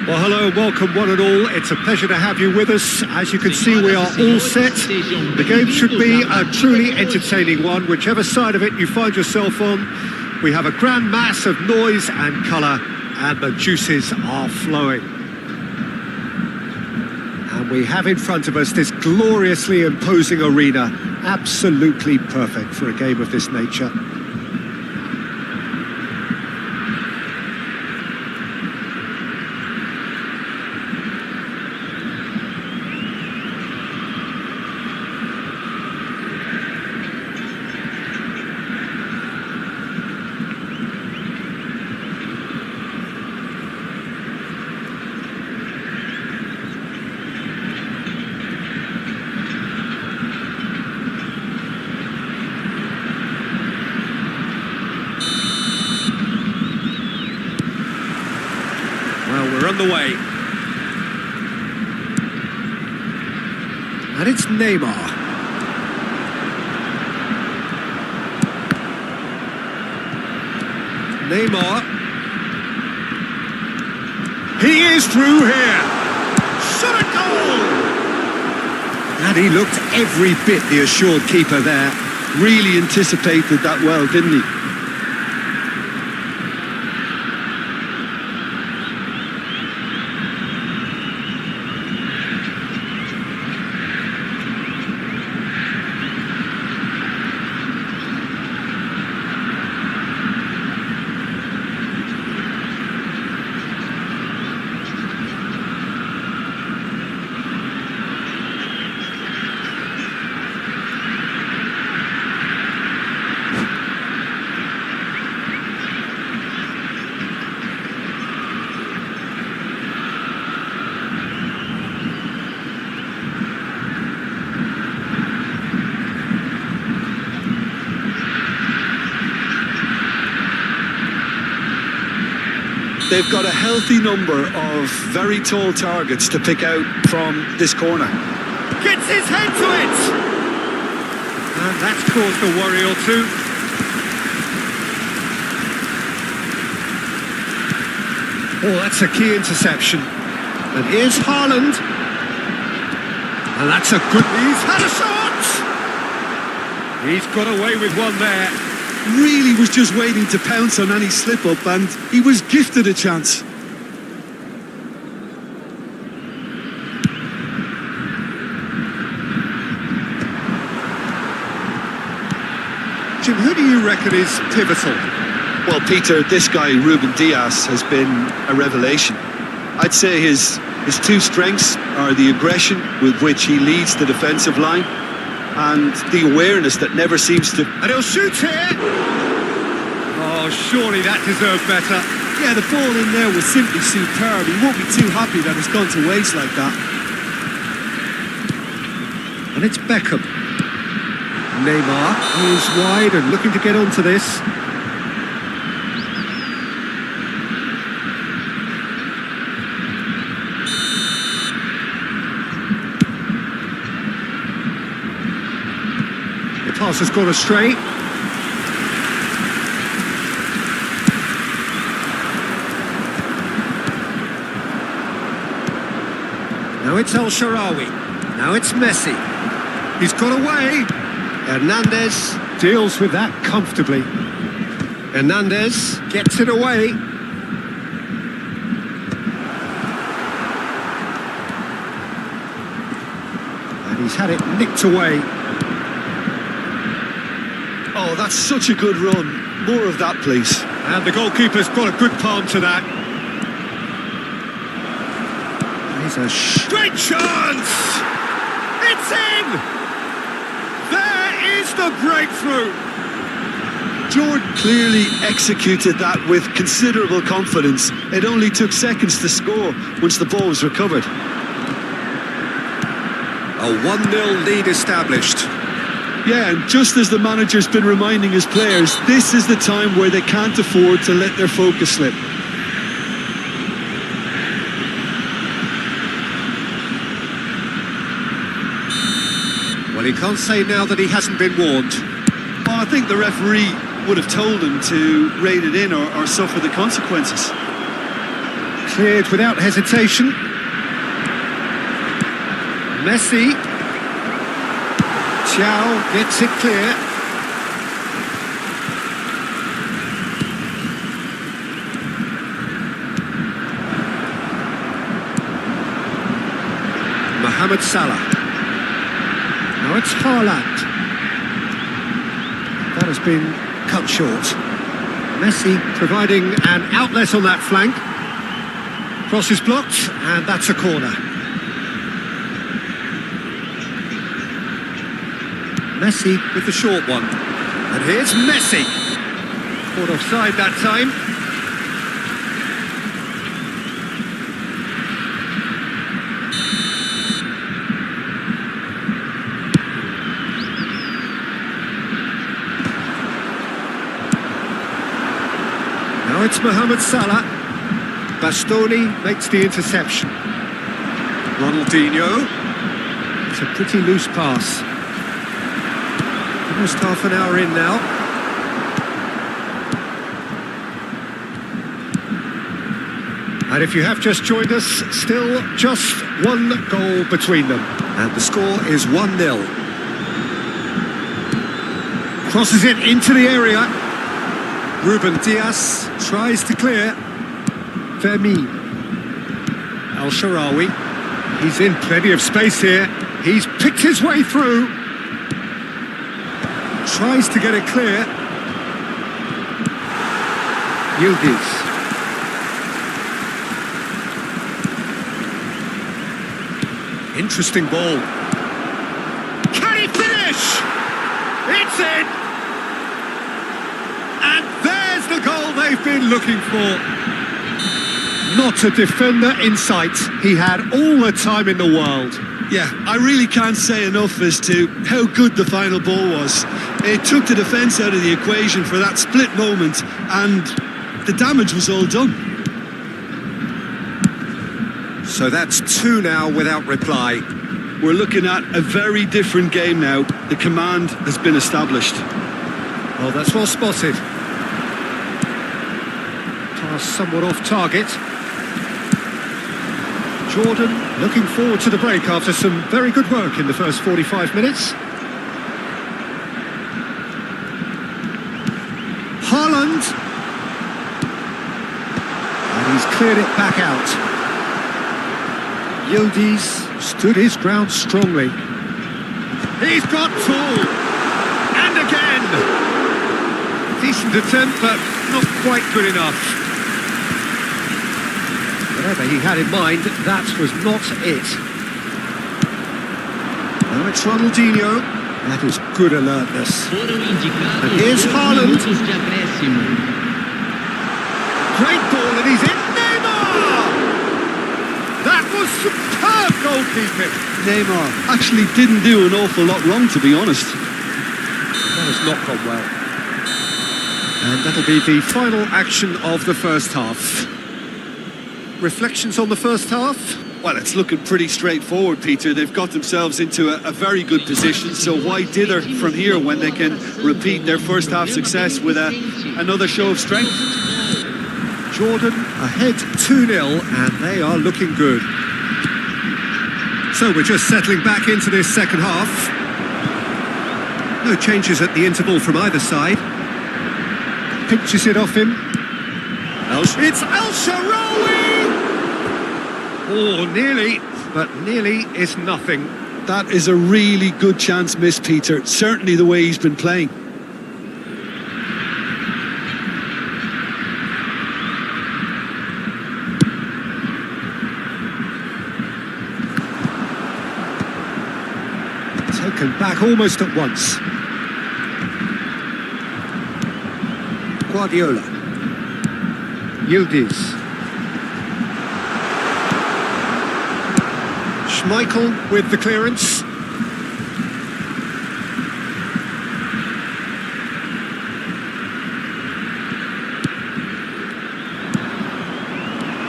Well, hello and welcome one and all. It's a pleasure to have you with us. As you can see, we are all set. The game should be a truly entertaining one, whichever side of it you find yourself on. We have a grand mass of noise and colour, and the juices are flowing. And we have in front of us this gloriously imposing arena, absolutely perfect for a game of this nature. We're on the way. And it's Neymar. Neymar. He is through here. Shot a goal! And he looked every bit the assured keeper there. Really anticipated that well, didn't he? They've got a healthy number of very tall targets to pick out from this corner. Gets his head to it! And that's caused a worry or two. Oh, that's a key interception. And here's Haaland. And that's a good... He's had a shot! He's got away with one there. Really was just waiting to pounce on any slip-up, and he was gifted a chance. Jim, who do you reckon is pivotal? Well, Peter, this guy, Ruben Dias, has been a revelation. I'd say his two strengths are the aggression with which he leads the defensive line and the awareness that never seems to... And he'll shoot here! Oh, surely that deserved better. Yeah, the ball in there was simply superb. He won't be too happy that it's gone to waste like that. And it's Beckham. Neymar is wide and looking to get onto this. The pass has gone astray. Now it's El Shaarawy. Now it's Messi. He's got away. Hernandez deals with that comfortably. Hernandez gets it away. And he's had it nicked away. Oh, that's such a good run. More of that, please. And the goalkeeper's got a good palm to that. Here's a great chance! It's in! There is the breakthrough! Jordan clearly executed that with considerable confidence. It only took seconds to score once the ball was recovered. A 1-0 lead established. Yeah, and just as the manager's been reminding his players, this is the time where they can't afford to let their focus slip. Well, he can't say now that he hasn't been warned. Well, I think the referee would have told him to rein it in or suffer the consequences. Cleared without hesitation. Messi. Thiago gets it clear. Mohamed Salah. Now it's Haaland. That has been cut short. Messi providing an outlet on that flank. Cross is blocked, and that's a corner. Messi with the short one. And here's Messi. Caught offside that time. Now it's Mohamed Salah. Bastoni makes the interception. Ronaldinho. It's a pretty loose pass. Almost half an hour in now. And if you have just joined us, still just one goal between them. And the score is 1-0. Crosses it into the area. Ruben Dias tries to clear. Fermin. Al-Sharawi. He's in plenty of space here. He's picked his way through. Tries to get it clear. Yildiz. Interesting ball. Can he finish? It's in! And there's the goal they've been looking for. Not a defender in sight. He had all the time in the world. Yeah, I really can't say enough as to how good the final ball was. It took the defence out of the equation for that split moment, and the damage was all done. So that's 2 now without reply. We're looking at a very different game now. The command has been established. Well, that's well spotted. Pass somewhat off target. Jordan looking forward to the break after some very good work in the first 45 minutes. Haaland. And he's cleared it back out. Yildiz stood his ground strongly. He's got two. And again. Decent attempt, but not quite good enough. Whatever he had in mind, that was not it. Now it's Ronaldinho. That is good alertness. And here's Haaland. Great ball, and he's in. Neymar! That was superb goalkeeping. Neymar actually didn't do an awful lot wrong, to be honest. That has not gone well. And that'll be the final action of the first half. Reflections on the first half? Well, it's looking pretty straightforward, Peter. They've got themselves into a very good position, so why dither from here when they can repeat their first half success with another show of strength? Jordan ahead 2-0, and they are looking good. So we're just settling back into this second half. No changes at the interval from either side. Pinches it off him. It's Al-Sharawi! Oh, nearly, but nearly is nothing. That is a really good chance missed, Peter. Certainly the way he's been playing. Taken back almost at once. Guardiola. Yildiz. Schmeichel with the clearance.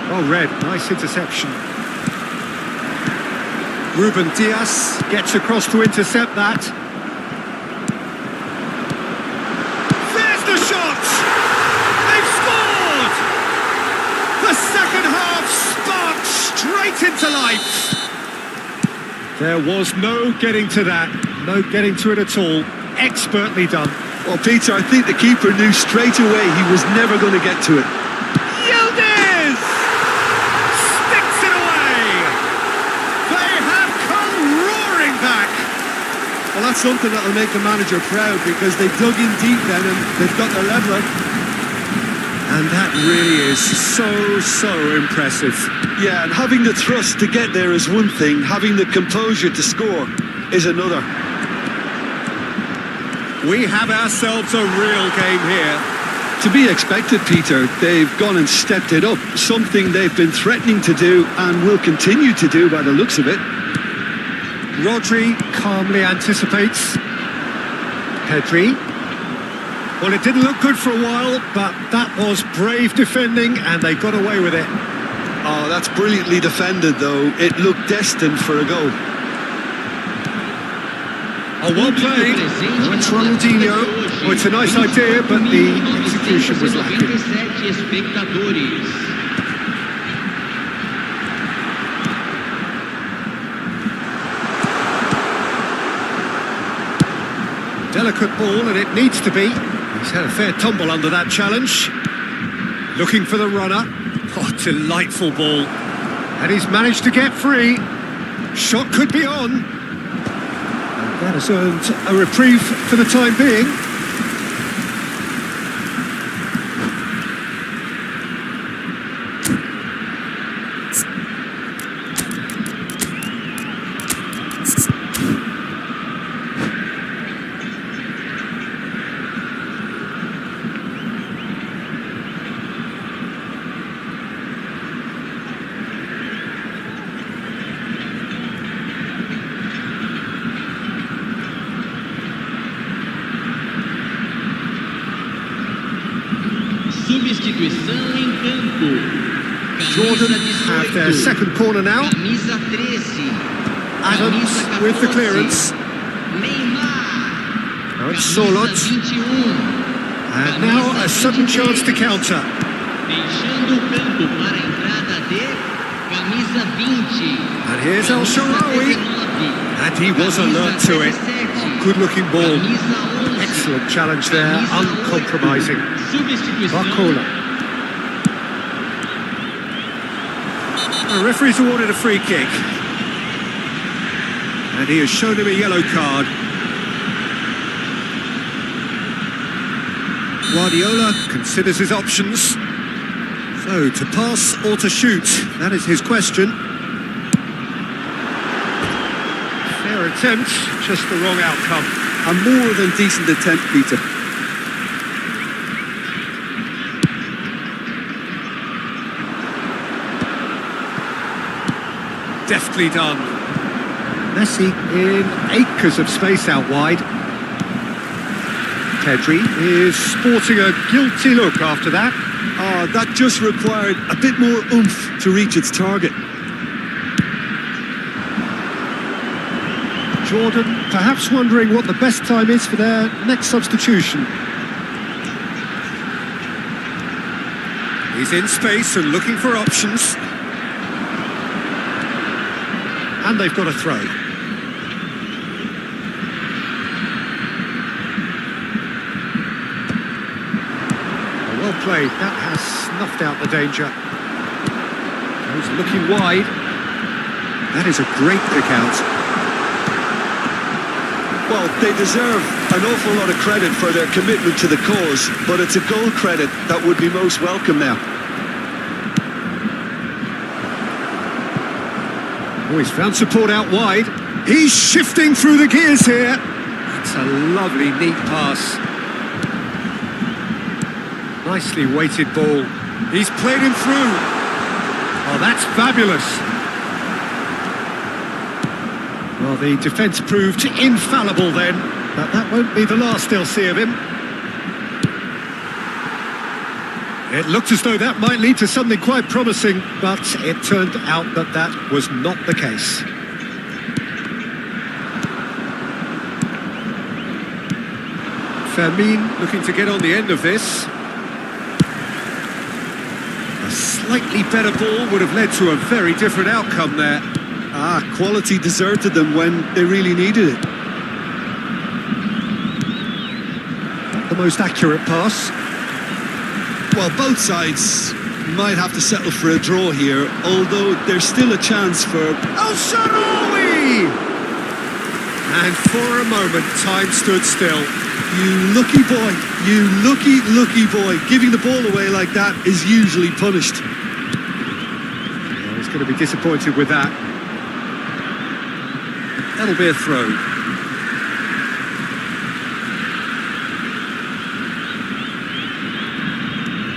Oh, Red, nice interception. Ruben Dias gets across to intercept that. There's the shot! They've scored! The second half straight into life. There was no getting to that, no getting to it at all. Expertly done. Well, Peter, I think the keeper knew straight away he was never going to get to it. Yildiz! Sticks it away! They have come roaring back! Well, that's something that'll make the manager proud because they dug in deep then and they've got their leveller. And that really is so impressive. Yeah, and having the thrust to get there is one thing, having the composure to score is another. We have ourselves a real game here. To be expected, Peter. They've gone and stepped it up, something they've been threatening to do and will continue to do by the looks of it. Rodri calmly anticipates. Pedri. Well, it didn't look good for a while, but that was brave defending and they got away with it. Oh, that's brilliantly defended, though. It looked destined for a goal. Oh, well played. That's Ronaldinho. Well, it's a nice idea, but the execution was lacking. Delicate ball, and it needs to be. He's had a fair tumble under that challenge. Looking for the runner. Oh, delightful ball. And he's managed to get free. Shot could be on. And that has earned a reprieve for the time being. Jordan have their second corner now. Adams with the clearance. Now it's Solot. And now a sudden chance to counter. And here's El Shaarawy. And he was alert to it. Oh, good looking ball. Excellent challenge there, uncompromising. Barcola. The referee's awarded a free kick. And he has shown him a yellow card. Guardiola considers his options. So, to pass or to shoot? That is his question. Fair attempt, just the wrong outcome. A more than decent attempt, Peter. Deftly done. Messi in acres of space out wide. Pedri is sporting a guilty look after that. That just required a bit more oomph to reach its target. Jordan perhaps wondering what the best time is for their next substitution. He's in space and looking for options. And they've got a throw. Well played. That has snuffed out the danger. Goes looking wide. That is a great pick out. Well, they deserve an awful lot of credit for their commitment to the cause, but it's a goal credit that would be most welcome now. Oh, he's found support out wide. He's shifting through the gears here. That's a lovely, neat pass. Nicely weighted ball. He's played him through. Oh, that's fabulous. Well, the defence proved infallible then, but that won't be the last they'll see of him. It looked as though that might lead to something quite promising, but it turned out that that was not the case. Fermin looking to get on the end of this. A slightly better ball would have led to a very different outcome there. Quality deserted them when they really needed it. Not the most accurate pass. Well, both sides might have to settle for a draw here, although there's still a chance for... El Shaarawy! And for a moment, time stood still. You lucky boy, you lucky boy. Giving the ball away like that is usually punished. Well, he's going to be disappointed with that. That'll be a throw.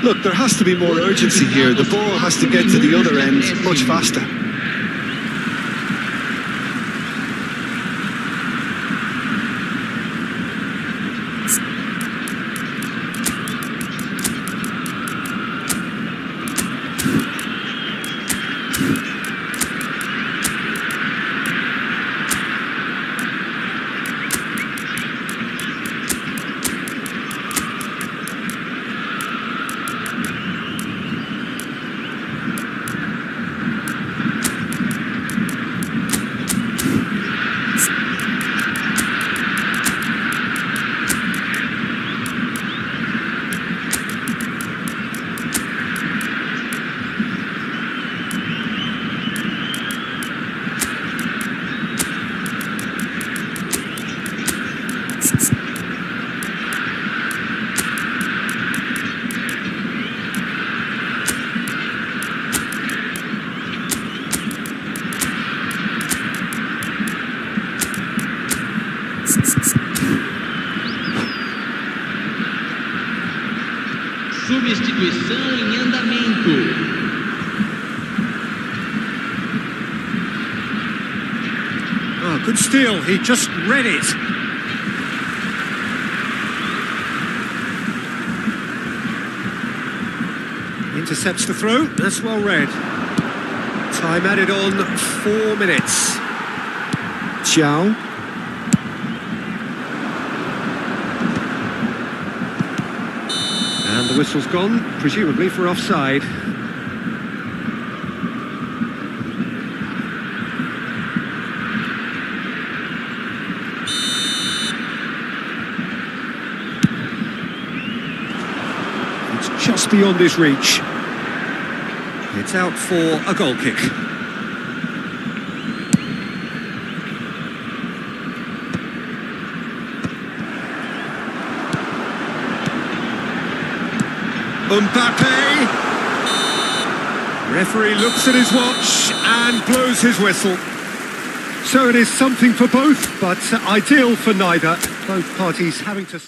Look, there has to be more urgency here. The ball has to get to the other end much faster. Substituição em andamento. Oh, good steal. He just read it. Intercepts the throw. That's well read. Time added on 4 minutes. Ciao. And the whistle's gone, presumably for offside. It's just beyond his reach. It's out for a goal kick. Mbappe! Referee looks at his watch and blows his whistle. So it is something for both, but ideal for neither. Both parties having to...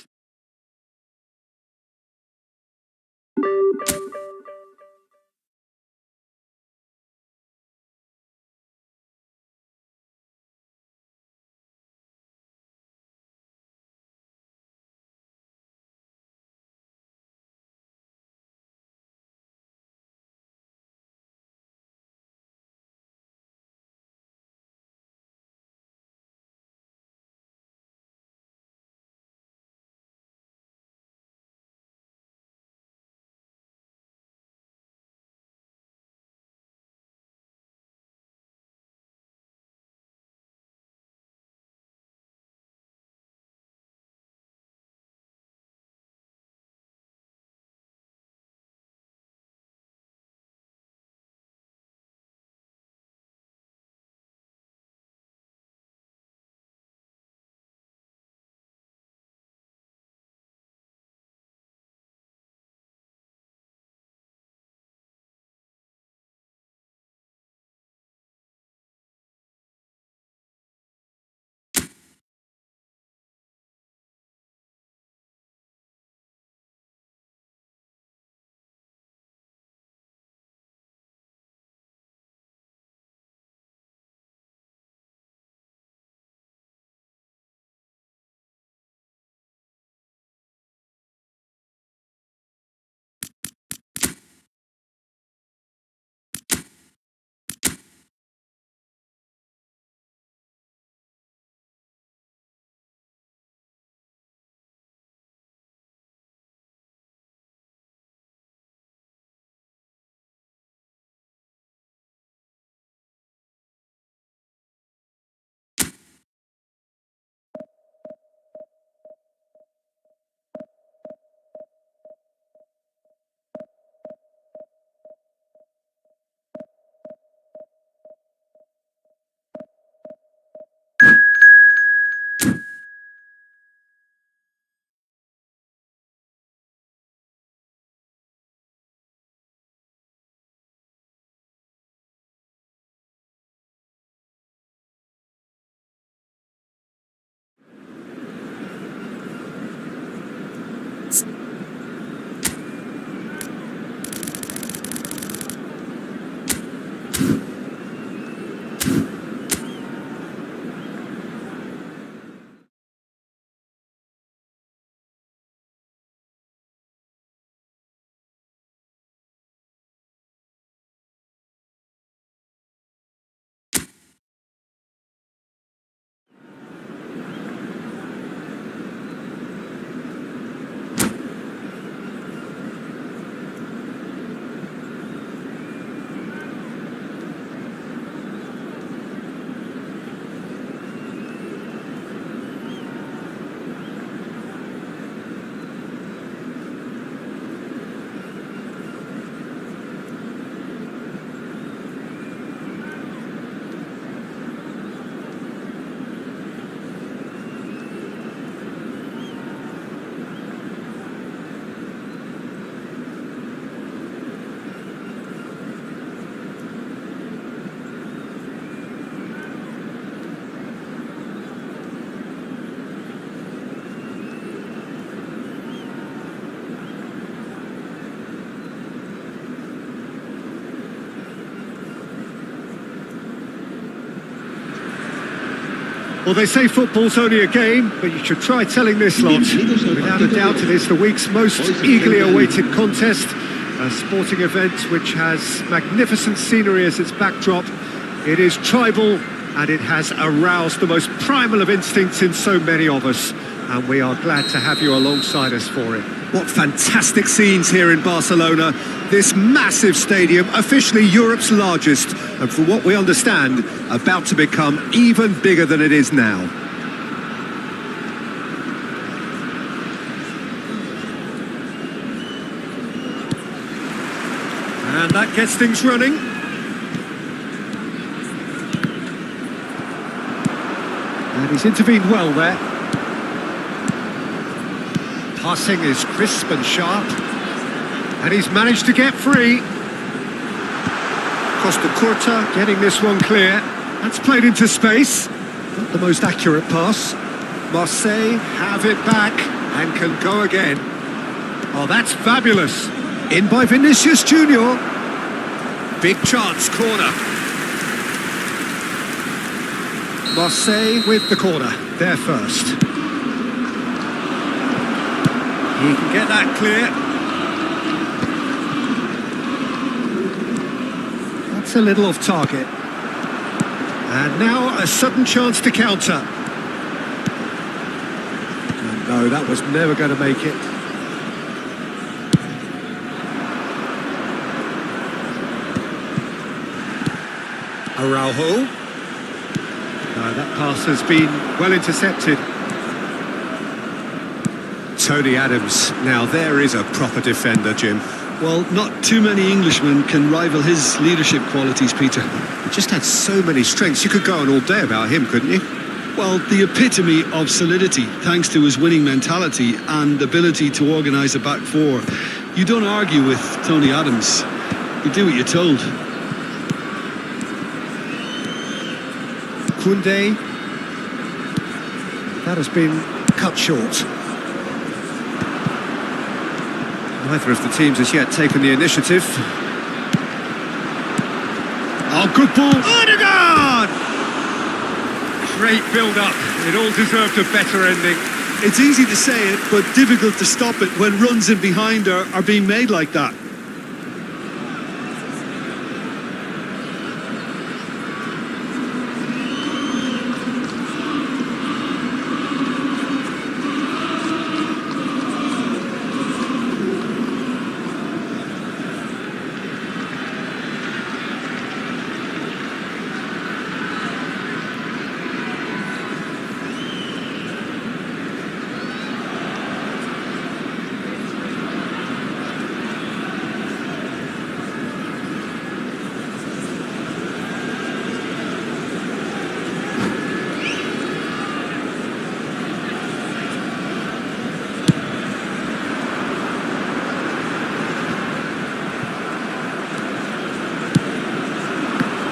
Well, they say football's only a game, but you should try telling this lot. Without a doubt, it is the week's most eagerly awaited contest, a sporting event which has magnificent scenery as its backdrop. It is tribal, and it has aroused the most primal of instincts in so many of us, and we are glad to have you alongside us for it. What fantastic scenes here in Barcelona. This massive stadium, officially Europe's largest, and from what we understand, about to become even bigger than it is now. And that gets things running. And he's intervened well there. Passing is crisp and sharp. And he's managed to get free. Costa Curta getting this one clear. That's played into space. Not the most accurate pass. Marseille have it back and can go again. Oh, that's fabulous. In by Vinicius Junior. Big chance, corner. Marseille with the corner. They're first. He can get that clear. That's a little off target. And now a sudden chance to counter. And no, that was never going to make it. Araujo. No, that pass has been well intercepted. Tony Adams. Now there is a proper defender, Jim. Well, not too many Englishmen can rival his leadership qualities, Peter. He just had so many strengths. You could go on all day about him, couldn't you? Well, the epitome of solidity, thanks to his winning mentality and ability to organise a back four. You don't argue with Tony Adams. You do what you're told. Koundé. That has been cut short. Neither of the teams has yet taken the initiative. Oh, good ball. Odegaard! Great build-up. It all deserved a better ending. It's easy to say it, but difficult to stop it when runs in behind are being made like that.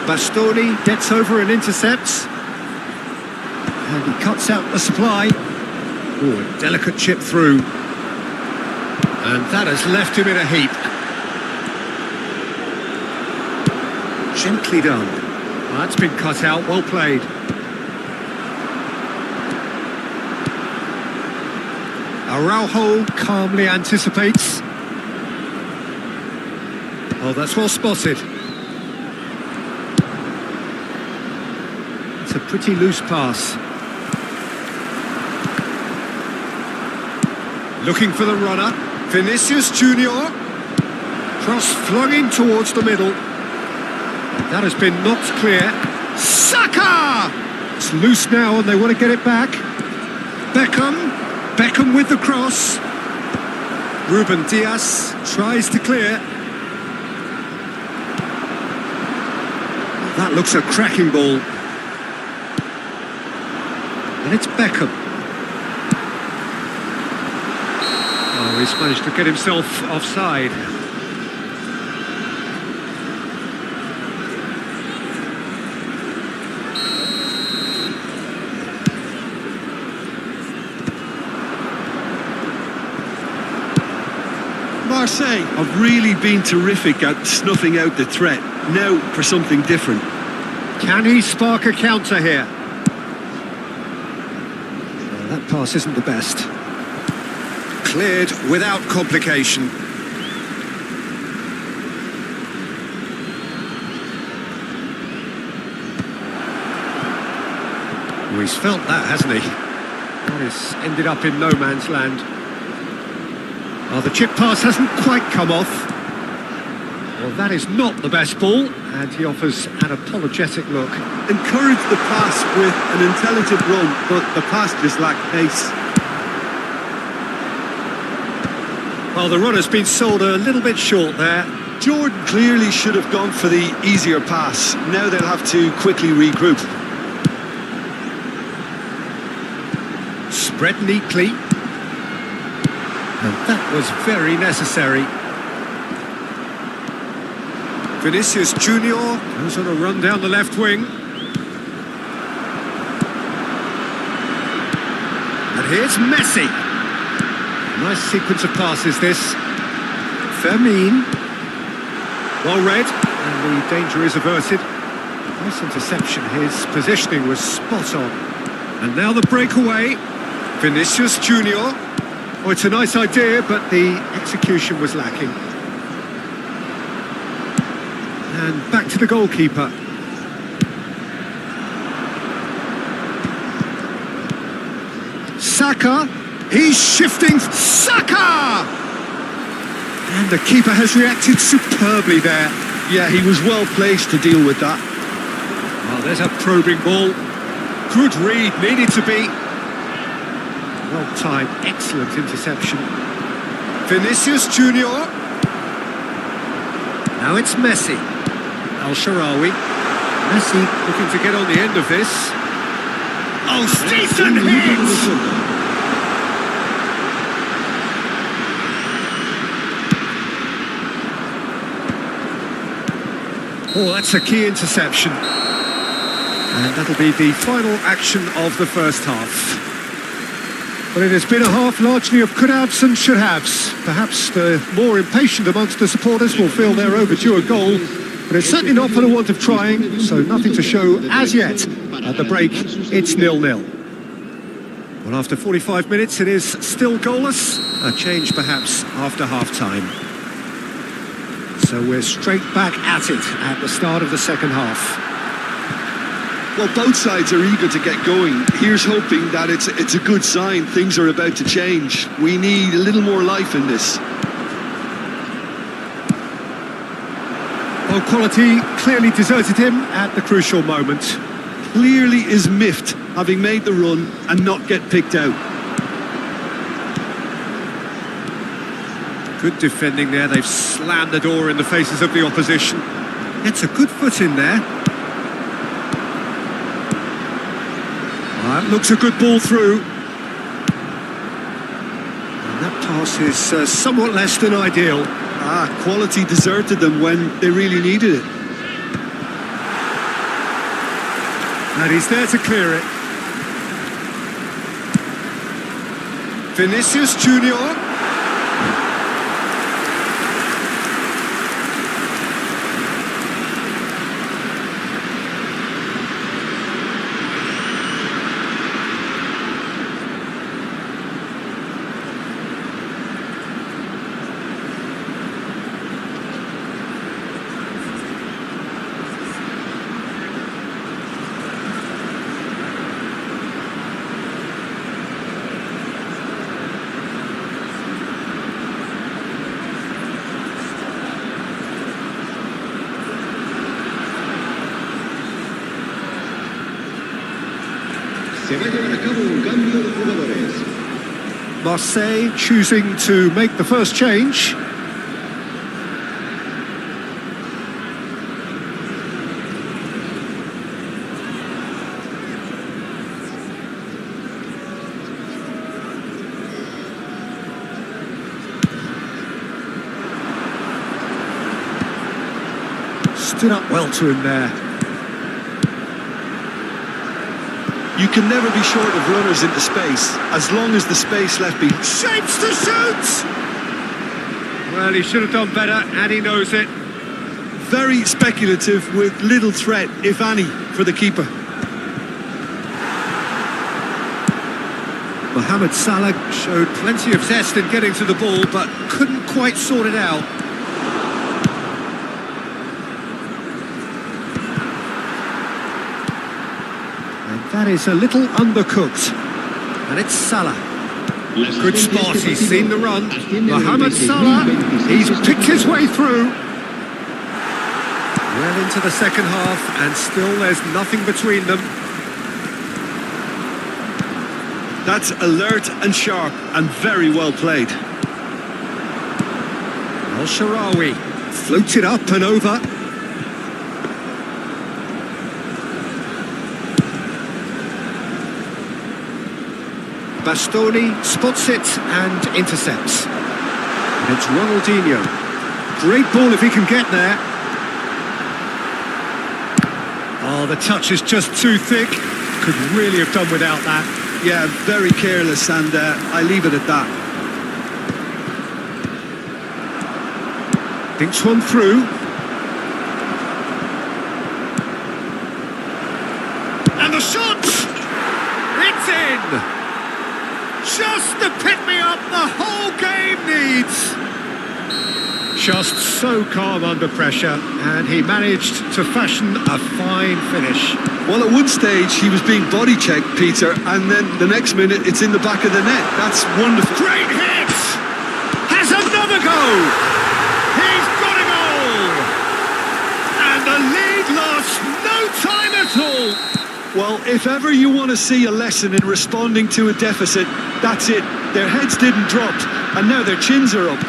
Bastoni gets over and intercepts. And he cuts out the supply. Oh, a delicate chip through. And that has left him in a heap. Gently done. Well, that's been cut out, well played. Araujo calmly anticipates. Oh, that's well spotted. It's a pretty loose pass. Looking for the runner. Vinicius Junior. Cross flung in towards the middle. That has been knocked clear. Saka! It's loose now and they want to get it back. Beckham with the cross. Ruben Dias tries to clear. That looks a cracking ball. And it's Beckham. Oh, he's managed to get himself offside. Marseille have really been terrific at snuffing out the threat. Now for something different. Can he spark a counter here? That pass isn't the best. Cleared without complication. Oh, he's felt that, hasn't he? That has ended up in no man's land. Oh, the chip pass hasn't quite come off. Well, that is not the best ball, and he offers an apologetic look. Encouraged the pass with an intelligent run, but the pass just lacked pace. Well, the runner's been sold a little bit short there. Jordan clearly should have gone for the easier pass. Now they'll have to quickly regroup. Spread neatly. And that was very necessary. Vinicius Junior Goes on a run down the left wing. And here's Messi. Nice sequence of passes, this. Fermin. Well read, and the danger is averted. Nice interception, his positioning was spot on. And now the breakaway. Vinicius Junior. Oh, it's a nice idea, but the execution was lacking. And back to the goalkeeper. Saka. He's shifting. Saka! And the keeper has reacted superbly there. Yeah, he was well placed to deal with that. Well, there's a probing ball. Good read, needed to be. Well timed, excellent interception. Vinicius Junior. Now it's Messi. Al-Sharawi. Messi looking to get on the end of this. Oh, decent hit! Oh, that's a key interception. And that'll be the final action of the first half. But it has been a half largely of could-haves and should-haves. Perhaps the more impatient amongst the supporters will feel they're overdue a goal, but it's certainly not for the want of trying, so nothing to show as yet. At the break, it's 0-0. Well, after 45 minutes, it is still goalless. A change, perhaps, after half-time. So we're straight back at it at the start of the second half. Well, both sides are eager to get going. Here's hoping that it's a good sign. Things are about to change. We need a little more life in this. Well, quality clearly deserted him at the crucial moment. Clearly is miffed, having made the run and not get picked out. Good defending there. They've slammed the door in the faces of the opposition. Gets a good foot in there. That looks a good ball through. And that pass is somewhat less than ideal. Quality deserted them when they really needed it. And he's there to clear it. Vinicius Junior. Marseille choosing to make the first change. Stood up well to him there. You can never be short of runners into space, as long as the space left behind. Shapes to shoot! Well, he should have done better, and he knows it. Very speculative, with little threat, if any, for the keeper. Mohamed Salah showed plenty of zest in getting to the ball, but couldn't quite sort it out. And that is a little undercooked. And it's Salah. Good spot, he's seen the run. Mohamed Salah, he's picked his way through. Well into the second half, and still there's nothing between them. That's alert and sharp and very well played. Al-Sharawi floated up and over. Bastoni spots it and intercepts. And it's Ronaldinho. Great ball if he can get there. Oh, the touch is just too thick. Could really have done without that. Yeah, very careless, and I leave it at that. Thinks one through. And the shot! It's in! Just the pick-me-up the whole game needs! Just so calm under pressure, and he managed to fashion a fine finish. Well, at one stage he was being body checked, Peter, and then the next minute it's in the back of the net. That's wonderful. Great hit! Has another go! He's got a goal! And the lead lost no time at all! Well, if ever you want to see a lesson in responding to a deficit, that's it. Their heads didn't drop, and now their chins are up.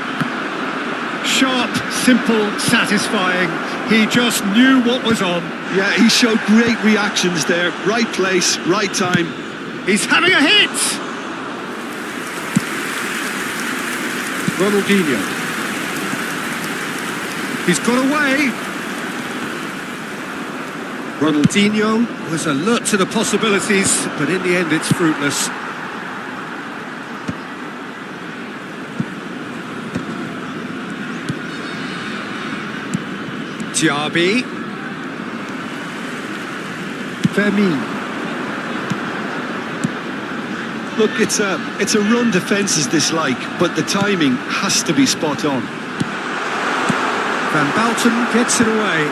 Sharp, simple, satisfying. He just knew what was on. Yeah, he showed great reactions there. Right place, right time. He's having a hit! Ronaldinho. He's got away. Ronaldinho was alert to the possibilities, but in the end it's fruitless. Diaby. Fermin. Look, it's a run defences dislike, but the timing has to be spot on. Van Bouten gets it away.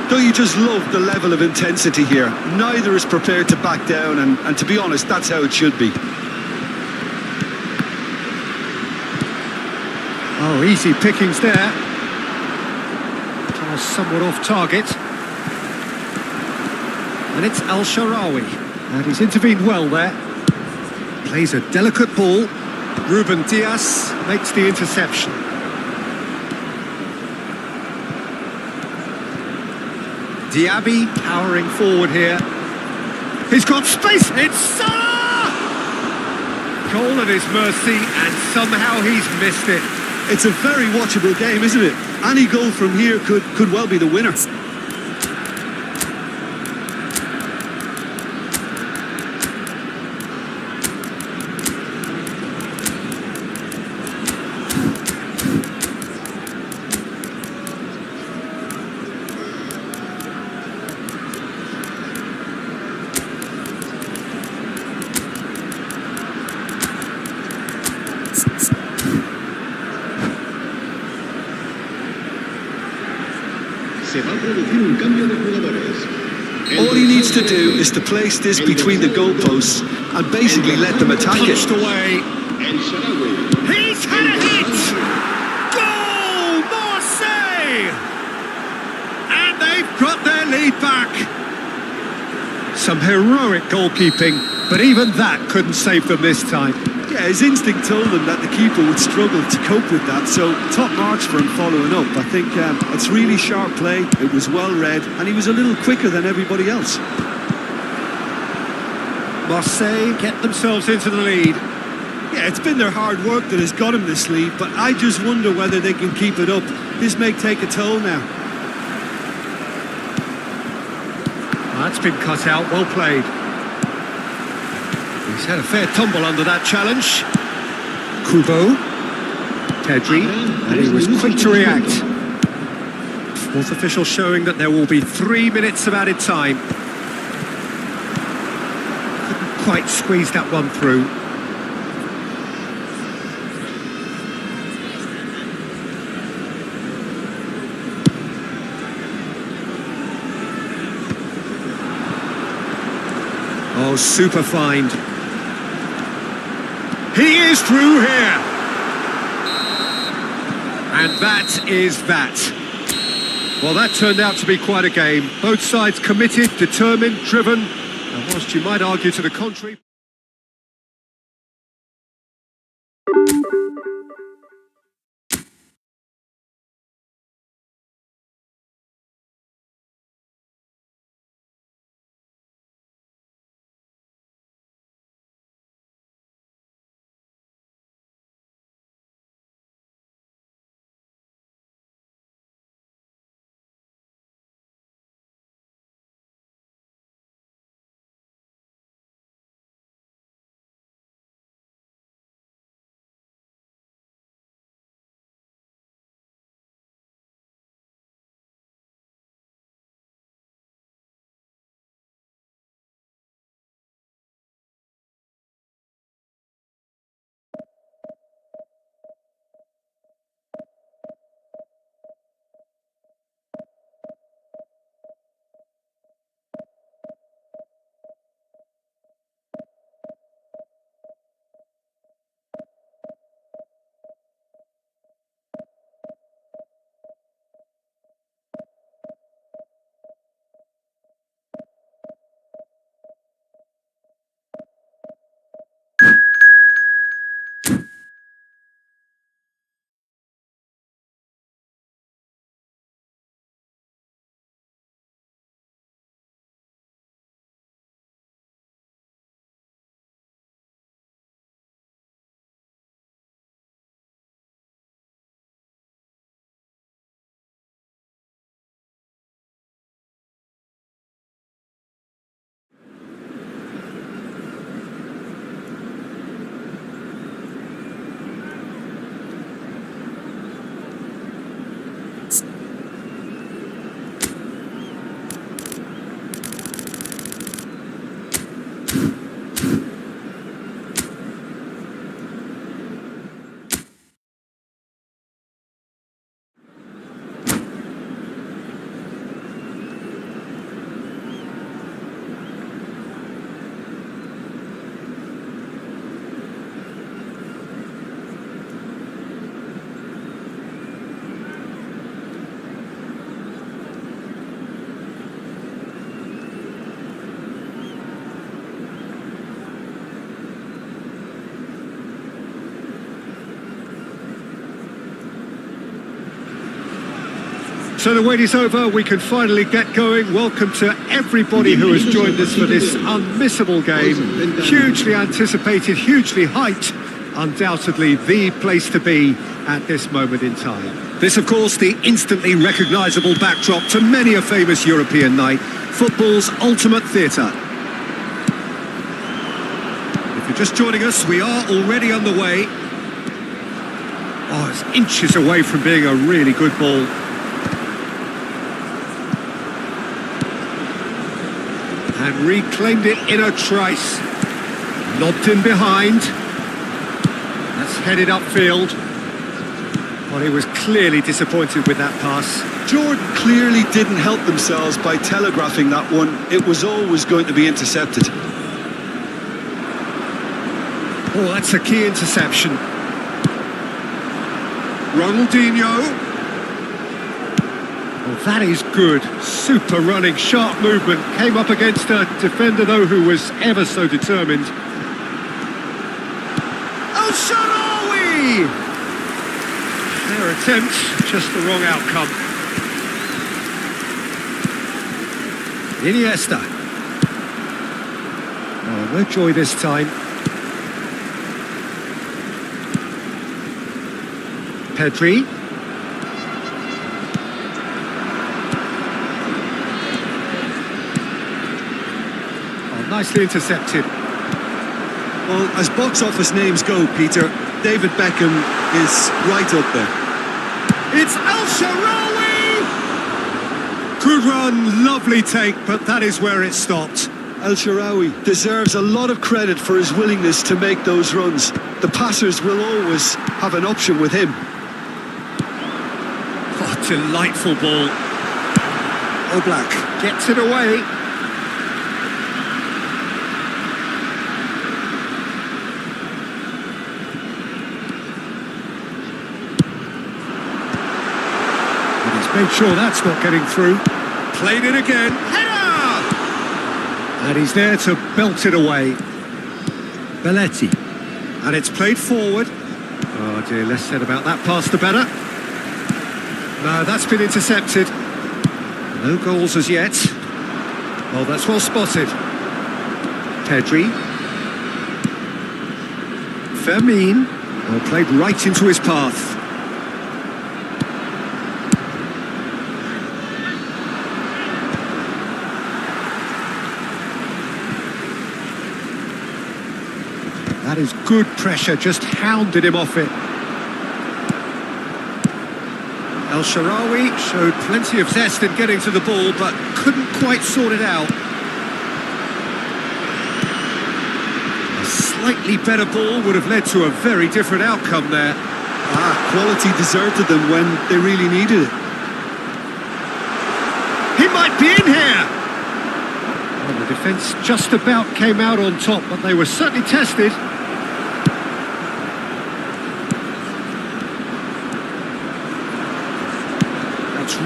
Don't you just love the level of intensity here? Neither is prepared to back down, and to be honest, that's how it should be. Oh, easy pickings there. Somewhat off target. And it's Al-Sharawi. And he's intervened well there. Plays a delicate ball. Ruben Dias makes the interception. Diaby powering forward here. He's got space. It's Salah! Goal at his mercy, and somehow he's missed it. It's a very watchable game, isn't it? Any goal from here could well be the winner. All he needs to do is to place this between the goalposts and basically let them attack it. Punched away. He's had a hit! Goal! Marseille! And they've got their lead back. Some heroic goalkeeping, but even that couldn't save them this time. Yeah, his instinct told him that the keeper would struggle to cope with that, so top marks for him following up. I think it's really sharp play, it was well read, and he was a little quicker than everybody else. Marseille get themselves into the lead. Yeah, it's been their hard work that has got him this lead, but I just wonder whether they can keep it up. This may take a toll now. That's been cut out, well played. He's had a fair tumble under that challenge. Kubo, Pedri, and he was quick to react. Fourth official showing that there will be 3 minutes of added time. Couldn't quite squeeze that one through. Oh, super find. He is through here. And that is that. Well, that turned out to be quite a game. Both sides committed, determined, driven. And whilst you might argue to the contrary... So the wait is over, we can finally get going. Welcome to everybody who has joined us for this unmissable game. Hugely anticipated, hugely hyped. Undoubtedly the place to be at this moment in time. This, of course, the instantly recognisable backdrop to many a famous European night. Football's ultimate theatre. If you're just joining us, we are already underway. Oh, it's inches away from being a really good ball. And reclaimed it in a trice. Lobbed in behind. That's headed upfield. Well, he was clearly disappointed with that pass. Jordan clearly didn't help themselves by telegraphing that one. It was always going to be intercepted. Oh, that's a key interception. Ronaldinho. Well, that is good. Super running, sharp movement. Came up against a defender, though, who was ever so determined. Oh, Sharawi! Their attempt, just the wrong outcome. Iniesta. Oh, no joy this time. Pedri. Nicely intercepted. Well, as box office names go, Peter, David Beckham is right up there. It's El Shaarawy! Good run, lovely take, but that is where it stopped. El Shaarawy deserves a lot of credit for his willingness to make those runs. The passers will always have an option with him. Oh, delightful ball. Oblak gets it away. And he's made sure that's not getting through. Played it again. Header! And he's there to belt it away. Belletti. And it's played forward. Oh dear, less said about that pass the better. No, that's been intercepted. No goals as yet. Oh, that's well spotted. Pedri. Fermin. Oh, played right into his path. That is good pressure, just hounded him off it. El Shaarawy showed plenty of zest in getting to the ball, but couldn't quite sort it out. A slightly better ball would have led to a very different outcome there. Quality deserted them when they really needed it. He might be in here! Well, the defence just about came out on top, but they were certainly tested.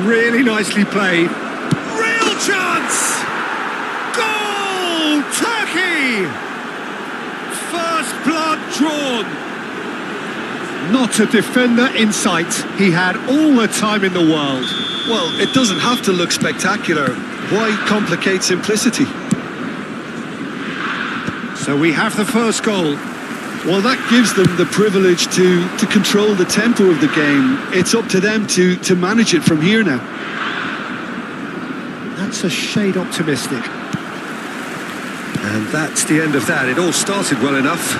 Really nicely played. Real chance! Goal! Turkey! First blood drawn. Not a defender in sight. He had all the time in the world. Well, it doesn't have to look spectacular. Why complicate simplicity? So we have the first goal. Well, that gives them the privilege to control the tempo of the game. It's up to them to manage it from here now. That's a shade optimistic. And that's the end of that. It all started well enough.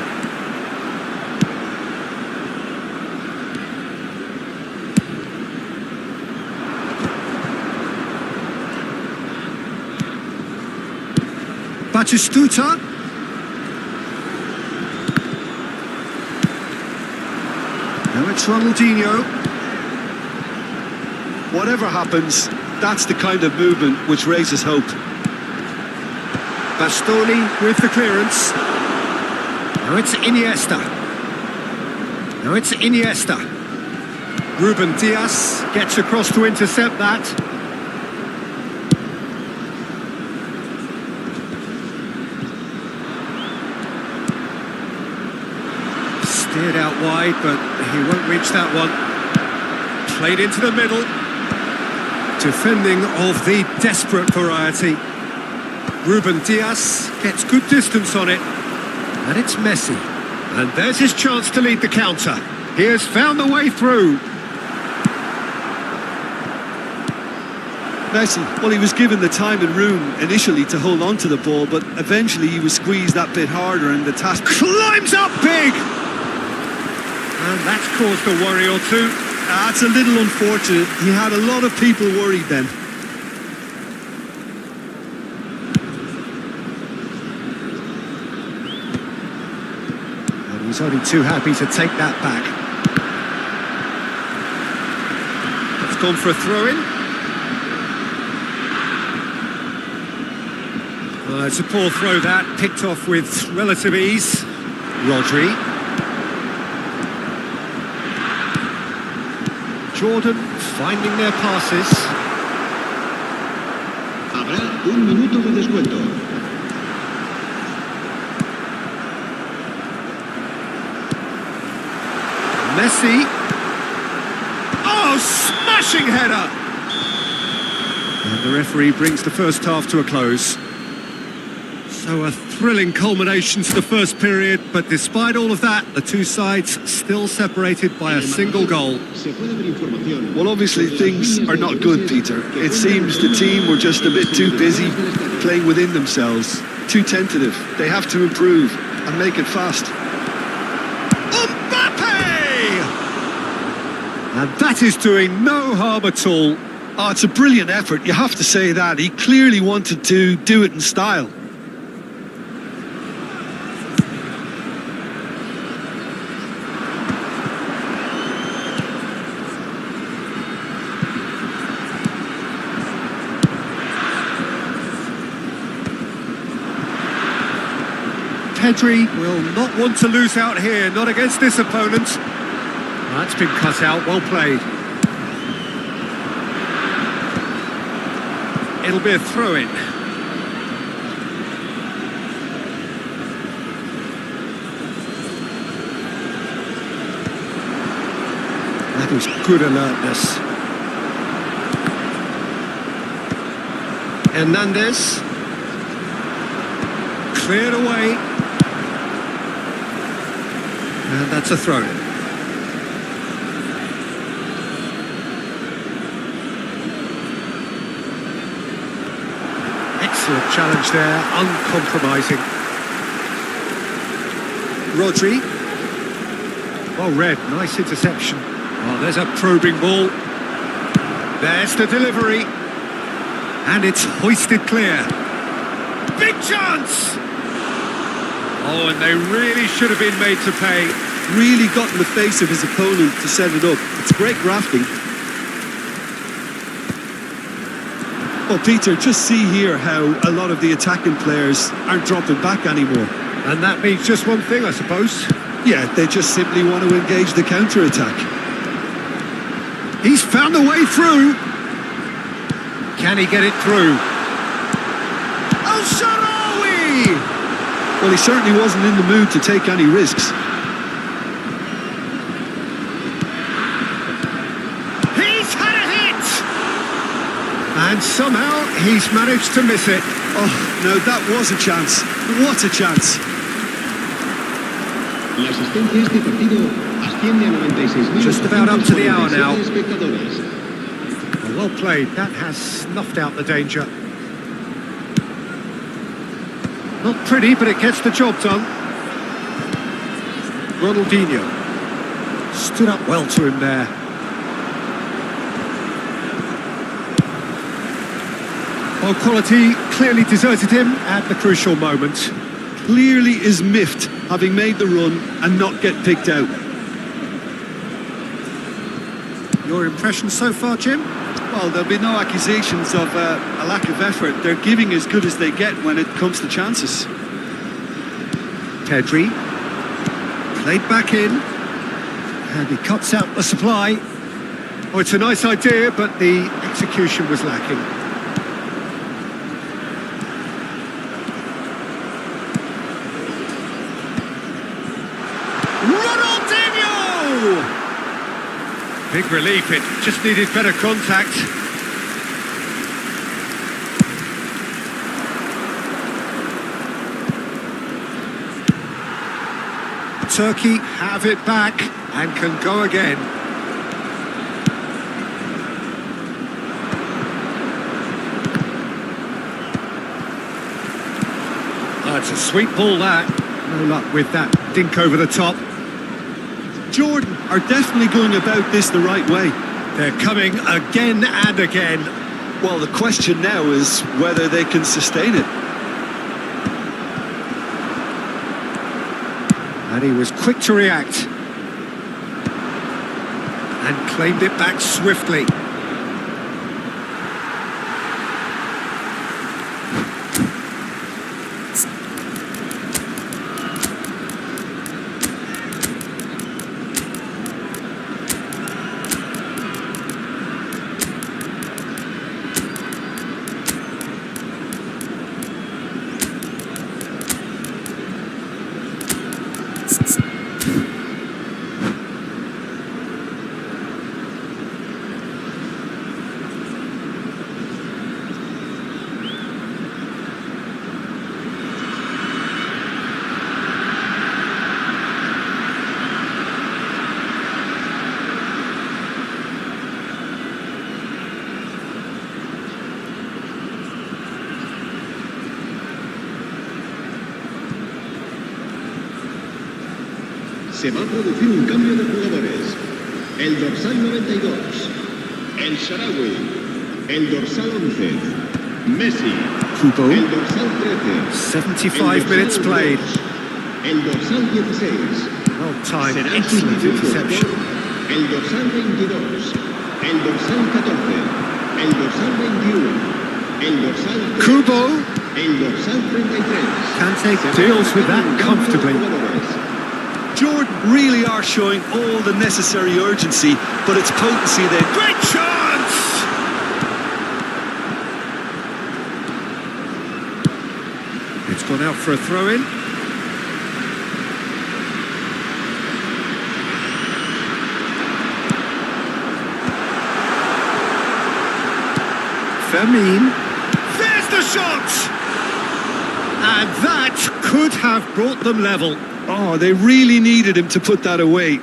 Batistuta. Now it's Ronaldinho. Whatever happens, that's the kind of movement which raises hope. Bastoni with the clearance. Now it's Iniesta. Now it's Iniesta. Ruben Dias gets across to intercept that. Steered out wide, but he won't reach that one. Played into the middle. Defending of the desperate variety. Ruben Dias gets good distance on it. And it's Messi. And there's his chance to lead the counter. He has found the way through. Messi, well, he was given the time and room initially to hold on to the ball, but eventually he was squeezed that bit harder and the task... Climbs up big! And that's caused a worry or two. That's a little unfortunate. He had a lot of people worried then. And he's only too happy to take that back. It's gone for a throw-in. It's a poor throw that, picked off with relative ease. Rodri. Jordan finding their passes. Habrá un minuto de descuento. Messi. Oh, smashing header! And the referee brings the first half to a close. So a thrilling culmination to the first period, but despite all of that, the two sides still separated by a single goal. Well, obviously things are not good, Peter. It seems the team were just a bit too busy playing within themselves, too tentative. They have to improve and make it fast. Mbappe! And that is doing no harm at all. Oh, it's a brilliant effort, you have to say that. He clearly wanted to do it in style. Pedri will not want to lose out here, not against this opponent. That's been cut out, well played. It'll be a throw-in. That was good alertness. Hernandez. Cleared away. And that's a throw-in. Excellent challenge there, uncompromising. Rodri. Well read, nice interception. Oh, there's a probing ball. There's the delivery. And it's hoisted clear. Big chance! Oh, and they really should have been made to pay. Really got in the face of his opponent to set it up. It's great grafting. Well, Peter, just see here how a lot of the attacking players aren't dropping back anymore. And that means just one thing, I suppose. Yeah, they just simply want to engage the counter-attack. He's found a way through. Can he get it through? Oh, Sharawi! Well, he certainly wasn't in the mood to take any risks. He's had a hit! And somehow he's managed to miss it. Oh, no, that was a chance. What a chance. La asistencia a este partido asciende a 96.000. Just about up to the hour now. Espectadores. Well played, that has snuffed out the danger. Not pretty, but it gets the job done. Ronaldinho stood up well to him there. Well, quality clearly deserted him at the crucial moment. Clearly is miffed, having made the run and not get picked out. Your impression so far, Jim? Well, there'll be no accusations of a lack of effort. They're giving as good as they get when it comes to chances. Pedri played back in, and he cuts out the supply. Oh, it's a nice idea, but the execution was lacking. Ronaldinho! Big relief, it just needed better contact. Turkey have it back and can go again. Oh, it's a sweet ball that. No luck with that dink over the top. Jordan are definitely going about this the right way. They're coming again and again. Well, the question now is whether they can sustain it. And he was quick to react. And claimed it back swiftly. Se va a producir un cambio de jugadores. El dorsal 92, el Sharawi. El dorsal 11, Messi. Kubo. El dorsal 13, 75 minutes played. el dorsal 16. Well timed, Será excellent sustituido interception. por el dorsal 22, el dorsal 14, el dorsal 21, el dorsal 13. Kubo El dorsal 33. Kante deals with that comfortably. Jordan really are showing all the necessary urgency, but it's potency then. Great chance! It's gone out for a throw-in. Fermin. There's the shot! And that could have brought them level. Oh, they really needed him to put that away.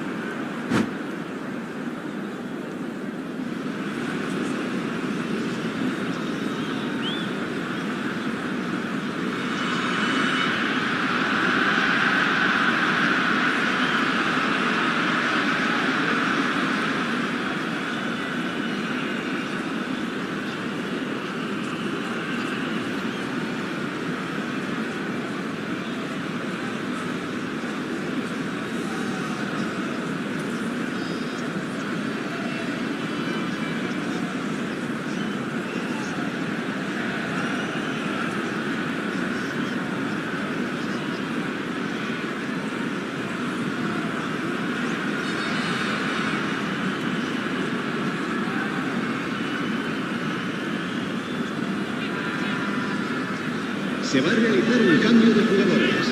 Se va a realizar un cambio de jugadores.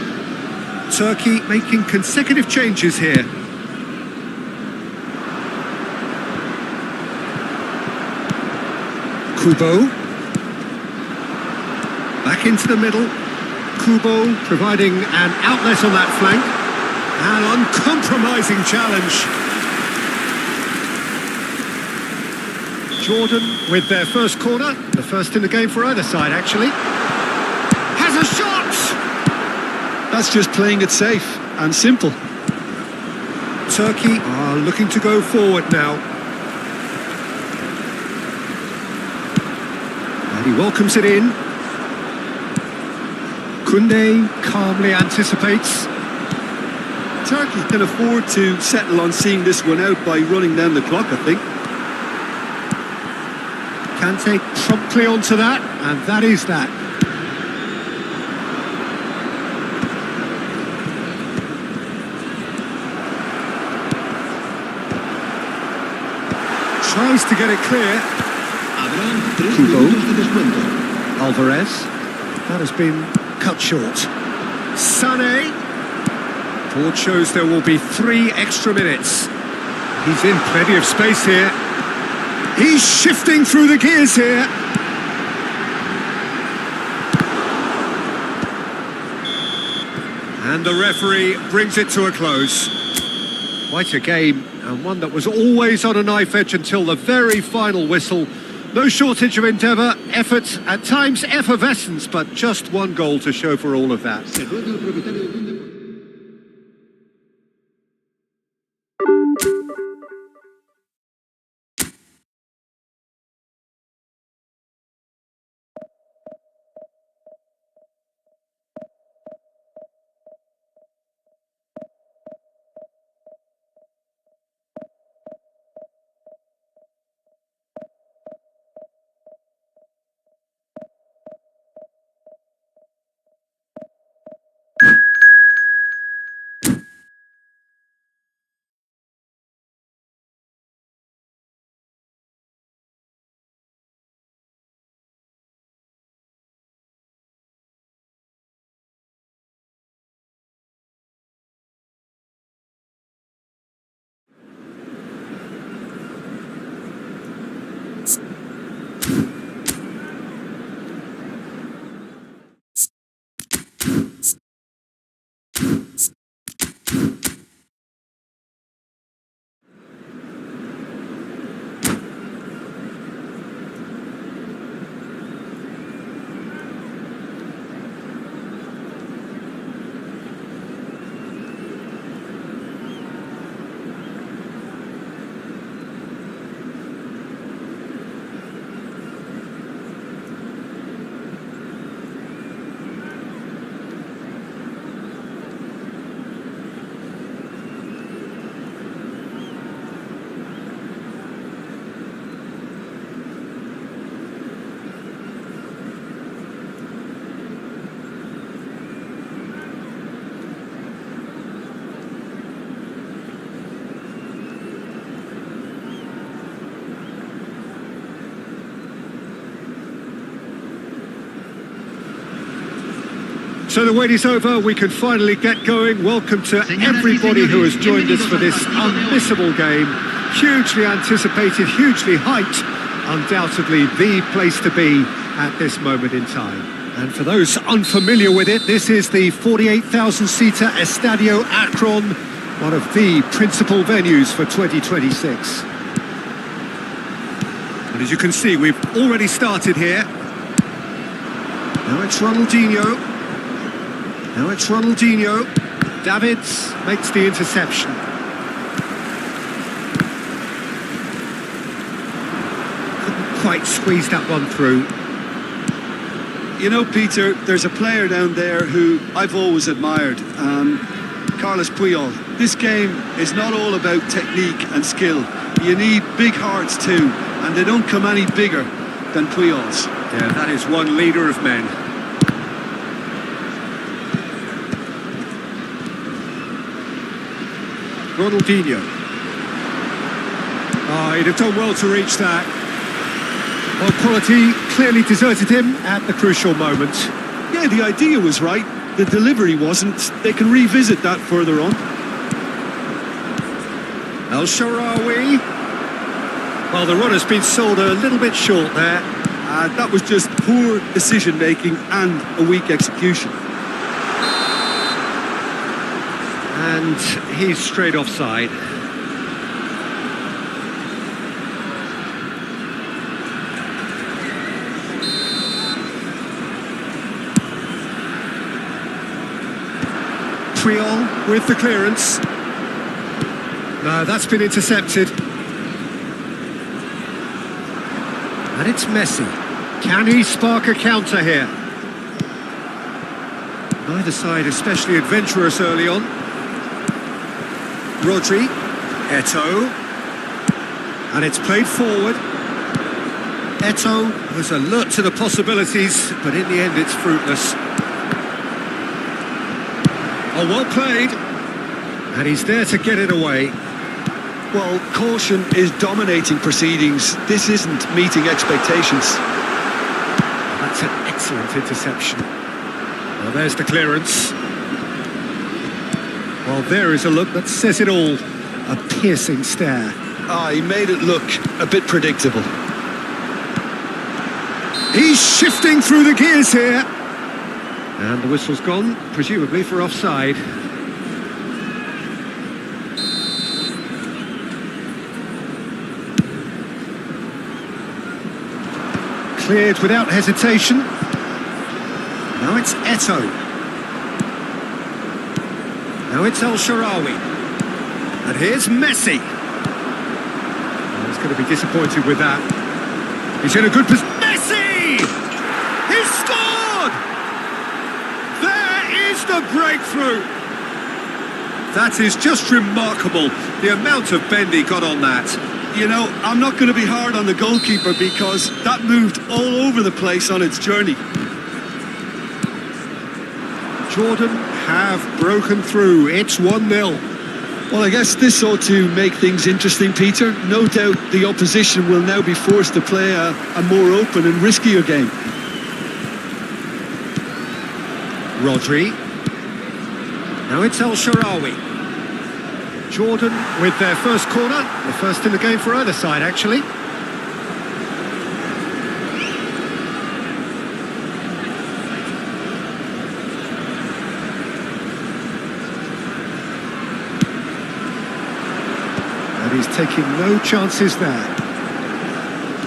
Turkey making consecutive changes here. Kubo. Back into the middle. Kubo providing an outlet on that flank. An uncompromising challenge. Jordan with their first corner. The first in the game for either side, actually. Has a shot! That's just playing it safe and simple. Turkey are looking to go forward now. And he welcomes it in. Kunde calmly anticipates. Turkey can afford to settle on seeing this one out by running down the clock, I think. Kante promptly onto that, and that is that. Tries to get it clear. Kubo. Alvarez. That has been cut short. Sané. Board shows there will be 3 extra minutes. He's in plenty of space here. He's shifting through the gears here. And the referee brings it to a close. Quite a game, and one that was always on a knife edge until the very final whistle. No shortage of endeavour, effort, at times effervescence, but just one goal to show for all of that. Se ruega al propietario de un deportivo. So the wait is over, we can finally get going. Welcome to everybody who has joined us for this unmissable game. Hugely anticipated, hugely hyped. Undoubtedly the place to be at this moment in time. And for those unfamiliar with it, this is the 48,000-seater Estadio Akron, one of the principal venues for 2026. And as you can see, we've already started here. Now it's Ronaldinho. Davids makes the interception. Couldn't quite squeeze that one through. You know, Peter, there's a player down there who I've always admired, Carlos Puyol. This game is not all about technique and skill. You need big hearts too, and they don't come any bigger than Puyol's. Yeah, that is one leader of men. Ronaldinho. Oh, he'd have done well to reach that. Well, quality clearly deserted him at the crucial moment. Yeah, the idea was right. The delivery wasn't. They can revisit that further on. El Shaarawy. Well, the runner's been sold a little bit short there. That was just poor decision-making and a weak execution. And he's straight offside. Puyol with the clearance. No, that's been intercepted. And it's Messi. Can he spark a counter here? Neither side especially adventurous early on. Rodri, Eto'o, and it's played forward. Eto'o was alert to the possibilities, but in the end it's fruitless. Oh, well played, and he's there to get it away. Well, caution is dominating proceedings. This isn't meeting expectations. That's an excellent interception. Well, there's the clearance. Well, there is a look that says it all. A piercing stare. He made it look a bit predictable. He's shifting through the gears here. And the whistle's gone, presumably for offside. Cleared without hesitation. Now it's Eto'o. Now it's El Shaarawy. And here's Messi. Oh, he's going to be disappointed with that. He's in a good position. Messi! He's scored! There is the breakthrough! That is just remarkable, the amount of bend he got on that. You know, I'm not going to be hard on the goalkeeper because that moved all over the place on its journey. Jordan have broken through. It's 1-0. Well, I guess this ought to make things interesting, Peter. No doubt the opposition will now be forced to play a more open and riskier game. Rodri. Now it's El Shaarawy. Jordan with their first corner. The first in the game for either side, actually. He's taking no chances there.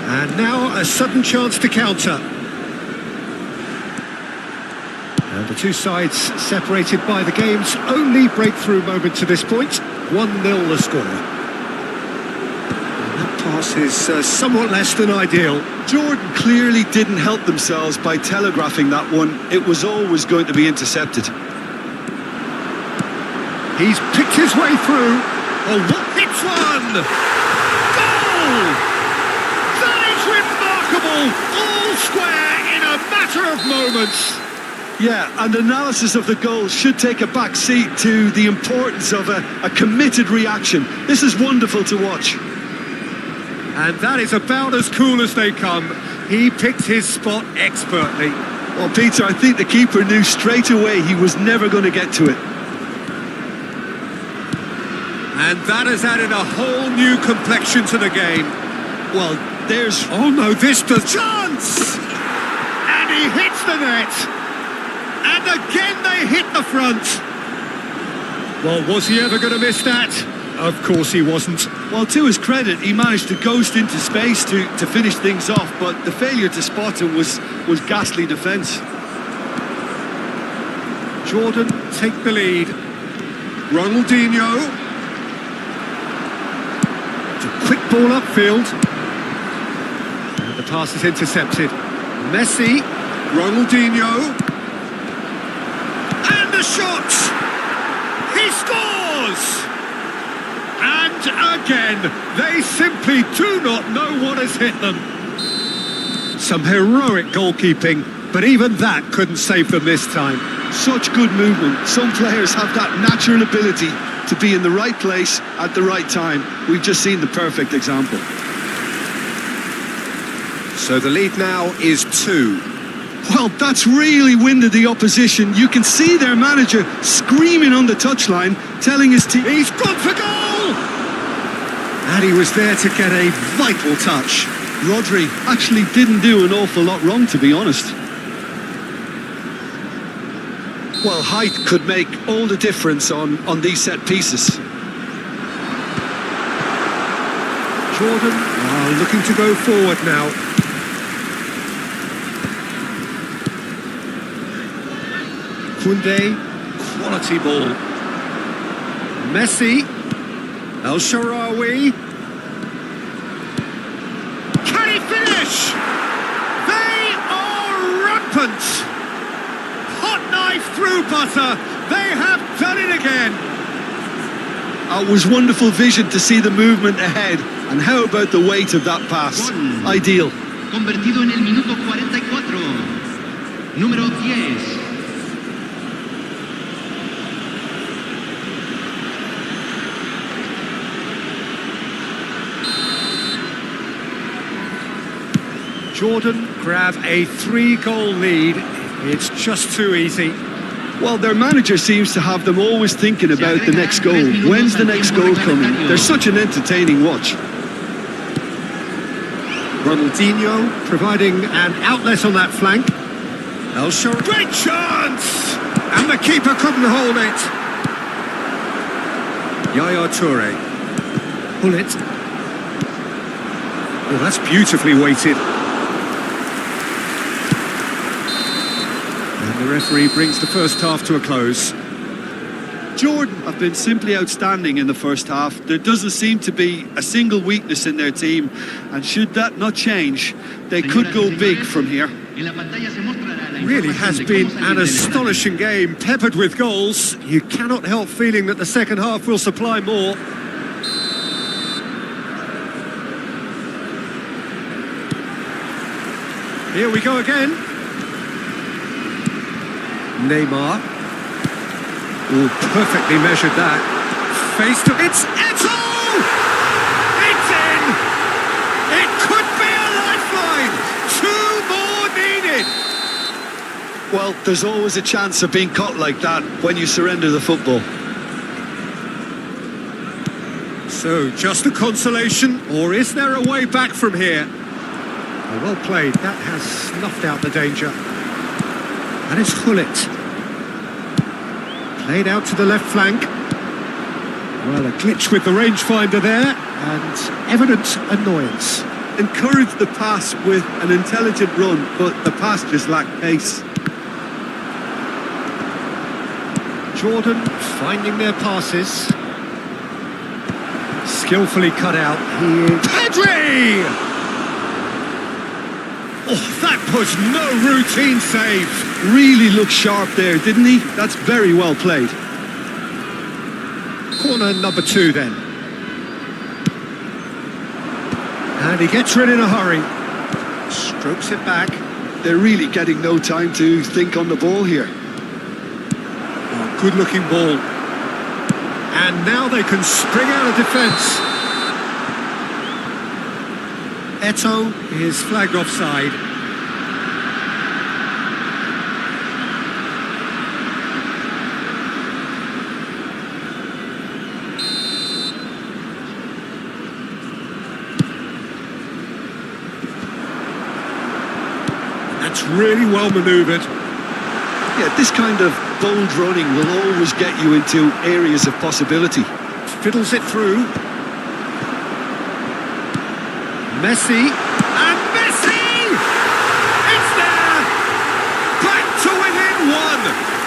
And now a sudden chance to counter. And the two sides separated by the game's only breakthrough moment to this point. 1-0 the score. And that pass is somewhat less than ideal. Jordan clearly didn't help themselves by telegraphing that one. It was always going to be intercepted. He's picked his way through. Oh, what hits one! Goal! That is remarkable! All square in a matter of moments. Yeah, and analysis of the goal should take a back seat to the importance of a committed reaction. This is wonderful to watch. And that is about as cool as they come. He picked his spot expertly. Well, Peter, I think the keeper knew straight away he was never going to get to it. And that has added a whole new complexion to the game. Well, there's... Oh no, this does... Chance! And he hits the net! And again they hit the front! Well, was he ever going to miss that? Of course he wasn't. Well, to his credit, he managed to ghost into space to finish things off, but the failure to spot him was ghastly defence. Jordan take the lead. Ronaldinho. It's a quick ball upfield. And the pass is intercepted. Messi. Ronaldinho. And the shot! He scores! And again, they simply do not know what has hit them. Some heroic goalkeeping, but even that couldn't save them this time. Such good movement. Some players have that natural ability to be in the right place at the right time. We've just seen the perfect example. So the lead now is 2. Well, that's really winded the opposition. You can see their manager screaming on the touchline, telling his team... He's gone for goal! And he was there to get a vital touch. Rodri actually didn't do an awful lot wrong, to be honest. Well, height could make all the difference on these set pieces. Jordan looking to go forward now. Koundé, quality ball. Messi, El Shaarawy. Can he finish? They are rampant. Hot knife through butter. They have done it again. It was wonderful vision to see the movement ahead. And how about the weight of that pass? Ideal. Convertido en el minuto 44. Número 10. Jordan grab a 3-goal lead. It's just too easy. Well, their manager seems to have them always thinking about the next goal. When's the next goal coming? They're such an entertaining watch. Ronaldinho providing an outlet on that flank. El Shaarawy. Great chance! And the keeper couldn't hold it. Yaya Toure. Pull it. Oh, that's beautifully weighted. The referee brings the first half to a close. Jordan have been simply outstanding in the first half. There doesn't seem to be a single weakness in their team, and should that not change, they could go big from here. Really has been an astonishing game, peppered with goals. You cannot help feeling that the second half will supply more. Here we go again. Neymar. Oh, perfectly measured that. Face to... It's Eto'o! It's in! It could be a lifeline! 2 more needed! Well, there's always a chance of being caught like that when you surrender the football. So, just a consolation, or is there a way back from here? Oh, well played. That has snuffed out the danger. And it's Gullit. Played out to the left flank. Well, a glitch with the rangefinder there, and evident annoyance. Encouraged the pass with an intelligent run, but the pass just lacked pace. Jordan finding their passes. Skillfully cut out. Pedri! Oh, that was no routine save. Really looked sharp there, didn't he? That's very well played. Corner number 2 then. And he gets rid in a hurry. Strokes it back. They're really getting no time to think on the ball here. Oh, good looking ball. And now they can spring out of defence. Eto'o is flagged offside. That's really well manoeuvred. Yeah, this kind of bold running will always get you into areas of possibility. Fiddles it through. Messi. And Messi! It's there! Back to within one!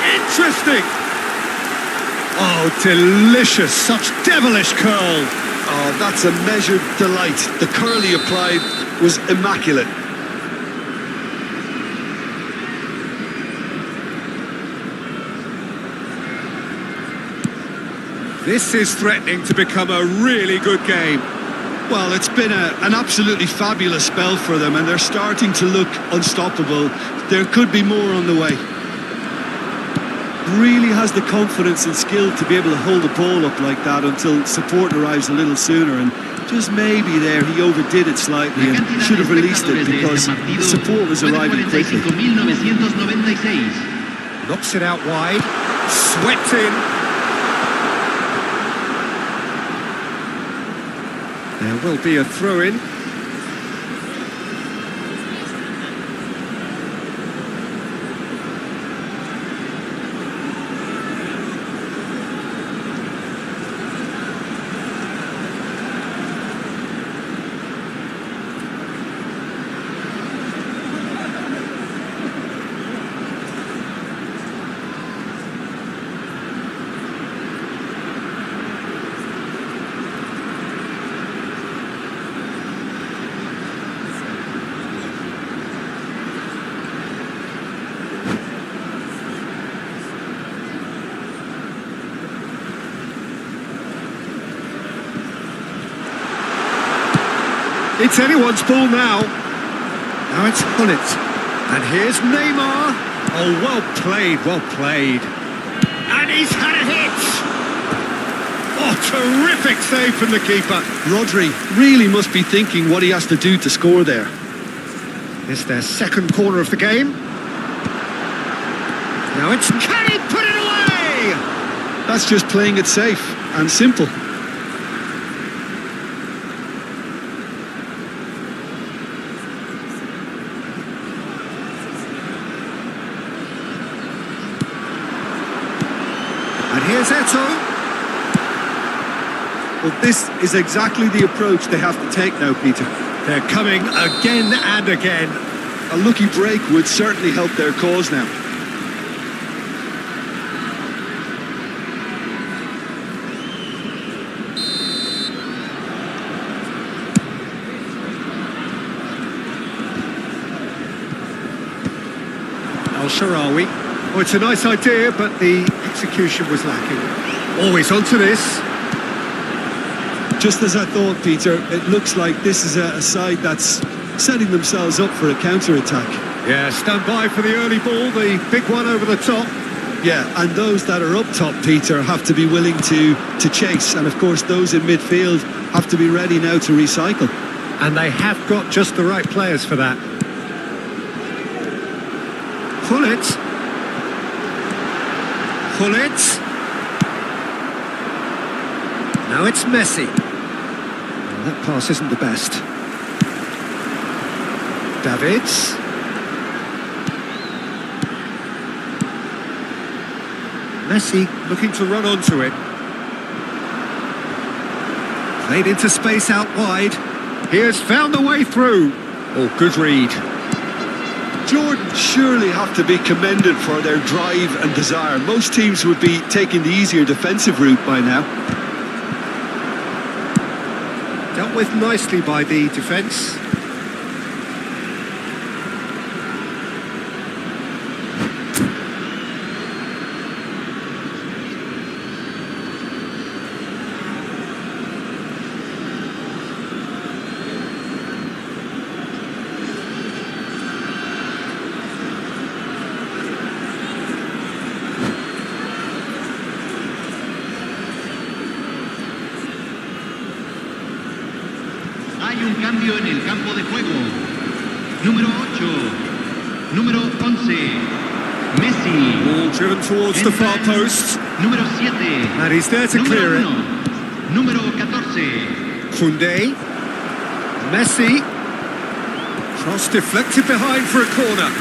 Interesting! Oh, delicious. Such devilish curl. Oh, that's a measured delight. The curl he applied was immaculate. This is threatening to become a really good game. Well, it's been an absolutely fabulous spell for them, and they're starting to look unstoppable. There could be more on the way. Really has the confidence and skill to be able to hold the ball up like that until support arrives a little sooner, and just maybe there he overdid it slightly and should have released it because the support was arriving quickly. Knocks it out wide, swept in. There will be a throw-in. It's anyone's ball now. Now it's Gullit. And here's Neymar. Oh, well played, well played. And he's had a hit. Oh, terrific save from the keeper. Rodri really must be thinking what he has to do to score there. It's their second corner of the game. Now it's... Can he put it away? That's just playing it safe and simple. And here's Eto'o. Well, this is exactly the approach they have to take now, Peter. They're coming again and again. A lucky break would certainly help their cause now. Al-Sharawi. Oh, it's a nice idea, but the execution was lacking. Always onto this. Just as I thought, Peter, it looks like this is a side that's setting themselves up for a counter-attack. Yeah, stand by for the early ball, the big one over the top. Yeah, and those that are up top, Peter, have to be willing to chase. And of course, those in midfield have to be ready now to recycle. And they have got just the right players for that. Gullit. Gullit. Now it's Messi. Well, that pass isn't the best. Davids. Messi looking to run onto it. Played into space out wide. He has found a way through. Oh, good read. Jordan surely have to be commended for their drive and desire. Most teams would be taking the easier defensive route by now. Dealt with nicely by the defence. Hay un cambio en el campo de juego. Número 8, número 11, Messi. Ball driven towards the far post. Número 7. And he's there to clear it. Número 14. Koundé. Messi. Cross deflected behind for a corner.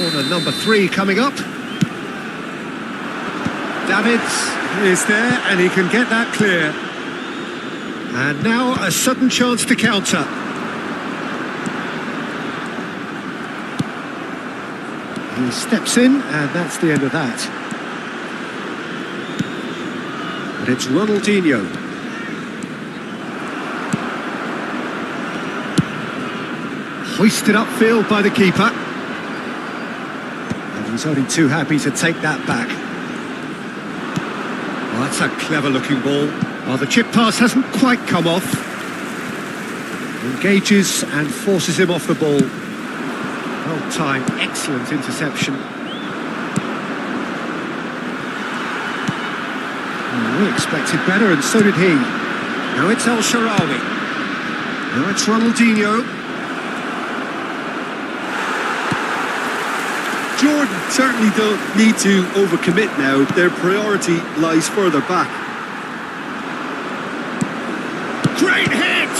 Corner number 3 coming up. Davids is there and he can get that clear. And now a sudden chance to counter. He steps in and that's the end of that. And it's Ronaldinho. Hoisted upfield by the keeper. And he's only too happy to take that back. Well, that's a clever-looking ball. Well, the chip pass hasn't quite come off. Engages and forces him off the ball. Well timed, excellent interception. We expected better, and so did he. Now it's El Shaarawy. Now it's Ronaldinho. Jordan certainly don't need to overcommit now. Their priority lies further back. Great hit!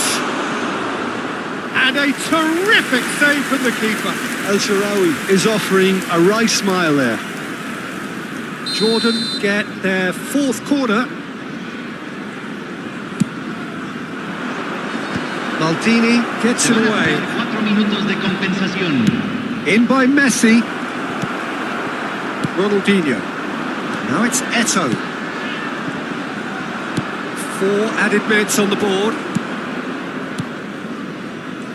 And a terrific save from the keeper. El Shaarawy is offering a right smile there. Jordan get their 4th corner. Maldini gets it away. 4 minutos de compensación. In by Messi. Ronaldinho. Now it's Eto'o. 4 added minutes on the board.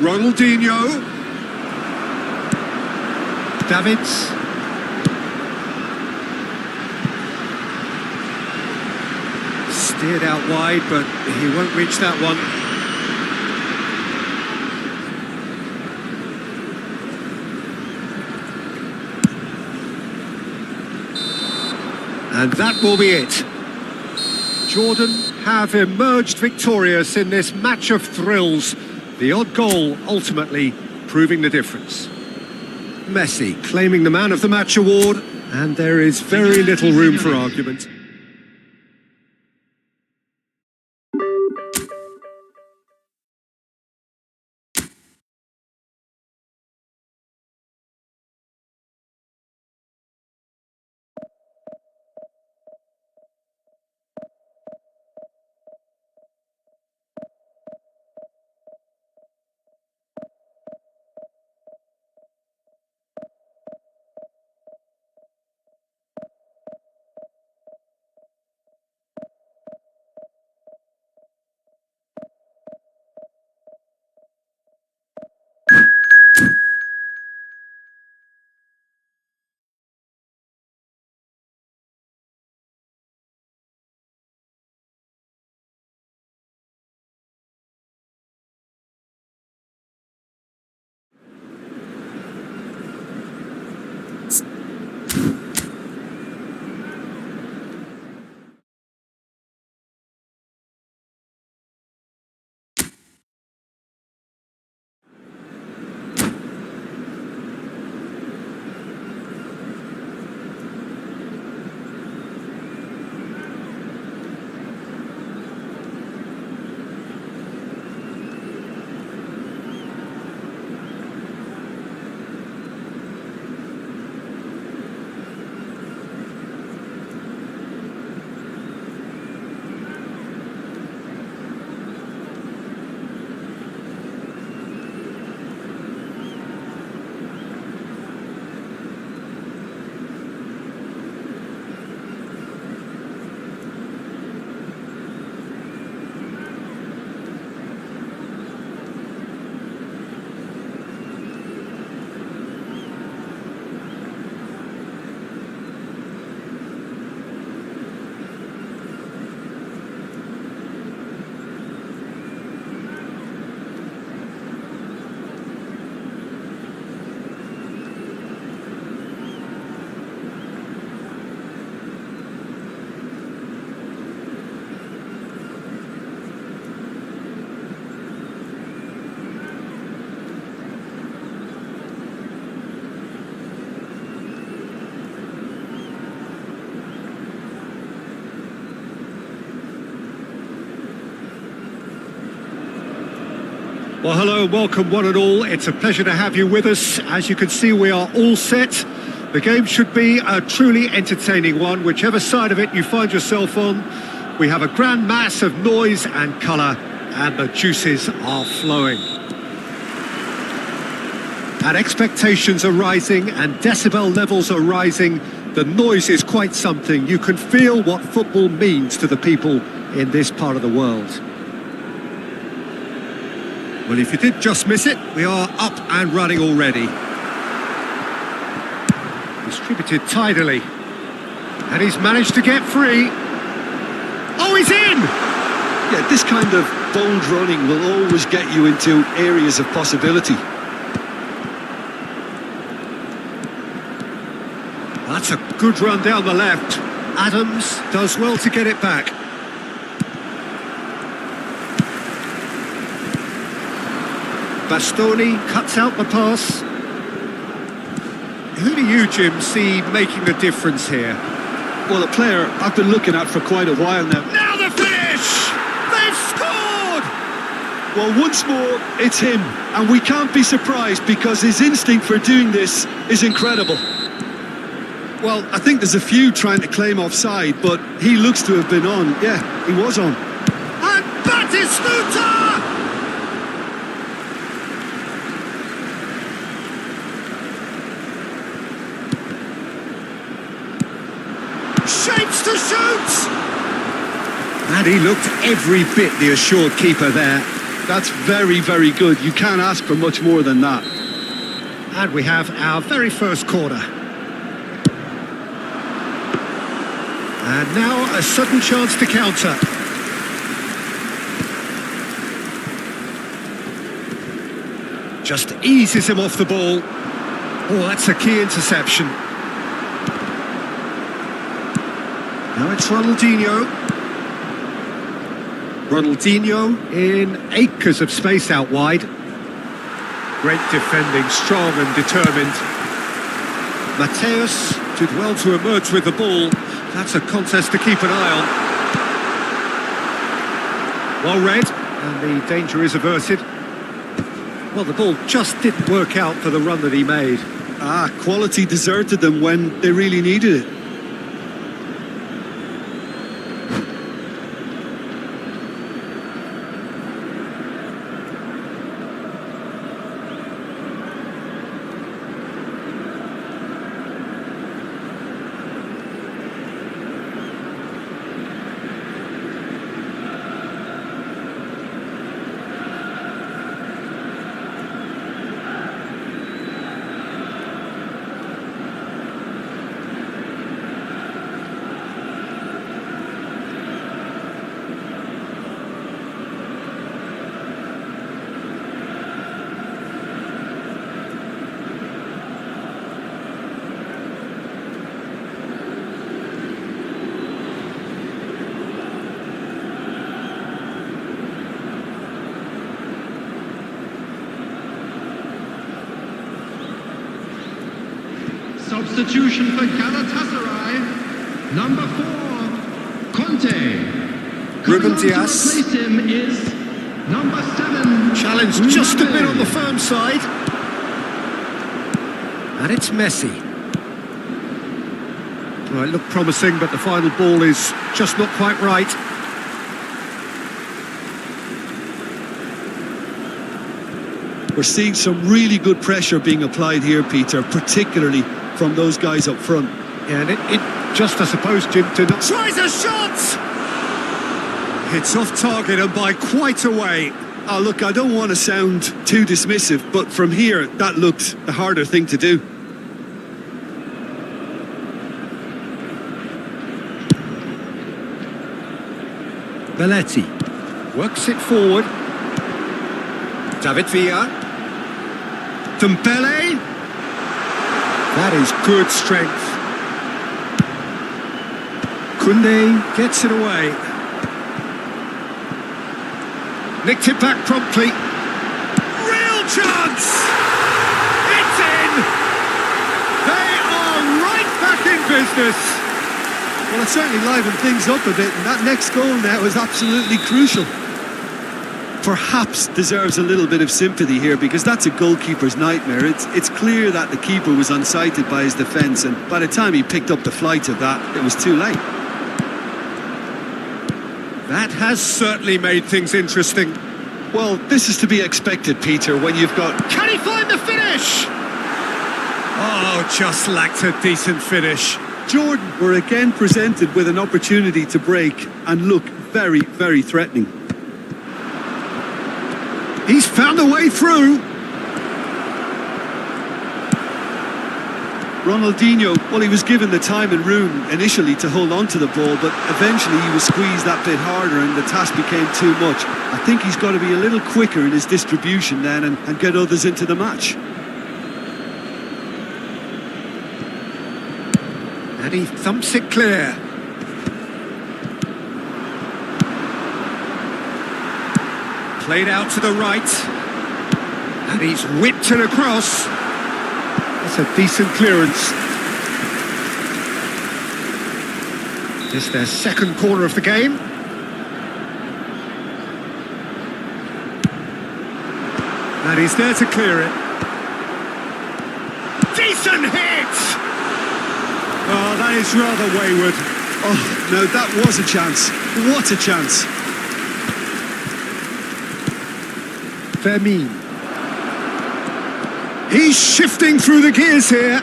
Ronaldinho. Davids. Steered out wide, but he won't reach that one. And that will be it. Jordan have emerged victorious in this match of thrills. The odd goal ultimately proving the difference. Messi claiming the Man of the Match award, and there is very little room for argument. Well, hello and welcome one and all. It's a pleasure to have you with us. As you can see, we are all set. The game should be a truly entertaining one, whichever side of it you find yourself on. We have a grand mass of noise and colour, and the juices are flowing. And expectations are rising, and decibel levels are rising. The noise is quite something. You can feel what football means to the people in this part of the world. Well, if you did just miss it, we are up and running already. Distributed tidily. And he's managed to get free. Oh, he's in! Yeah, this kind of bold running will always get you into areas of possibility. That's a good run down the left. Adams does well to get it back. Bastoni cuts out the pass. Who do you, Jim, see making the difference here? Well, a player I've been looking at for quite a while now. Now the finish! They've scored! Well, once more, it's him. And we can't be surprised because his instinct for doing this is incredible. Well, I think there's a few trying to claim offside, but he looks to have been on. Yeah, he was on. And Batistuta! Shapes to shoot! And he looked every bit the assured keeper there. That's very, very good. You can't ask for much more than that. And we have our very first corner. And now a sudden chance to counter. Just eases him off the ball. Oh, that's a key interception. Now it's Ronaldinho. Ronaldinho in acres of space out wide. Great defending, strong and determined. Mateus did well to emerge with the ball. That's a contest to keep an eye on. Well read, and the danger is averted. Well, the ball just didn't work out for the run that he made. Quality deserted them when they really needed it. Substitution for Galatasaray, number 4, Conte. Ruben Coming on Dias. to replace him is number 7. Challenge just a bit on the firm side. And it's Messi. Well, it looked promising, but the final ball is just not quite right. We're seeing some really good pressure being applied here, Peter, particularly from those guys up front. Yeah, and it just, I suppose, Jim, to not... Tries a shot! It's off target and by quite a way. Oh, look, I don't want to sound too dismissive, but from here, that looked the harder thing to do. Belletti works it forward. David Villa. Dembele. That is good strength. Koundé gets it away. Nicked it back promptly. Real chance! It's in! They are right back in business. Well, it certainly livened things up a bit, and that next goal now is absolutely crucial. perhaps deserves a little bit of sympathy here, because that's a goalkeeper's nightmare. It's clear that the keeper was unsighted by his defence, and by the time he picked up the flight of that, it was too late. That has certainly made things interesting. Well, this is to be expected, Peter, when you've got... Can he find the finish? Oh, just lacked a decent finish. Jordan were again presented with an opportunity to break and look very, very threatening. He's found a way through. Ronaldinho, well, he was given the time and room initially to hold on to the ball, but eventually he was squeezed that bit harder and the task became too much. I think he's got to be a little quicker in his distribution then and get others into the match. And he thumps it clear. Played out to the right. And he's whipped it across. That's a decent clearance. It's their second corner of the game. And he's there to clear it. Decent hit! Oh, that is rather wayward. Oh, no, that was a chance. What a chance. Fermin. He's shifting through the gears here.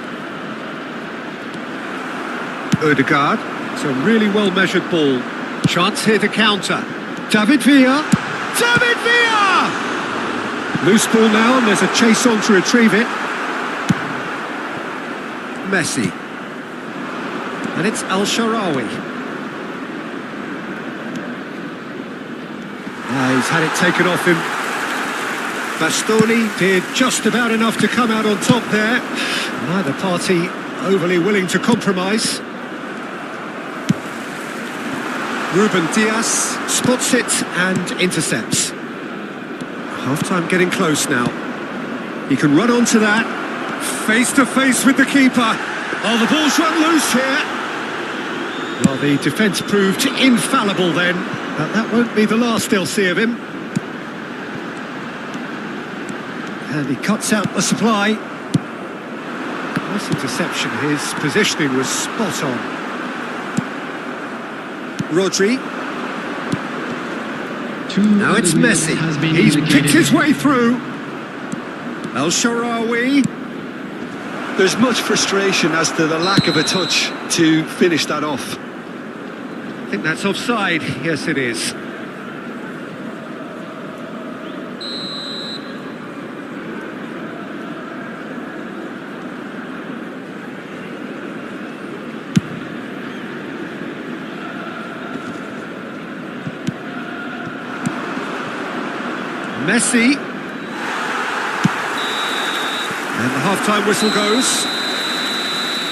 Odegaard. It's a really well-measured ball. Chance here to counter. David Villa. David Villa! Loose ball now, and there's a chase on to retrieve it. Messi. And it's El-Shaarawy. He's had it taken off him. Bastoni did just about enough to come out on top there. Neither party overly willing to compromise. Ruben Dias spots it and intercepts. Half-time getting close now. He can run onto that. Face to face with the keeper. Oh, the ball's run loose here. Well, the defence proved infallible then. But that won't be the last they'll see of him. And he cuts out the supply. Nice interception. His positioning was spot on. Rodri. Now it's Messi. He's picked his way through. El-Shaarawy. There's much frustration as to the lack of a touch to finish that off. I think that's offside. Yes, it is. Messi. And the half-time whistle goes.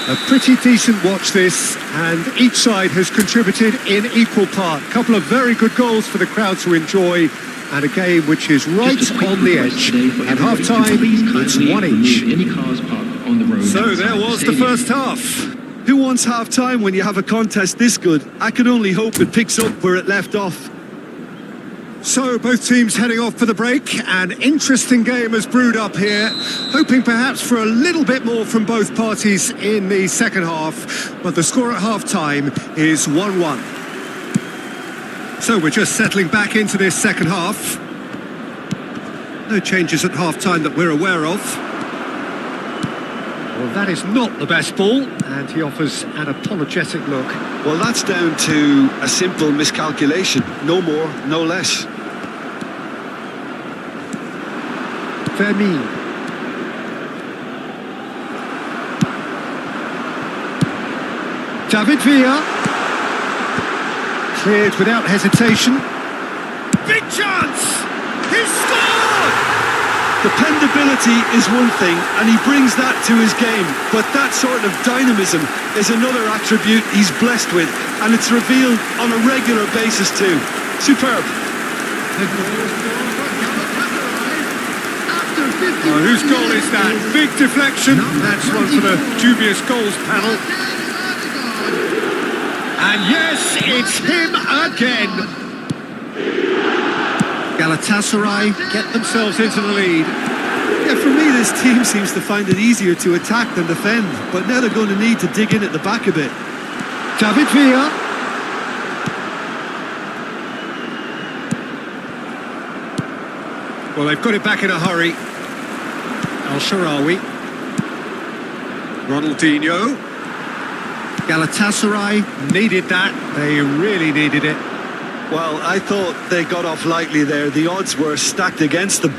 A pretty decent watch this, and each side has contributed in equal part. A couple of very good goals for the crowd to enjoy, and a game which is right on the edge. At half-time, it's one each. So there was the first half. Who wants half-time when you have a contest this good? I can only hope it picks up where it left off. So both teams heading off for the break. An interesting game has brewed up here, hoping perhaps for a little bit more from both parties in the second half, but the score at half-time is 1-1. So we're just settling back into this second half. No changes at half-time that we're aware of. Well, that is not the best ball, and he offers an apologetic look. Well, that's down to a simple miscalculation. No more, no less. Fermin. David Villa. Cleared without hesitation. Big chance! He scored! Dependability is one thing, and he brings that to his game, but that sort of dynamism is another attribute he's blessed with, and it's revealed on a regular basis too. Superb. Oh, whose goal is that? Big deflection. That's one for the dubious goals panel. And yes, it's him again. Galatasaray get themselves into the lead. Yeah, for me, this team seems to find it easier to attack than defend, but now they're going to need to dig in at the back a bit. David Villa. Well, they've got it back in a hurry. Al-Sharawi. Ronaldinho. Galatasaray needed that. They really needed it. Well, I thought they got off lightly there. The odds were stacked against them.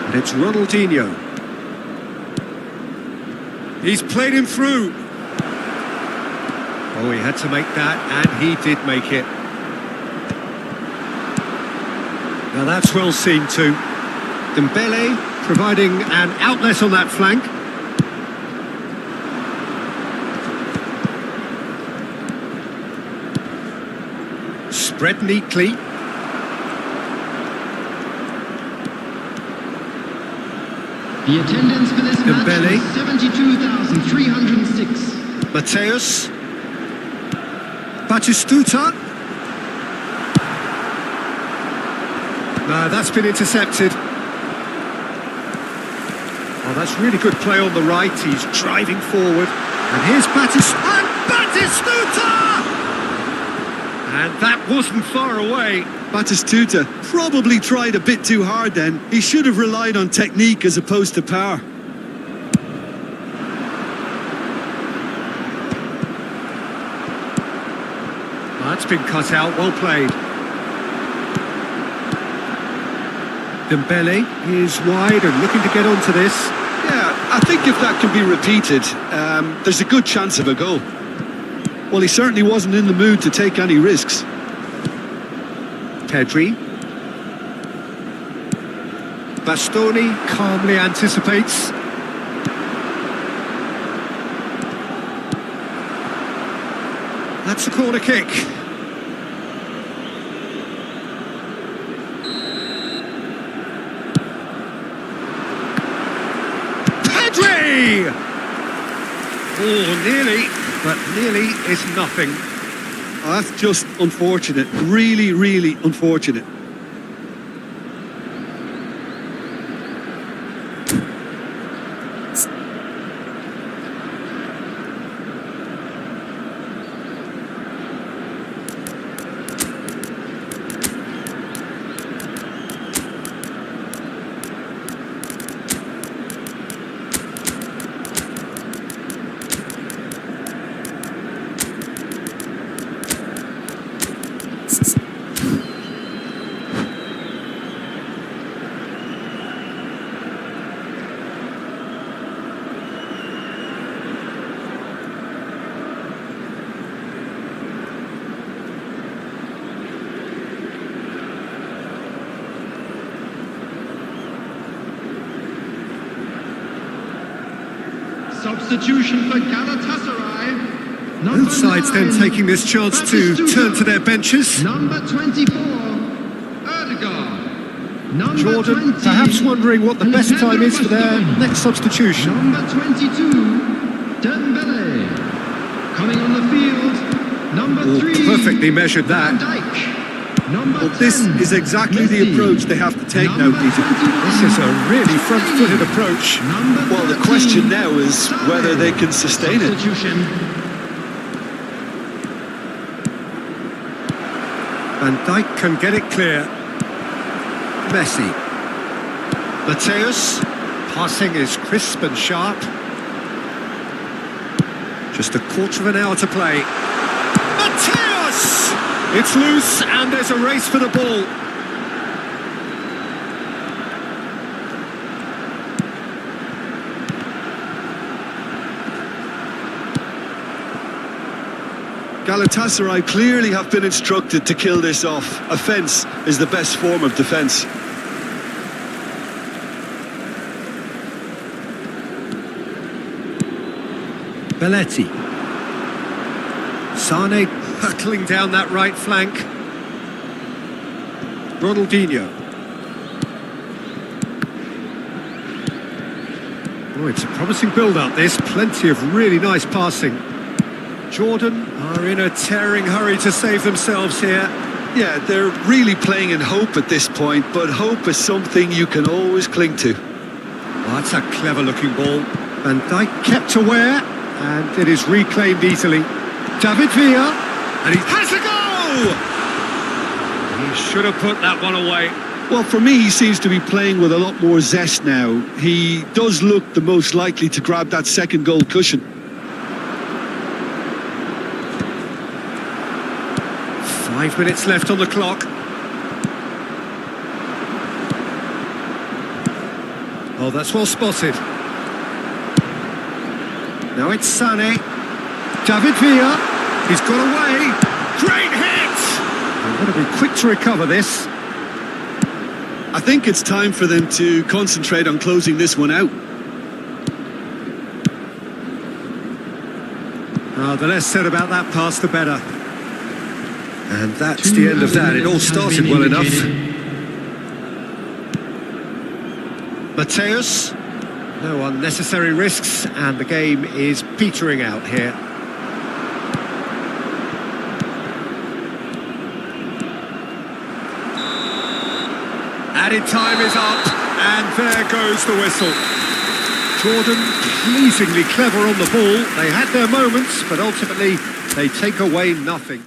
And it's Ronaldinho. He's played him through. Oh, he had to make that, and he did make it. Now that's well seen too. Dembele providing an outlet on that flank. Spread neatly. The attendance for this Dembele. match was 72,306. Mateus. Batistuta. No, that's been intercepted. Oh, that's really good play on the right. He's driving forward. And here's Batistuta! And that wasn't far away. Batistuta probably tried a bit too hard then. He should have relied on technique as opposed to power. That's been cut out, well played. Dembele is wide and looking to get onto this. Yeah, I think if that can be repeated, there's a good chance of a goal. Well, he certainly wasn't in the mood to take any risks. Pedri. Bastoni calmly anticipates. That's a corner kick. Pedri! Oh, nearly, but nearly is nothing. Oh, that's just unfortunate. Really, really unfortunate. Substitution for Galatasaray. Both sides then taking this chance to turn to their benches. Number 24, Ødegaard. Number Jordan 20, perhaps wondering what the best time is for their next substitution. Number 22, Dembele. Coming on the field, number 3. Perfectly measured that. Van Dijk. Number Well, this 10, is exactly the Messi. approach they have to take now, Number Peter. 21, This is a really front-footed approach. Number Well, the 13, question now is whether they can sustain it. Substitution. Van Dijk can get it clear. Messi. Mateus. Passing is crisp and sharp. Just a quarter of an hour to play. Mateus! It's loose and there's a race for the ball. Galatasaray clearly have been instructed to kill this off. Offence is the best form of defence. Belletti. Sane hurtling down that right flank. Ronaldinho. Oh, it's a promising build-up, this. Plenty of really nice passing. Jordan are in a tearing hurry to save themselves here. Yeah, they're really playing in hope at this point, but hope is something you can always cling to. Well, that's a clever-looking ball. Van Dijk kept aware, and it is reclaimed easily. David Villa, and he has a goal! He should have put that one away. Well, for me, he seems to be playing with a lot more zest now. He does look the most likely to grab that second goal cushion. 5 minutes left on the clock. Oh, that's well spotted. Now it's Sané. David Villa. He's got away. Great hit! They're going to be quick to recover this. I think it's time for them to concentrate on closing this one out. The less said about that pass, the better. And that's the end of that. It all started well enough. Mateus. No unnecessary risks, and the game is petering out here. Added time is up, and there goes the whistle. Jordan pleasingly clever on the ball. They had their moments, but ultimately they take away nothing.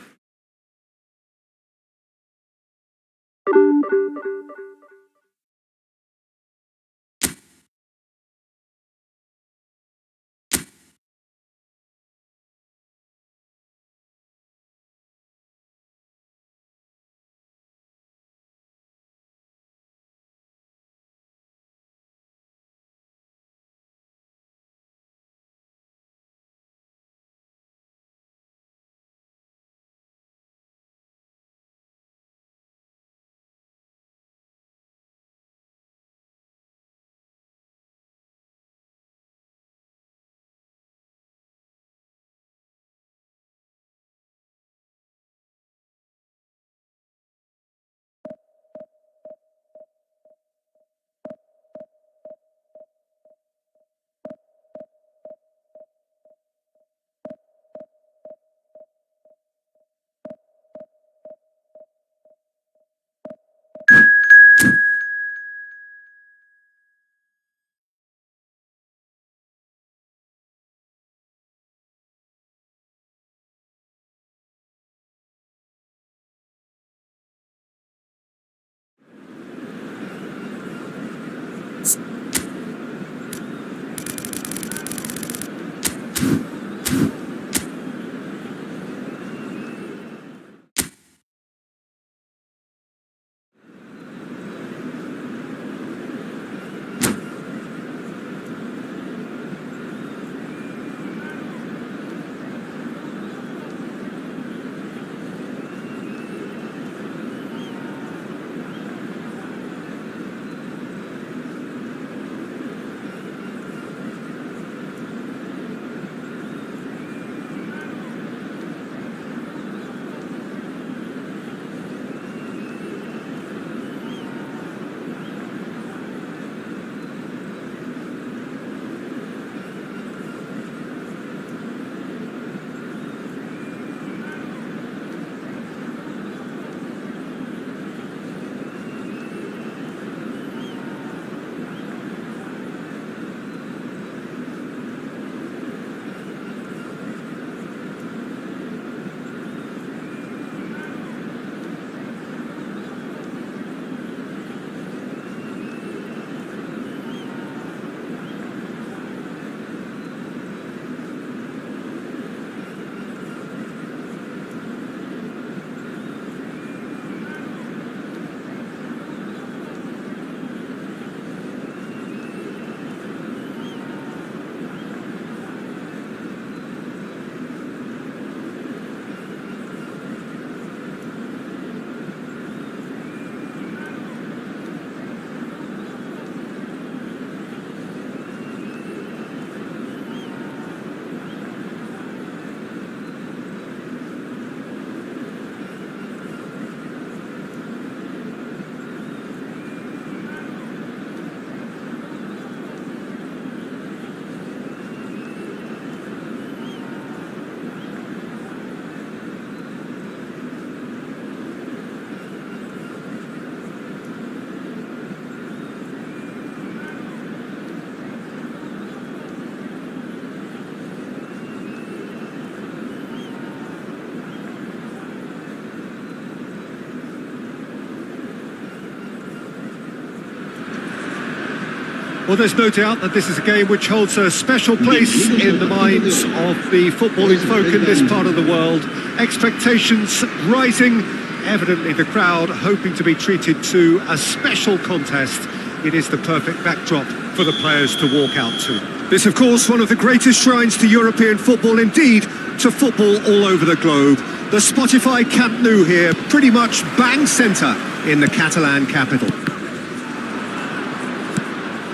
Well, there's no doubt that this is a game which holds a special place in the minds of the footballing folk in this part of the world. Expectations rising, evidently the crowd hoping to be treated to a special contest. It is the perfect backdrop for the players to walk out to. This, of course, one of the greatest shrines to European football, indeed, to football all over the globe. The Spotify Camp Nou here, pretty much bang centre in the Catalan capital.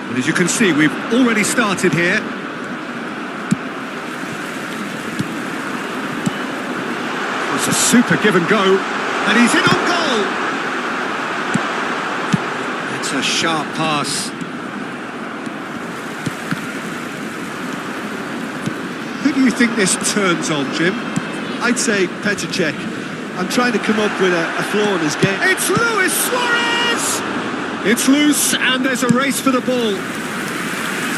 And as you can see, we've already started here. It's a super give and go, and he's in on goal. It's a sharp pass. Who do you think this turns on, Jim? I'd say Petr Cech. I'm trying to come up with a flaw in his game. It's Luis Suarez! It's loose, and there's a race for the ball.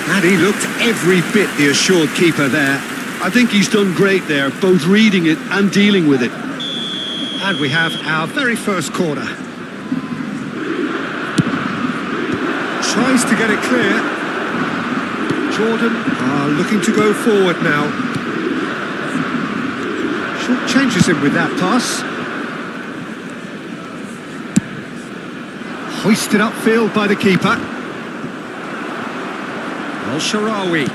And he looked every bit the assured keeper there. I think he's done great there, both reading it and dealing with it. And we have our very first corner. Tries to get it clear. Jordan are looking to go forward now. Short changes him with that pass. Hoisted upfield by the keeper. El-Shaarawy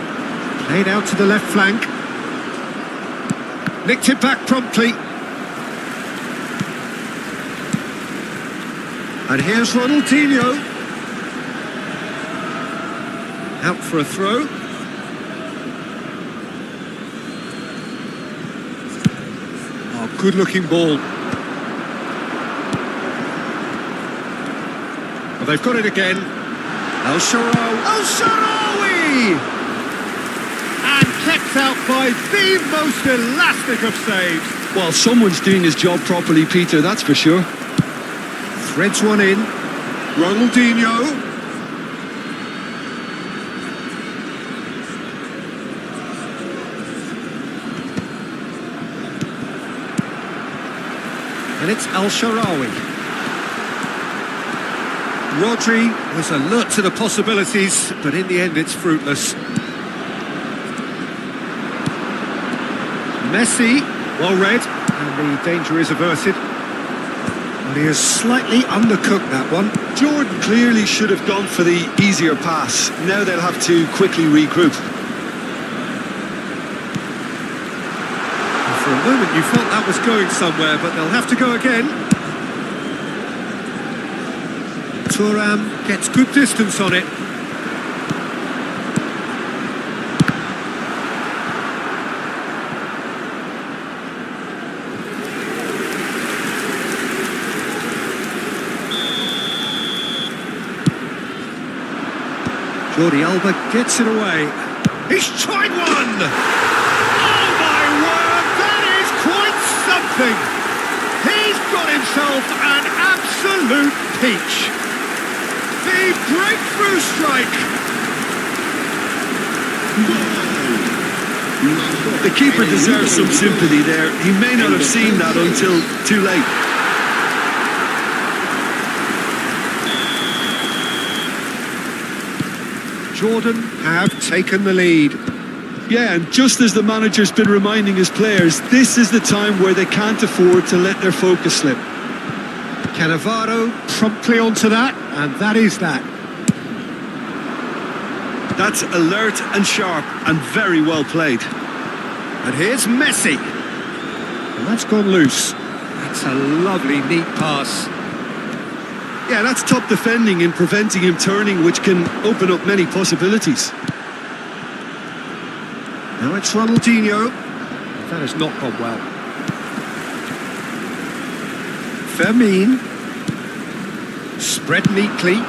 played out to the left flank. Nicked it back promptly. And here's Ronaldinho. Out for a throw. Oh, good looking ball. Well, they've got it again. El-Shaarawy! And kept out by the most elastic of saves. Well, someone's doing his job properly, Peter, that's for sure. Threads one in. Ronaldinho. And it's El-Shaarawy. Rodri was alert to the possibilities, but in the end it's fruitless. Messi, well read, and the danger is averted. But he has slightly undercooked that one. Jordan clearly should have gone for the easier pass. Now they'll have to quickly regroup. And for a moment you felt that was going somewhere, but they'll have to go again. Thuram gets good distance on it. Jordi Alba gets it away. He's tried one! Oh my word, that is quite something! He's got himself an absolute peach. The breakthrough strike! The keeper deserves some sympathy there. He may not have seen that until too late. Jordan have taken the lead. Yeah, and just as the manager's been reminding his players, this is the time where they can't afford to let their focus slip. Cannavaro promptly onto that, and that is that. That's alert and sharp and very well played. And here's Messi. And that's gone loose. That's a lovely, neat pass. Yeah, that's top defending in preventing him turning, which can open up many possibilities. Now it's Ronaldinho. That has not gone well. Fermin. Spread neatly.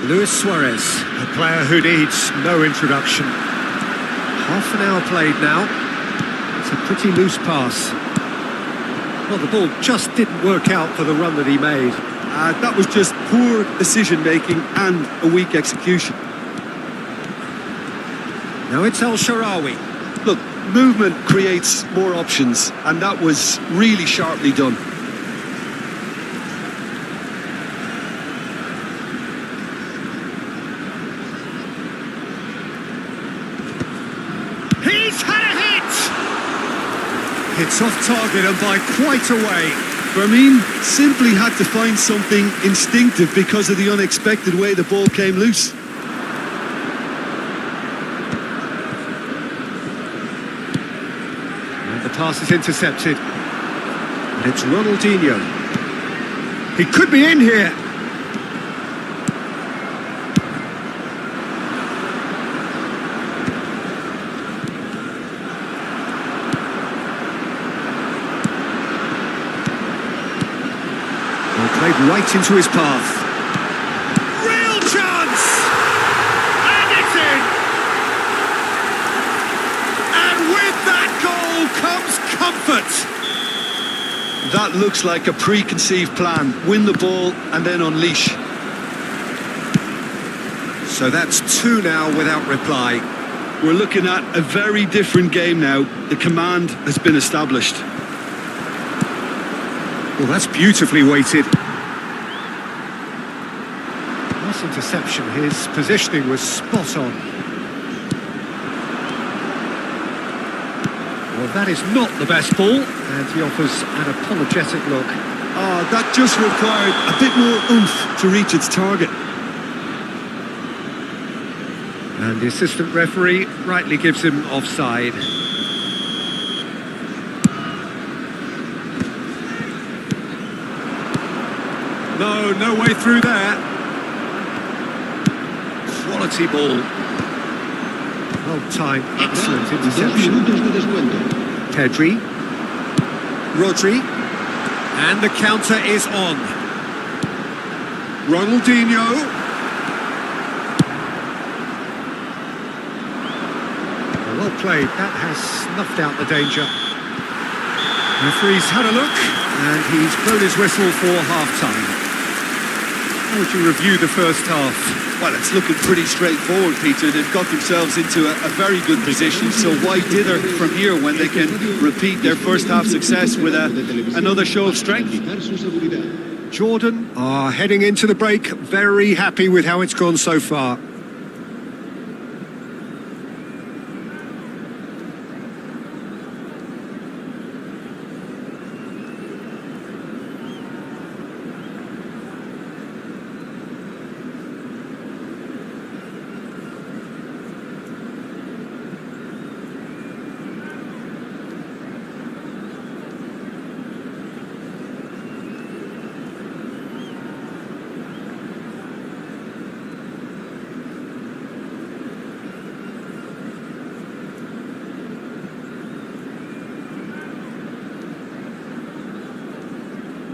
Luis Suarez, a player who needs no introduction. Half an hour played now. It's a pretty loose pass. Well, the ball just didn't work out for the run that he made. That was just poor decision-making and a weak execution. Now it's El-Shaarawy. Look, movement creates more options, and that was really sharply done. He's had a hit! It's off target and by quite a way. Firmin simply had to find something instinctive because of the unexpected way the ball came loose. And the pass is intercepted. And it's Ronaldinho. He could be in here. Played right into his path. Real chance! And it's in! And with that goal comes comfort. That looks like a preconceived plan. Win the ball and then unleash. So that's 2 now without reply. We're looking at a very different game now. The command has been established. Well, that's beautifully weighted. Nice interception. His positioning was spot on. Well, that is not the best ball, and he offers an apologetic look. That just required a bit more oomph to reach its target. And the assistant referee rightly gives him offside. No way through there. Quality ball. Well timed, excellent 2 interception. minutos de descuento. Pedri. Rodri. And the counter is on. Ronaldinho. Well played. That has snuffed out the danger. Referee's had a look, and he's blown his whistle for half-time. How would you review the first half? Well, it's looking pretty straightforward, Peter. They've got themselves into a very good position, so why dither from here when they can repeat their first half success with another show of strength? Jordan are heading into the break, very happy with how it's gone so far.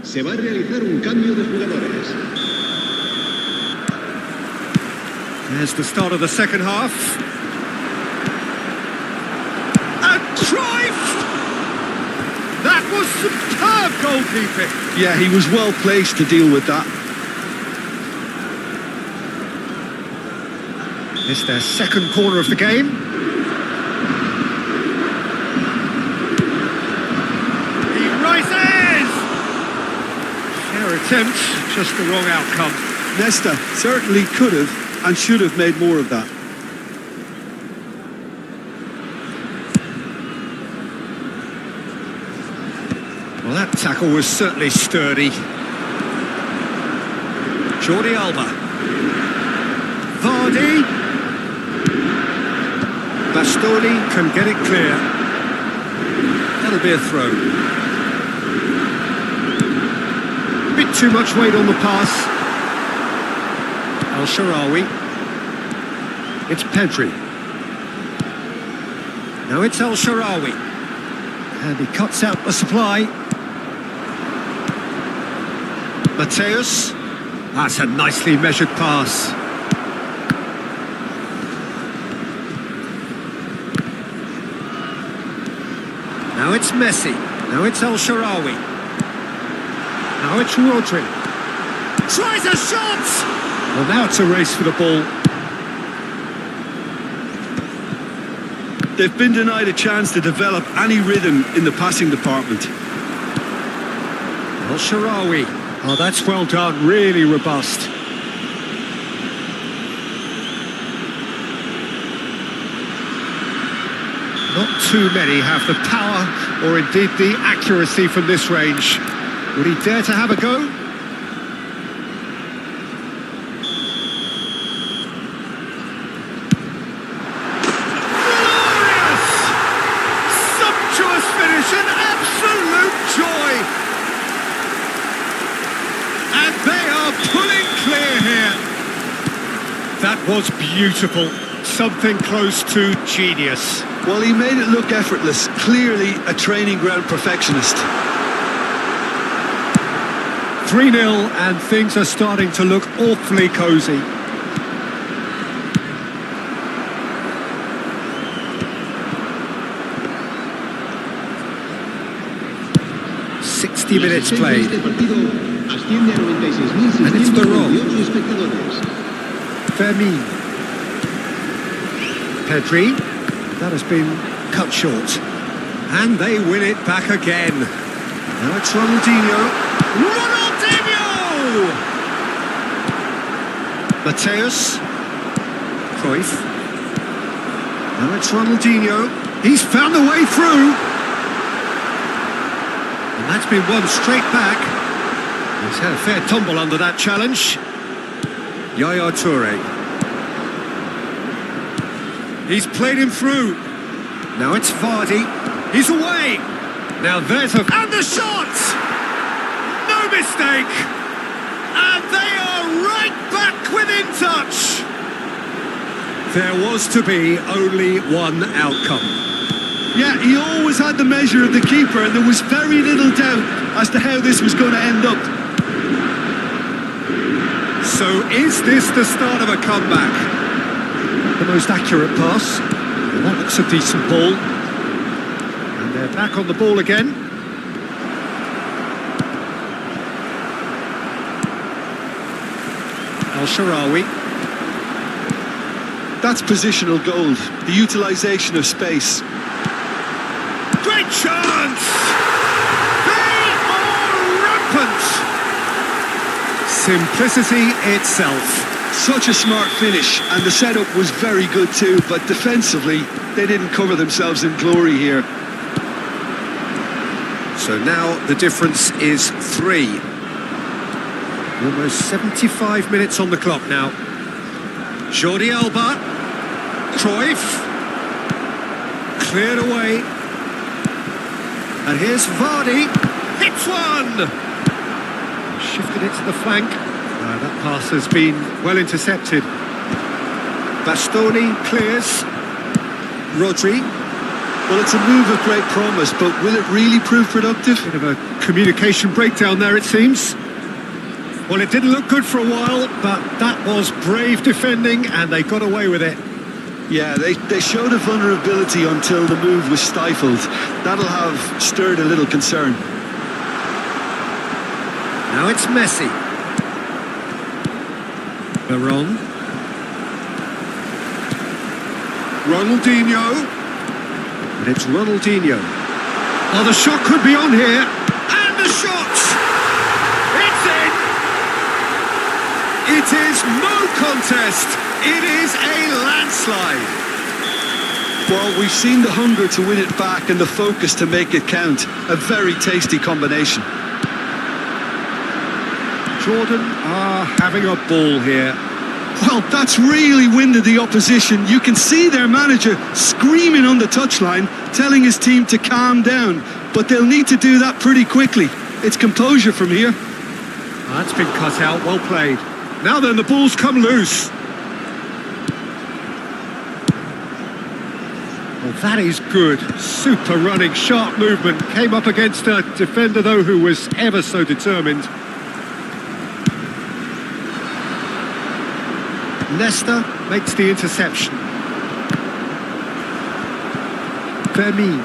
Se va a realizar un cambio de jugadores. There's the start of the second half. And Cruyff! That was superb goalkeeping. Yeah, he was well placed to deal with that. It's their second corner of the game. He rises! Fair attempt, just the wrong outcome. Nesta certainly could have and should have made more of that. Well, that tackle was certainly sturdy. Jordi Alba. Vardy. Bastoni can get it clear. That'll be a throw. Bit too much weight on the pass. Al-Sharawi. It's Pedri. Now it's Al-Sharawi. And he cuts out the supply. Mateus. That's a nicely measured pass. Now it's Messi. Now it's Al-Sharawi. Now it's Rodri. Tries a shot! Well, now it's a race for the ball. They've been denied a chance to develop any rhythm in the passing department. Al-Sharawi. Oh, that's well done, really robust. Not too many have the power or indeed the accuracy from this range. Would he dare to have a go? Glorious! Sumptuous finish, an absolute joy! And they are pulling clear here. That was beautiful. Something close to genius. Well, he made it look effortless. Clearly a training ground perfectionist. 3-0 and things are starting to look awfully cosy. Minutes played. And it's the roll. Fermin. Pedri. That has been cut short. And they win it back again. Now it's Ronaldinho. Ronaldinho! Mateus. Cruyff. Now it's Ronaldinho. He's found a way through. And that's been won straight back. He's had a fair tumble under that challenge. Yaya Toure. He's played him through. Now it's Vardy. He's away. Now there's a... And the shot! No mistake! And they are right back within touch! There was to be only one outcome. Yeah, he always had the measure of the keeper, and there was very little doubt as to how this was going to end up. So is this the start of a comeback? The most accurate pass. And that looks a decent ball. And they're back on the ball again. Al-Sharawi. That's positional gold, the utilisation of space. Great chance! They are rampant! Simplicity itself. Such a smart finish, and the setup was very good too, but defensively, they didn't cover themselves in glory here. So now the difference is 3. Almost 75 minutes on the clock now. Jordi Alba. Cruyff. Cleared away. And here's Vardy. Hits one! Shifted it to the flank. That pass has been well intercepted. Bastoni clears. Rodri. Well, it's a move of great promise, but will it really prove productive? Bit of a communication breakdown there, it seems. Well, it didn't look good for a while, but that was brave defending, and they got away with it. Yeah, they showed a vulnerability until the move was stifled. That'll have stirred a little concern. Now it's Messi. Veron. Ronaldinho. And it's Ronaldinho. Oh, the shot could be on here. And the shot! It's in! It is no contest. It is a landslide. Well, we've seen the hunger to win it back and the focus to make it count. A very tasty combination. Jordan are having a ball here. Well, that's really winded the opposition. You can see their manager screaming on the touchline, telling his team to calm down. But they'll need to do that pretty quickly. It's composure from here. That's been cut out, well played. Now then, the ball's come loose. Well, that is good. Super running, sharp movement. Came up against a defender, though, who was ever so determined. Nesta makes the interception. Fermin.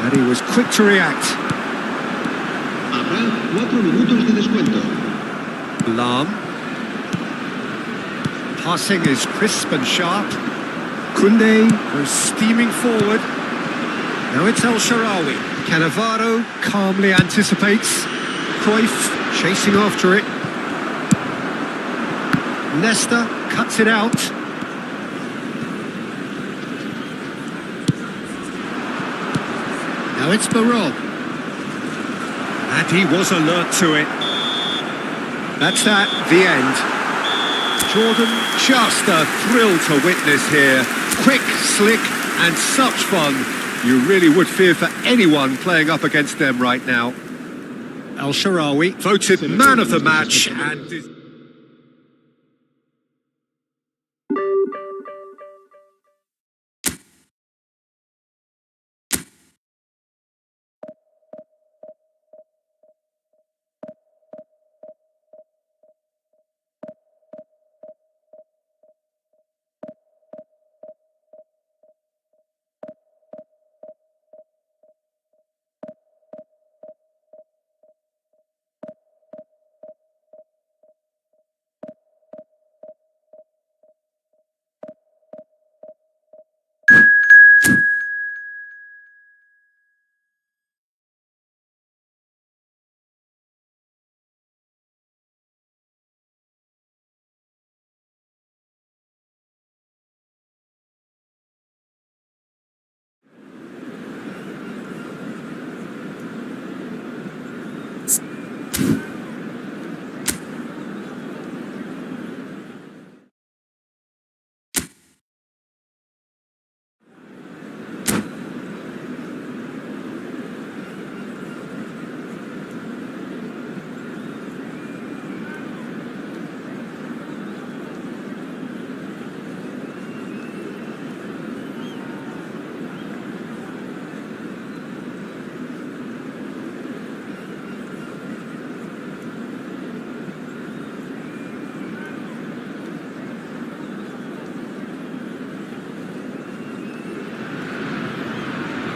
And he was quick to react. Habrá 4 minutos de descuento. Lam. Passing is crisp and sharp. Koundé goes steaming forward. Now it's El Shaarawy. Cannavaro calmly anticipates. Cruyff chasing after it. Nesta cuts it out. Now it's Barod. And he was alert to it. That's that, the end. Jordan, just a thrill to witness here. Quick, slick, and such fun. You really would fear for anyone playing up against them right now. El Shaarawy, voted man of the match, and...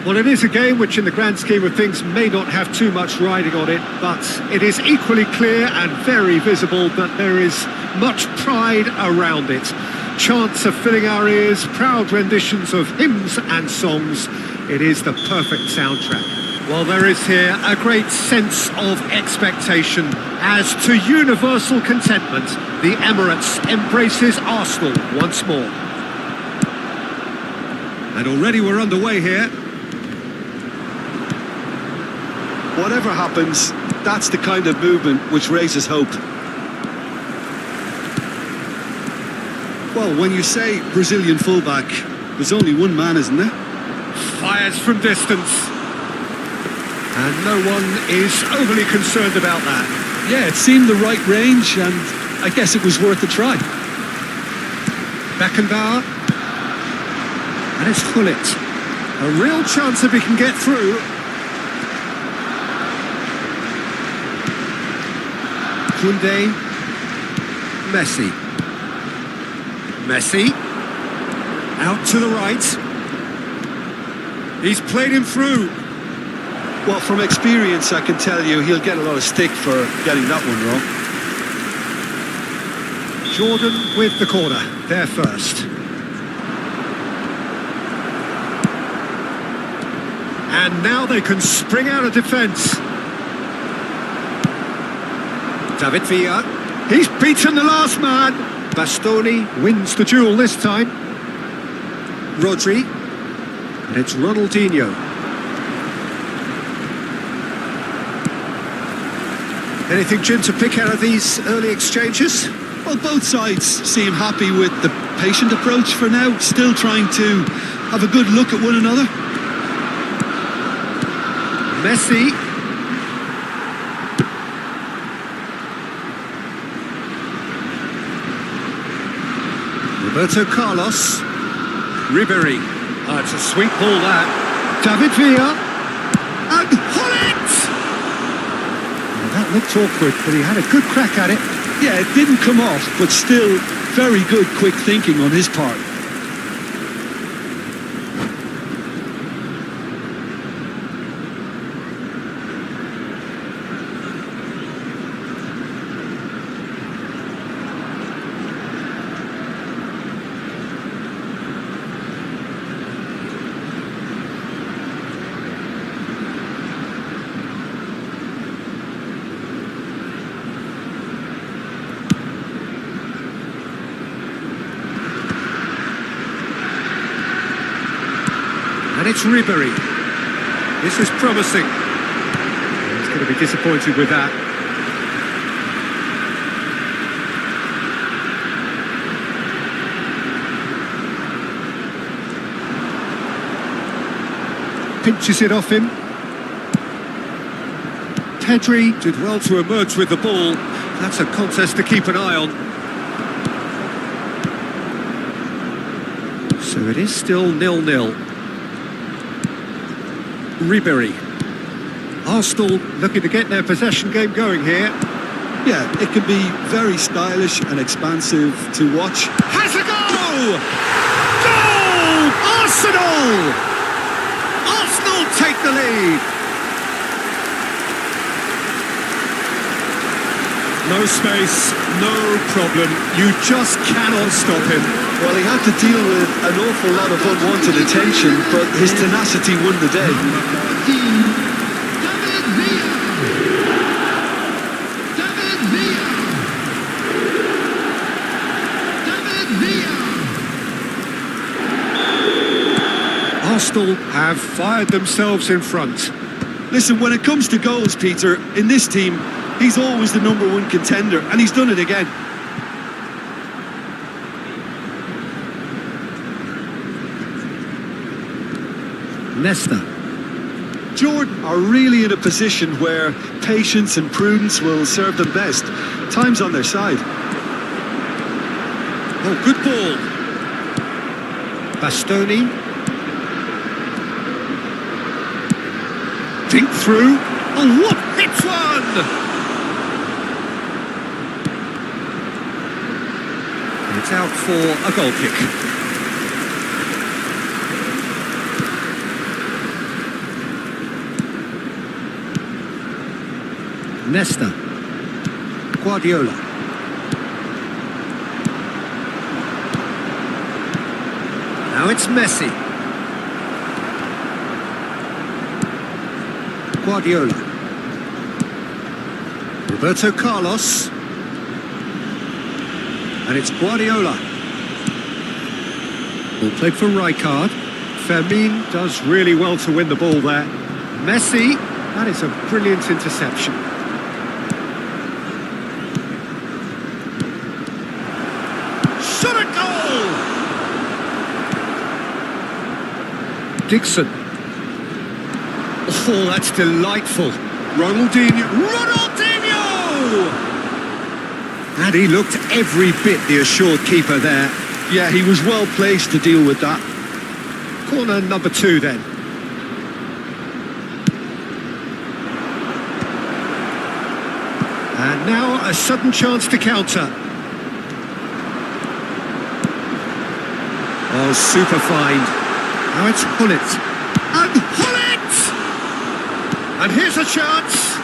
Well, it is a game which in the grand scheme of things may not have too much riding on it, but it is equally clear and very visible that there is much pride around it. Chants are filling our ears, proud renditions of hymns and songs. It is the perfect soundtrack. Well, there is here a great sense of expectation as to universal contentment, the Emirates embraces Arsenal once more. And already we're underway here. Whatever happens, that's the kind of movement which raises hope. Well, when you say Brazilian fullback, there's only one man, isn't there? Fires from distance. And no one is overly concerned about that. Yeah, it seemed the right range, and I guess it was worth a try. Beckenbauer. And it's Gullit. A real chance if he can get through. Koundé, Messi. Messi, out to the right. He's played him through. Well, from experience, I can tell you he'll get a lot of stick for getting that one wrong. Jordan with the corner, there first. And now they can spring out of defence. David Villa, he's beaten the last man. Bastoni wins the duel this time. Rodri, and it's Ronaldinho. Anything, Jim, to pick out of these early exchanges? Well, both sides seem happy with the patient approach for now, still trying to have a good look at one another. Messi. Roberto Carlos. Ribéry. Oh, it's a sweet ball, that. David Villa. And Gullit! Well, that looked awkward, but he had a good crack at it. Yeah, it didn't come off, but still very good quick thinking on his part. it's Ribery. This is promising. He's going to be disappointed with that. Pinches it off him. Pedri did well to emerge with the ball. That's a contest to keep an eye on. So it is still 0-0. Ribery. Arsenal looking to get their possession game going here. Yeah, it can be very stylish and expansive to watch. Has a goal! Goal! Arsenal! Arsenal take the lead. No space, no problem. You just cannot stop him. Well, he had to deal with an awful lot of unwanted attention, but his tenacity won the day. Arsenal have fired themselves in front. Listen, when it comes to goals, Peter, in this team, he's always the #1 contender, and he's done it again. Nesta. Jordan are really in a position where patience and prudence will serve them best. Time's on their side. Oh, good ball. Bastoni. Think through. Oh, what hit one! It's out for a goal kick. Nesta. Guardiola. Now it's Messi. Guardiola. Roberto Carlos. And it's Guardiola. Ball played for Rijkaard. Fermin does really well to win the ball there. Messi, that is a brilliant interception. Shot a goal! Dixon. Oh, that's delightful. Ronaldinho. And he looked every bit the assured keeper there. Yeah, he was well placed to deal with that. Corner number 2 then. And now a sudden chance to counter. Oh, super find. Now it's Hullet. And Hullet! And here's a chance.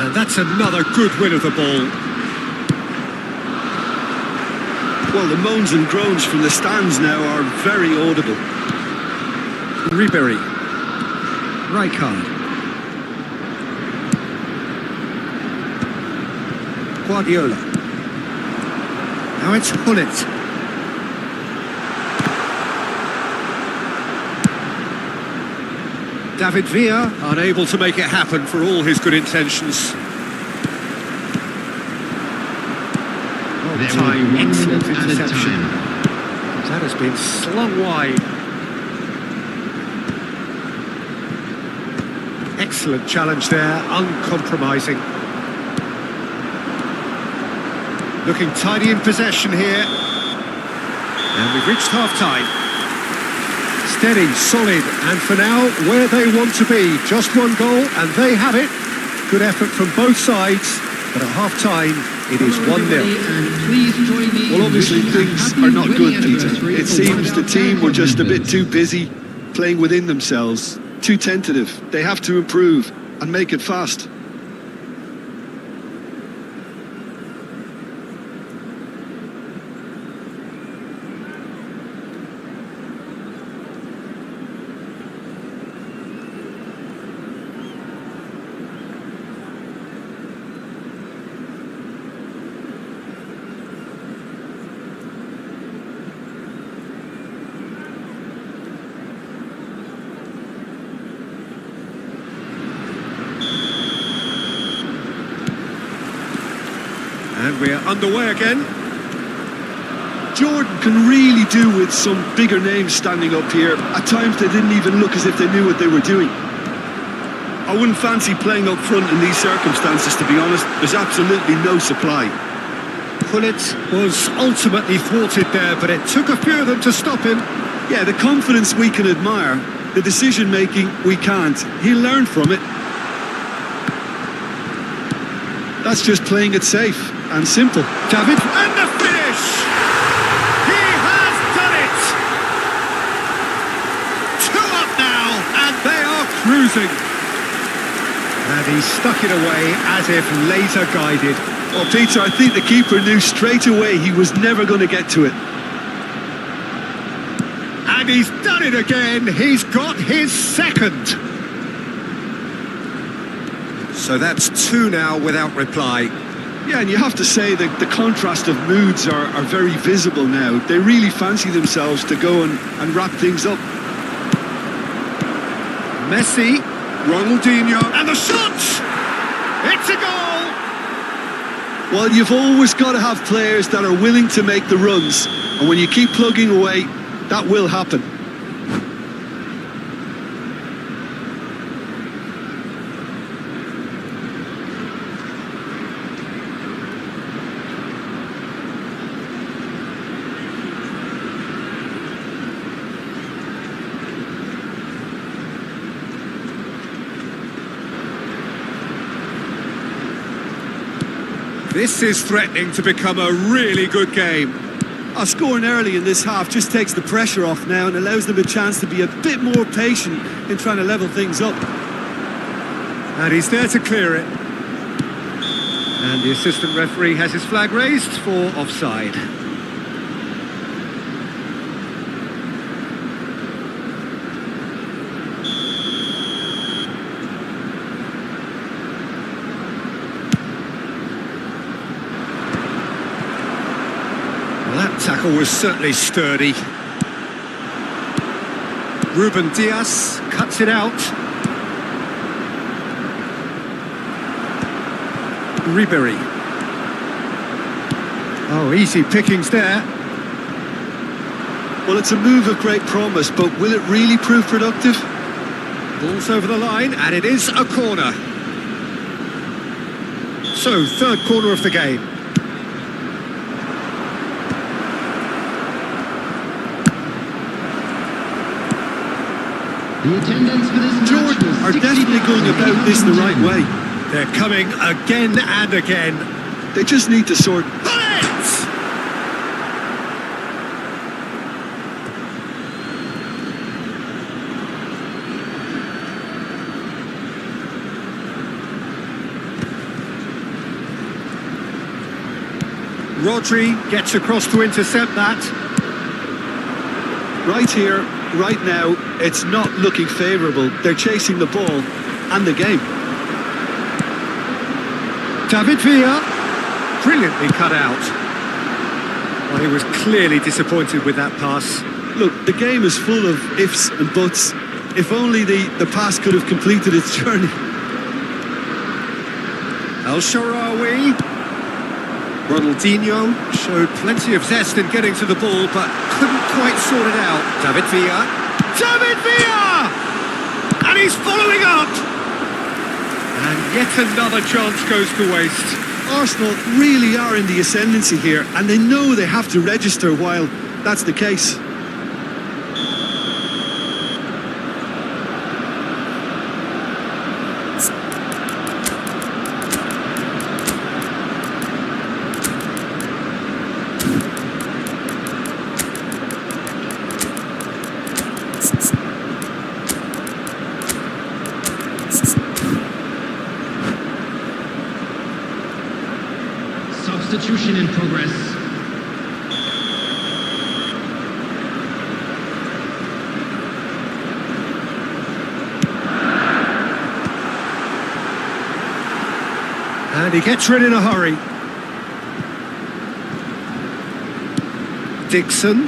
And that's another good win of the ball. Well, the moans and groans from the stands now are very audible. Ribery. Rijkaard. Guardiola. Now it's Hullet. David Villa unable to make it happen for all his good intentions. Time, excellent interception. That has been slung wide. Excellent challenge there, uncompromising. Looking tidy in possession here. And we've reached half-time. Steady, solid, and for now, where they want to be. Just one goal, and they have it. Good effort from both sides, but at half-time, it is 1-0. Well, obviously things are not good, Peter. It seems the team were just a bit too busy playing within themselves, too tentative. They have to improve and make it fast. And we're underway again. Jordan can really do with some bigger names standing up here. At times they didn't even look as if they knew what they were doing. I wouldn't fancy playing up front in these circumstances, to be honest. There's absolutely no supply. Pullet was ultimately thwarted there, but it took a few of them to stop him. Yeah, the confidence we can admire, the decision-making we can't. He'll learn from it. That's just playing it safe and simple. David, And the finish! He has done it! 2 up now, and they are cruising. and he stuck it away as if laser guided. Well, Peter, I think the keeper knew straight away he was never going to get to it. And he's done it again. He's got his second. So that's 2 now without reply. Yeah, and you have to say that the contrast of moods are very visible now. They really fancy themselves to go and wrap things up. Messi, Ronaldinho, And the shot! It's a goal! Well, you've always got to have players that are willing to make the runs. And when you keep plugging away, that will happen. this is threatening to become a really good game. Scoring early in this half just takes the pressure off now and allows them a chance to be a bit more patient in trying to level things up. And he's there to clear it. And the assistant referee has his flag raised for offside. That tackle was certainly sturdy. Ruben Diaz cuts it out. Ribery. Oh, easy pickings there. Well, it's a move of great promise, but will it really prove productive? Ball's over the line, and it is a corner. So, third corner of the game. The attendance for this match Jordan was are definitely going about this the right way. They're coming again and again. They just need to sort. Rodri gets across to intercept that. Right here, right now, it's not looking favourable. They're chasing the ball and the game. David Villa, brilliantly cut out. Well, he was clearly disappointed with that pass. Look, the game is full of ifs and buts. If only the pass could have completed its journey. El Shaarawy. Ronaldinho showed plenty of zest in getting to the ball, but couldn't quite sort it out. David Villa. David Villa! And he's following up! And yet another chance goes to waste. Arsenal really are in the ascendancy here, and they know they have to register while that's the case. Substitution in progress. And he gets rid in a hurry. Dixon.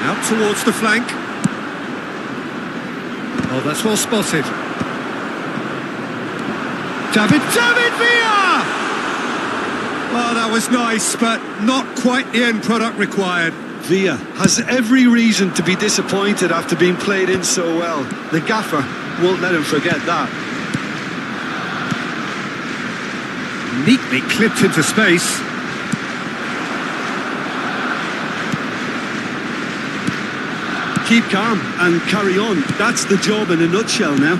Out towards the flank. Oh, that's well spotted. David Villa! Oh, that was nice, but not quite the end product required. Villa has every reason to be disappointed after being played in so well. The gaffer won't let him forget that. Neatly clipped into space. Keep calm and carry on. That's the job in a nutshell now.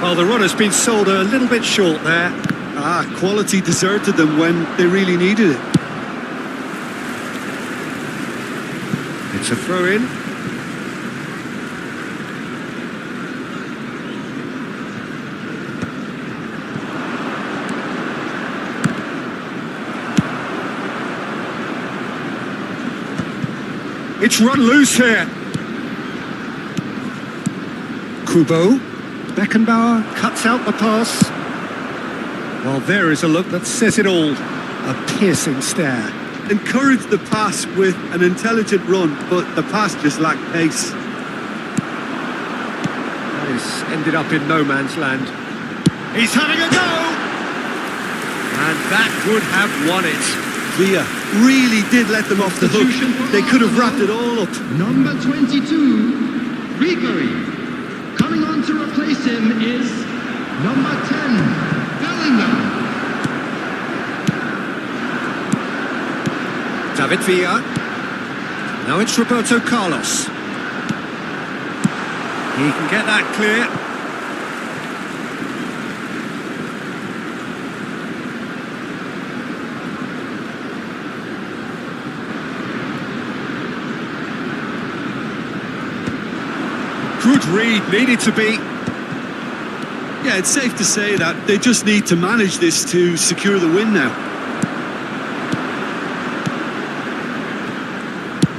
Well, the runner's been sold a little bit short there. Quality deserted them when they really needed it. It's a throw-in. It's run loose here. Kubo. Beckenbauer cuts out the pass. Well, there is a look that says it all. A piercing stare. Encouraged the pass with an intelligent run, but the pass just lacked pace. That is ended up in no man's land. He's having a go! And that would have won it. Villa really did let them off the hook. They could have wrapped it all up. Number 22, Ribery. Coming on to replace him is number 10, Bellingham. David Villa. Now it's Roberto Carlos. He can get that clear. Good read, needed to be. Yeah, it's safe to say that they just need to manage this to secure the win now.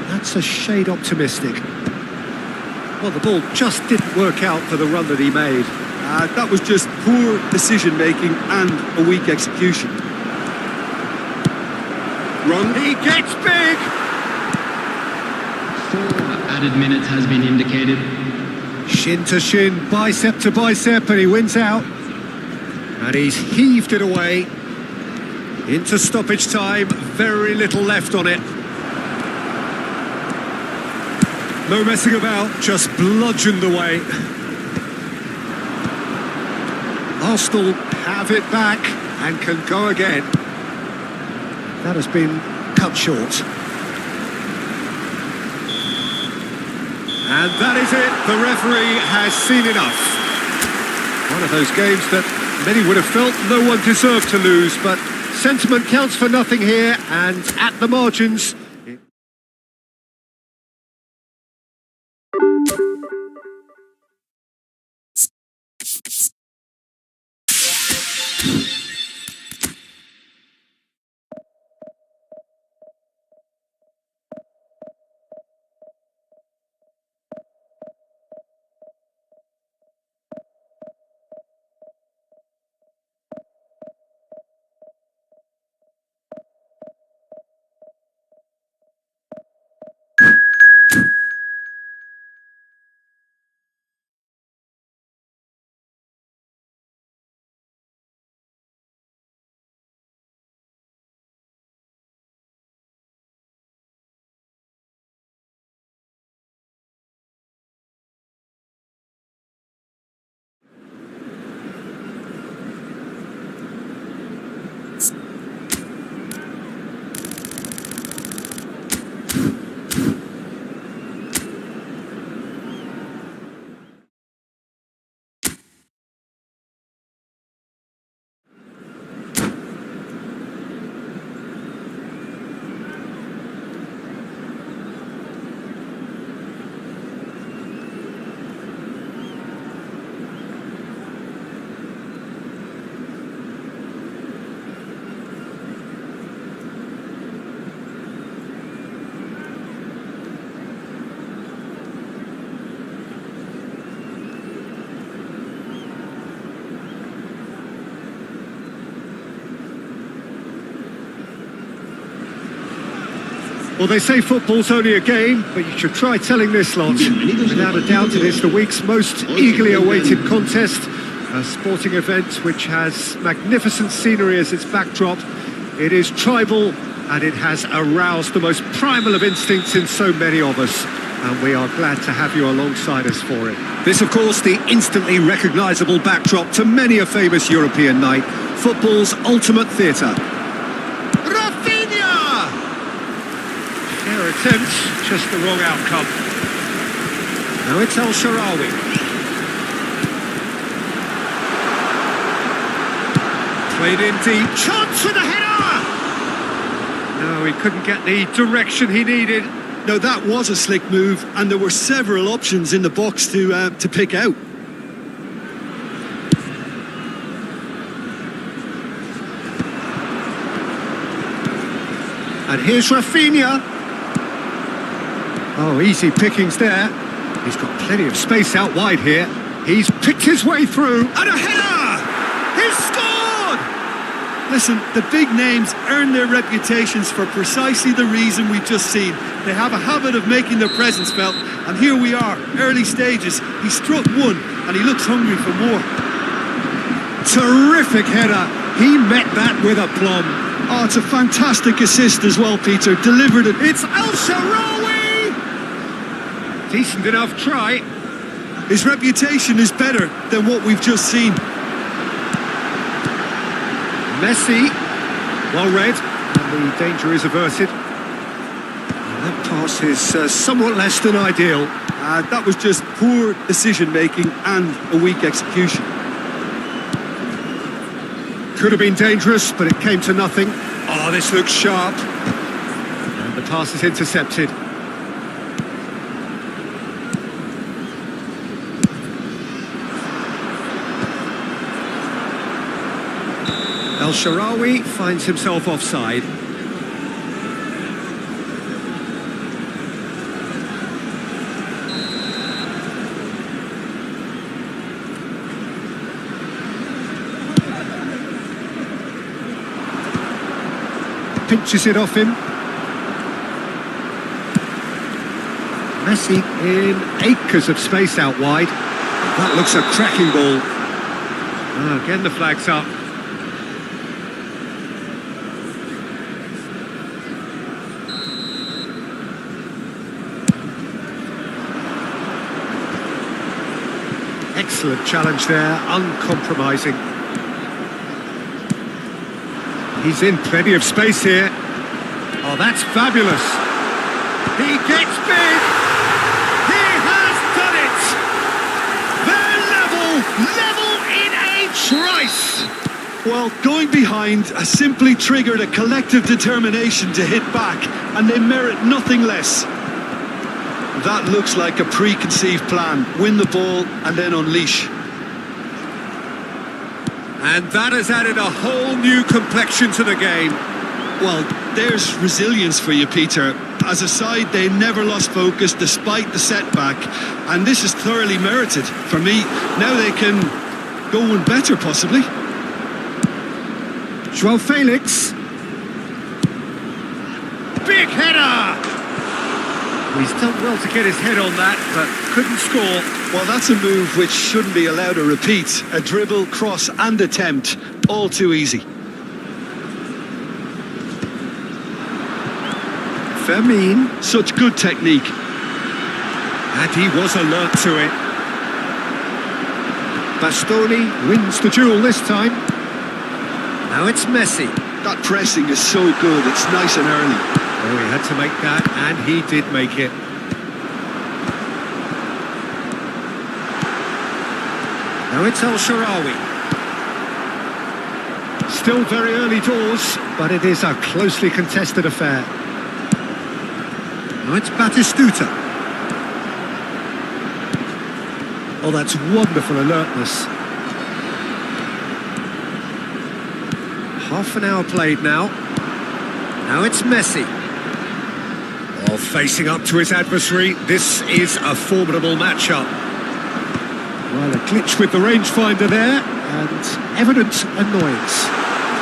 That's a shade optimistic. Well, the ball just didn't work out for the run that he made. That was just poor decision-making and a weak execution. Run. He gets big! 4 added minutes has been indicated. Shin to shin, bicep to bicep, and he wins out. And he's heaved it away. Into stoppage time, very little left on it. No messing about, just bludgeoned away. Arsenal have it back and can go again. That has been cut short. And that is it. The referee has seen enough. One of those games that many would have felt no one deserved to lose, but sentiment counts for nothing here, and at the margins... Well, they say football's only a game, but you should try telling this lot. Without a doubt, it is the week's most eagerly awaited contest. A sporting event which has magnificent scenery as its backdrop. It is tribal, and it has aroused the most primal of instincts in so many of us. And we are glad to have you alongside us for it. This, of course, the instantly recognisable backdrop to many a famous European night. Football's ultimate theatre. Fair attempt, just the wrong outcome. Now it's El-Shaarawy. Played in deep, chance with a header! No, he couldn't get the direction he needed. Now that was a slick move, and there were several options in the box to pick out. And here's Rafinha. Oh, easy pickings there. He's got plenty of space out wide here. He's picked his way through. And a header! He's scored! Listen, the big names earn their reputations for precisely the reason we've just seen. They have a habit of making their presence felt, and here we are, early stages. He struck one, and he looks hungry for more. Terrific header. He met that with aplomb. Oh, it's a fantastic assist as well, Peter. Delivered it. It's El-Shaarawy! Decent enough try. His reputation is better than what we've just seen. Messi, well read, and the danger is averted. And that pass is somewhat less than ideal. That was just poor decision-making and a weak execution. Could have been dangerous, but it came to nothing. Oh, this looks sharp. And the pass is intercepted. El-Shaarawy finds himself offside. Pinches it off him. Messi in acres of space out wide. That looks a cracking ball. Oh, again the flag's up. Excellent challenge there, uncompromising. He's in plenty of space here. Oh, that's fabulous. He gets big. He has done it. They're level in a trice. Well, going behind has simply triggered a collective determination to hit back, and they merit nothing less. That looks like a preconceived plan. Win the ball and then unleash. And that has added a whole new complexion to the game. Well, there's resilience for you, Peter. As a side, they never lost focus despite the setback, and this is thoroughly merited. For me, now they can go one better, possibly. João Felix. Big header! He's done well to get his head on that, but couldn't score. Well, that's a move which shouldn't be allowed to repeat. A dribble, cross and attempt, all too easy. Fermin. Such good technique. And he was alert to it. Bastoni wins the duel this time. Now it's Messi. That pressing is so good, it's nice and early. Oh, he had to make that, and he did make it. Now it's El-Shaarawy. Still very early doors, but it is a closely contested affair. Now it's Batistuta. Oh, that's wonderful alertness. Half an hour played now. Now it's Messi. Oh, facing up to his adversary, this is a formidable matchup. Well, a glitch with the rangefinder there, and evident annoyance.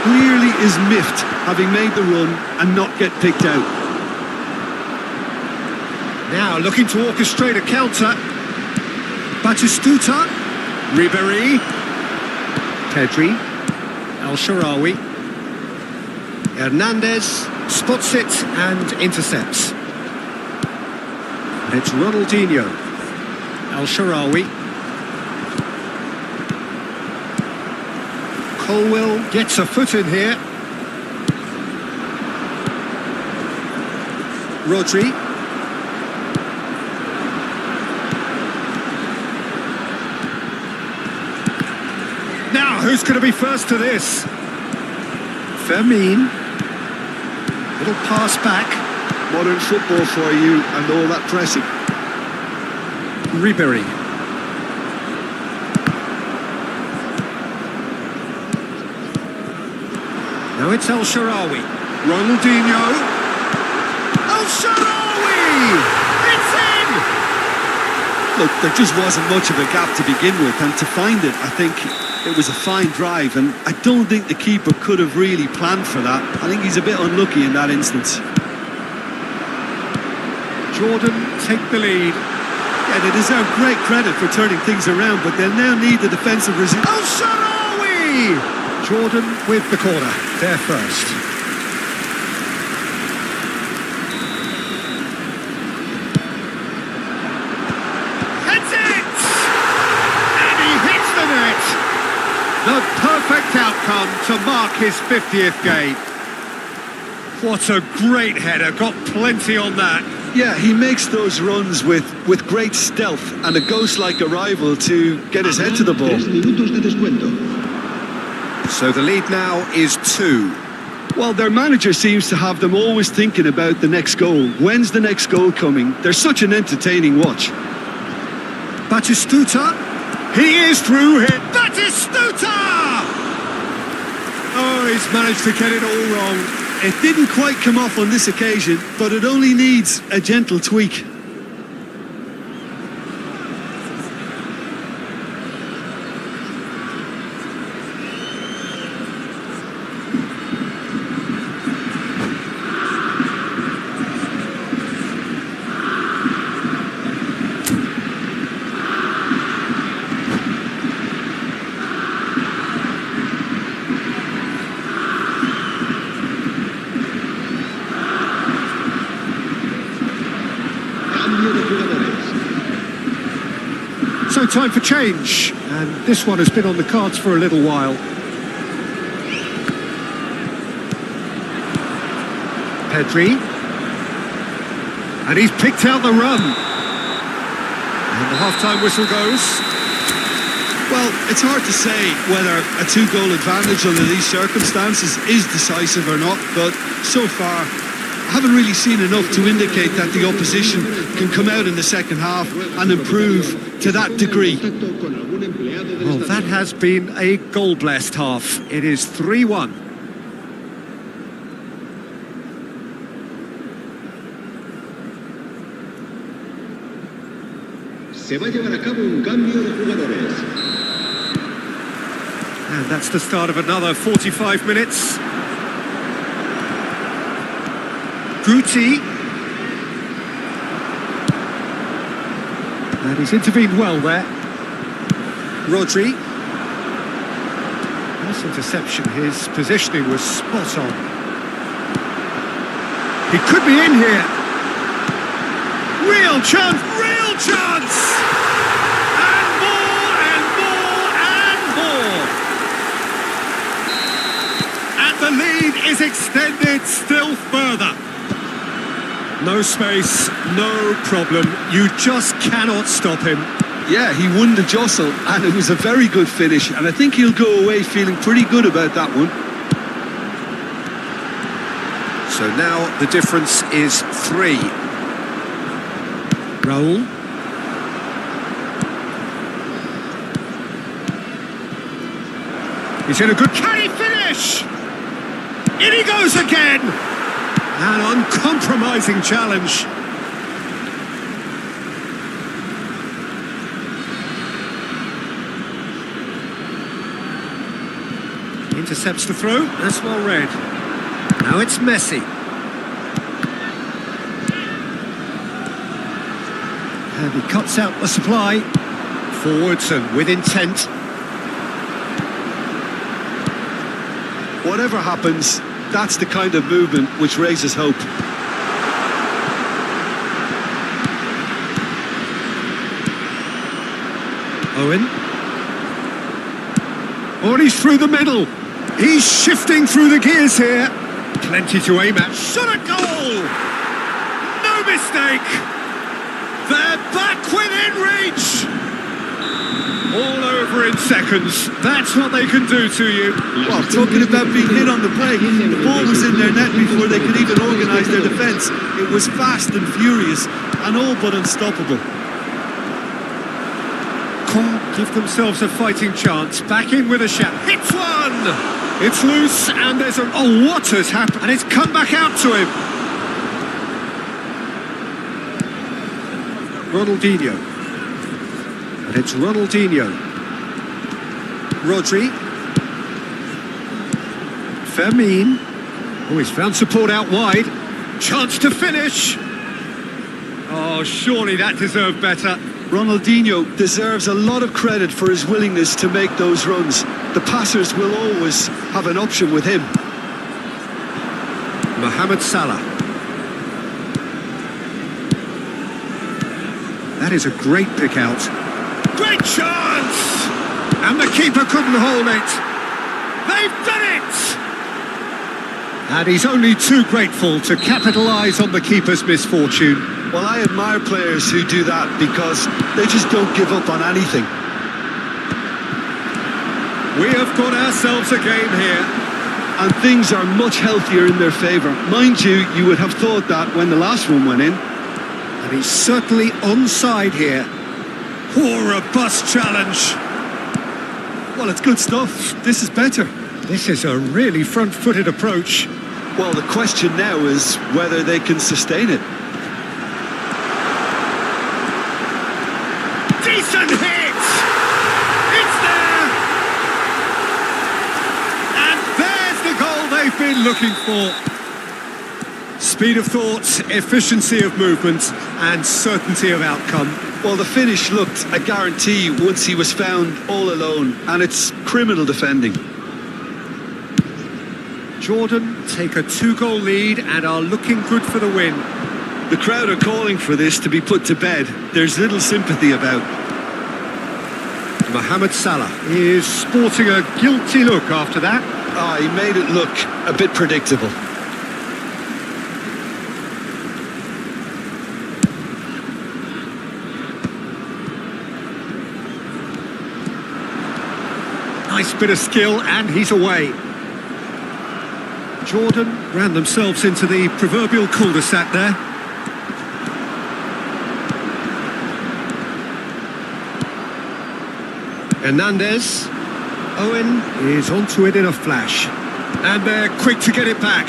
Clearly is miffed, having made the run and not get picked out. Now looking to orchestrate a counter. Batistuta, Ribéry, Pedri, El-Shaarawy, Hernandez spots it and intercepts. It's Ronaldinho, El-Shaarawy. Colwell gets a foot in here. Rodri. Now, who's going to be first to this? Fermin. Little pass back. Modern football for you and all that pressing. Ribéry. Now it's El-Shaarawy. Ronaldinho. El-Shaarawy! It's in! Look, there just wasn't much of a gap to begin with, and to find it, I think it was a fine drive, and I don't think the keeper could have really planned for that. I think he's a bit unlucky in that instance. Jordan take the lead. Yeah, they deserve great credit for turning things around, but they'll now need the defensive resilience. El-Shaarawy! Jordan with the corner. They're first. That's it! And he hits the net! The perfect outcome to mark his 50th game. What a great header, got plenty on that. Yeah, he makes those runs with great stealth and a ghost-like arrival to get his head to the ball. 3 minutos de descuento. So the lead now is 2. Well, their manager seems to have them always thinking about the next goal. When's the next goal coming? They're such an entertaining watch. Batistuta, he is through here. Batistuta! Oh, he's managed to get it all wrong. It didn't quite come off on this occasion, but it only needs a gentle tweak. So time for change, and this one has been on the cards for a little while. Pedri, and he's picked out the run. And the half-time whistle goes. Well, it's hard to say whether a 2-goal advantage under these circumstances is decisive or not, but so far I haven't really seen enough to indicate that the opposition can come out in the second half and improve to that degree. Well, that has been a goal-blessed half. It is 3-1. Se va a llevar a cabo un cambio de jugadores. And that's the start of another 45 minutes. Guti. And he's intervened well there. Rodri. Nice interception. His positioning was spot on. He could be in here. Real chance, real chance! And more, and more, and more! And the lead is extended still further. No space, no problem. You just cannot stop him. Yeah, he won the jostle, and it was a very good finish, and I think he'll go away feeling pretty good about that one. So now the difference is 3. Raul. He's in a good carry finish! In he goes again! An uncompromising challenge. Intercepts the throw, that's well read. Now it's Messi. And he cuts out the supply. Forwards and with intent. Whatever happens, that's the kind of movement which raises hope. Owen. Oh, and he's through the middle. He's shifting through the gears here. Plenty to aim at. Shot a goal! No mistake! They're back within reach! All over in seconds. That's what they can do to you. Well, talking about being hit on the break, the ball was in their net before they could even organise their defence. It was fast and furious and all but unstoppable. Can't give themselves a fighting chance. Back in with a shot. Hits one! It's loose and there's a... Oh, what has happened? And it's come back out to him. Ronaldinho. And it's Ronaldinho. Rodri. Fermin. Oh, he's found support out wide. Chance to finish. Oh, surely that deserved better. Ronaldinho deserves a lot of credit for his willingness to make those runs. The passers will always have an option with him. Mohamed Salah. That is a great pick out. Great chance! And the keeper couldn't hold it. They've done it! And he's only too grateful to capitalise on the keeper's misfortune. Well, I admire players who do that because they just don't give up on anything. We have got ourselves a game here. And things are much healthier in their favour. Mind you, you would have thought that when the last one went in. And he's certainly onside here. Oh, robust challenge. Well, it's good stuff. This is better. This is a really front-footed approach. Well, the question now is whether they can sustain it. Decent hit! It's there! And there's the goal they've been looking for. Speed of thought, efficiency of movement, and certainty of outcome. Well, the finish looked a guarantee once he was found all alone, and it's criminal defending. Jordan take a 2-goal lead and are looking good for the win. The crowd are calling for this to be put to bed. There's little sympathy about. Mohamed Salah is sporting a guilty look after that. He made it look a bit predictable. Nice bit of skill and he's away. Jordan ran themselves into the proverbial cul-de-sac there. Hernandez. Owen is onto it in a flash. And they're quick to get it back.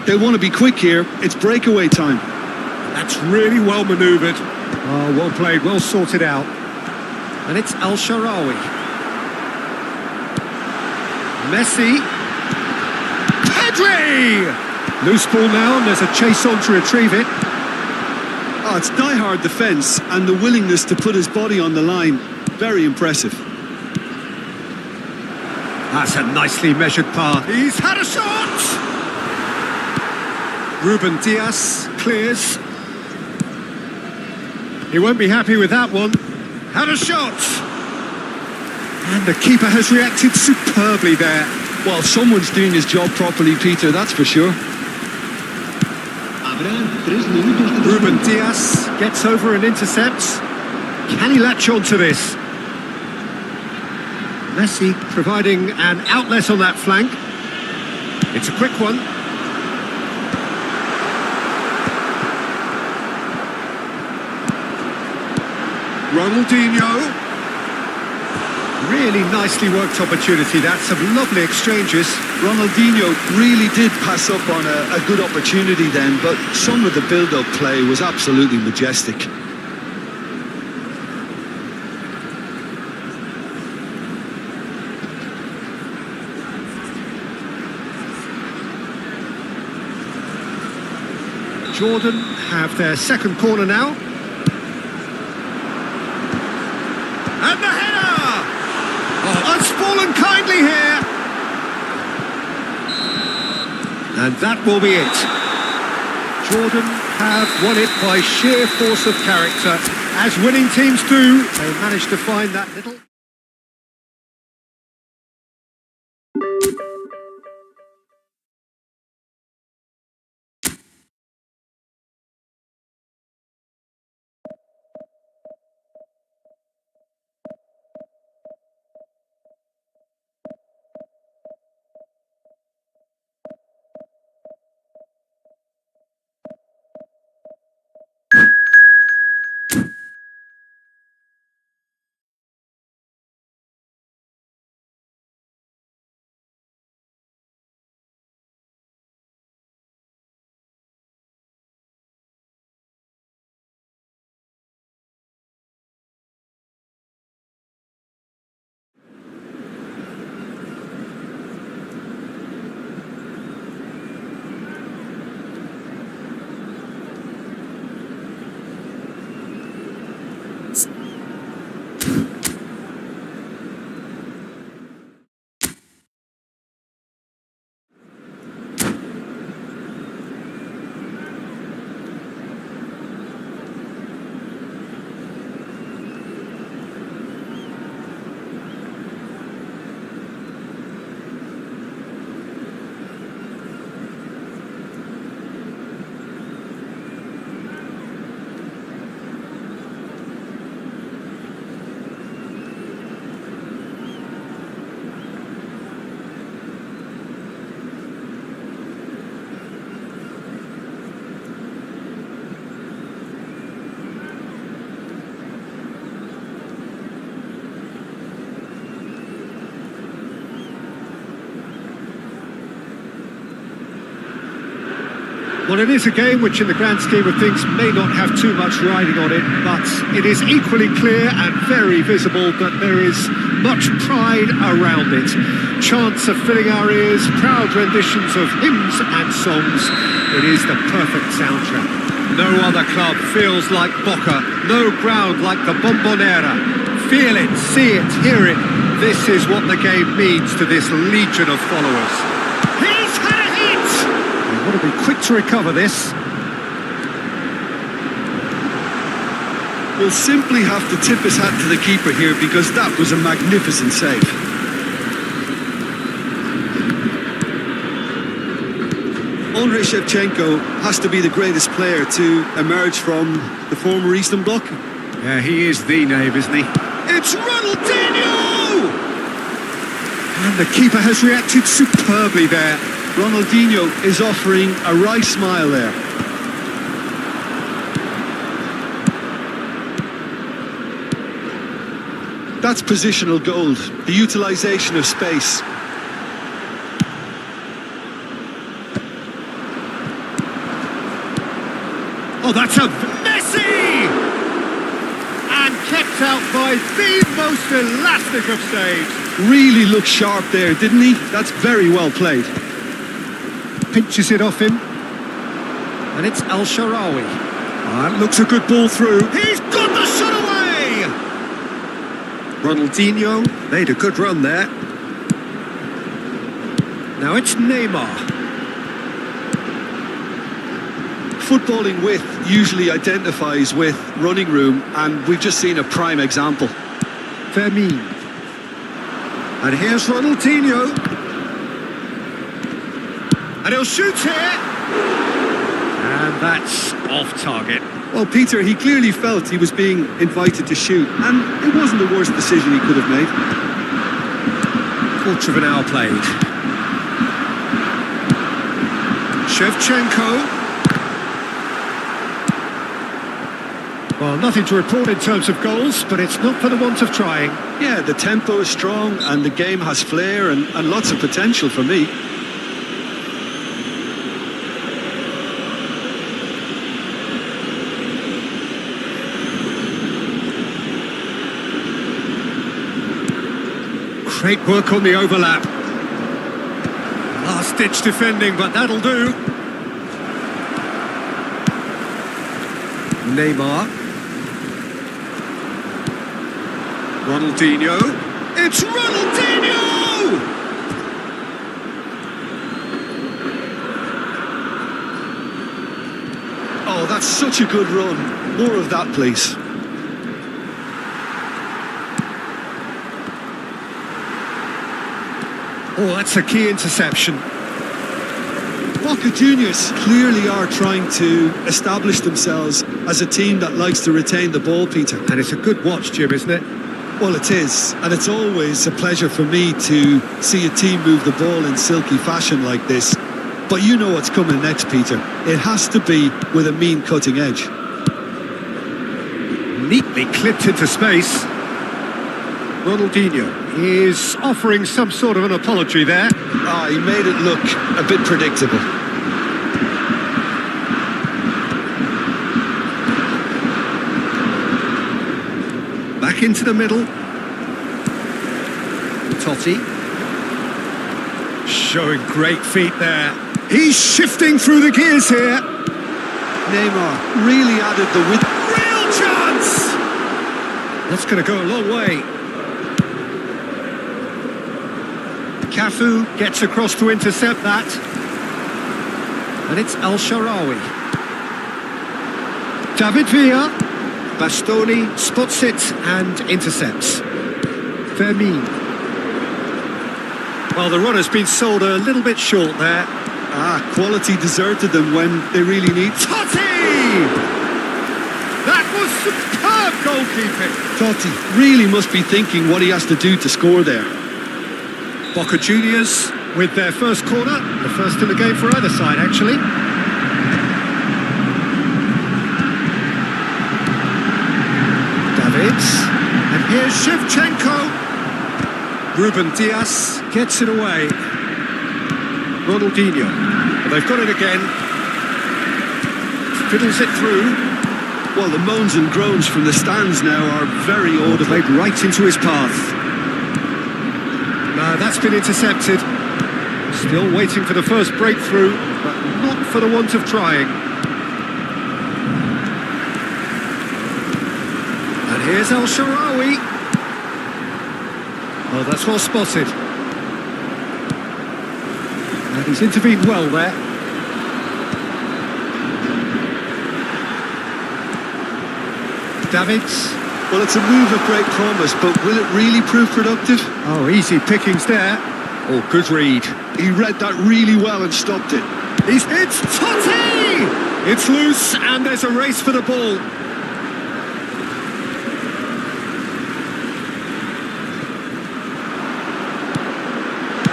They want to be quick here. It's breakaway time. That's really well manoeuvred. Oh, well played, well sorted out. And it's Al-Sharawi. Messi. Pedri! Loose ball now, and there's a chase on to retrieve it. Oh, it's die-hard defence and the willingness to put his body on the line. Very impressive. That's a nicely measured pass. He's had a shot! Ruben Dias clears. He won't be happy with that one. Had a shot! And the keeper has reacted superbly there. Well, someone's doing his job properly, Peter, that's for sure. Ruben Dias gets over and intercepts. Can he latch on to this? Messi providing an outlet on that flank. It's a quick one. Ronaldinho. Really nicely worked opportunity. That's some lovely exchanges. Ronaldinho really did pass up on a good opportunity then, but some of the build-up play was absolutely majestic. Jordan have their second corner now. And the header! Oh, it's fallen kindly here. And that will be it. Jordan have won it by sheer force of character. As winning teams do, they managed to find that little... Well, it is a game which in the grand scheme of things may not have too much riding on it, but it is equally clear and very visible that there is much pride around it. Chants are filling our ears, proud renditions of hymns and songs. It is the perfect soundtrack. No other club feels like Boca, no ground like the Bombonera. Feel it, see it, hear it. This is what the game means to this legion of followers. He's had a hit! They want to be quick to recover this. We'll simply have to tip his hat to the keeper here because that was a magnificent save. Andrei Shevchenko has to be the greatest player to emerge from the former Eastern Bloc. Yeah, he is the name, isn't he? It's Ronaldinho! And the keeper has reacted superbly there. Ronaldinho is offering a wry smile there. That's positional gold, the utilisation of space. Oh, that's a Messi! And kept out by the most elastic of saves. Really looked sharp there, didn't he? That's very well played. Pinches it off him. And it's El Shaarawy. That looks a good ball through. He's got the shot away! Ronaldinho made a good run there. Now it's Neymar. Footballing width usually identifies with running room, and we've just seen a prime example. Fermin. And here's Ronaldinho. And he'll shoot here. And that's off target. Well, Peter, he clearly felt he was being invited to shoot, and it wasn't the worst decision he could have made. Quarter of an hour played. Shevchenko. Well, nothing to report in terms of goals, but it's not for the want of trying. Yeah, the tempo is strong, and the game has flair and lots of potential for me. Great work on the overlap. Last-ditch defending, but that'll do. Neymar. Ronaldinho. It's Ronaldinho! Oh, that's such a good run. More of that, please. Oh, that's a key interception. Boca Juniors clearly are trying to establish themselves as a team that likes to retain the ball, Peter. And it's a good watch, Jim, isn't it? Well, it is, and it's always a pleasure for me to see a team move the ball in silky fashion like this. But you know what's coming next, Peter. It has to be with a mean cutting edge. Neatly clipped into space. Ronaldinho is offering some sort of an apology there. Ah, he made it look a bit predictable. Back into the middle. Totti. Showing great feet there. He's shifting through the gears here. Neymar really added the width. Real chance! That's going to go a long way. Cafu gets across to intercept that. And it's Al-Sharawi. David Villa. Bastoni spots it and intercepts. Fermin. Well, the run has been sold a little bit short there. Ah, quality deserted them when they really need. Totti! That was superb goalkeeping. Totti really must be thinking what he has to do to score there. Boca Juniors with their first corner, the first in the game for either side, actually. Davids, and here's Shevchenko. Ruben Diaz gets it away. Ronaldinho, well, they've got it again. Fiddles it through. Well, the moans and groans from the stands now are very audible. Played right into his path. No, that's been intercepted. Still waiting for the first breakthrough, but not for the want of trying. And here's Al-Sharawi. Oh, that's well spotted. And he's intervened well there. Davids. Well, it's a move of great promise, but will it really prove productive? Oh, easy pickings there. Oh, good read. He read that really well and stopped it. It's Totti! It's loose and there's a race for the ball.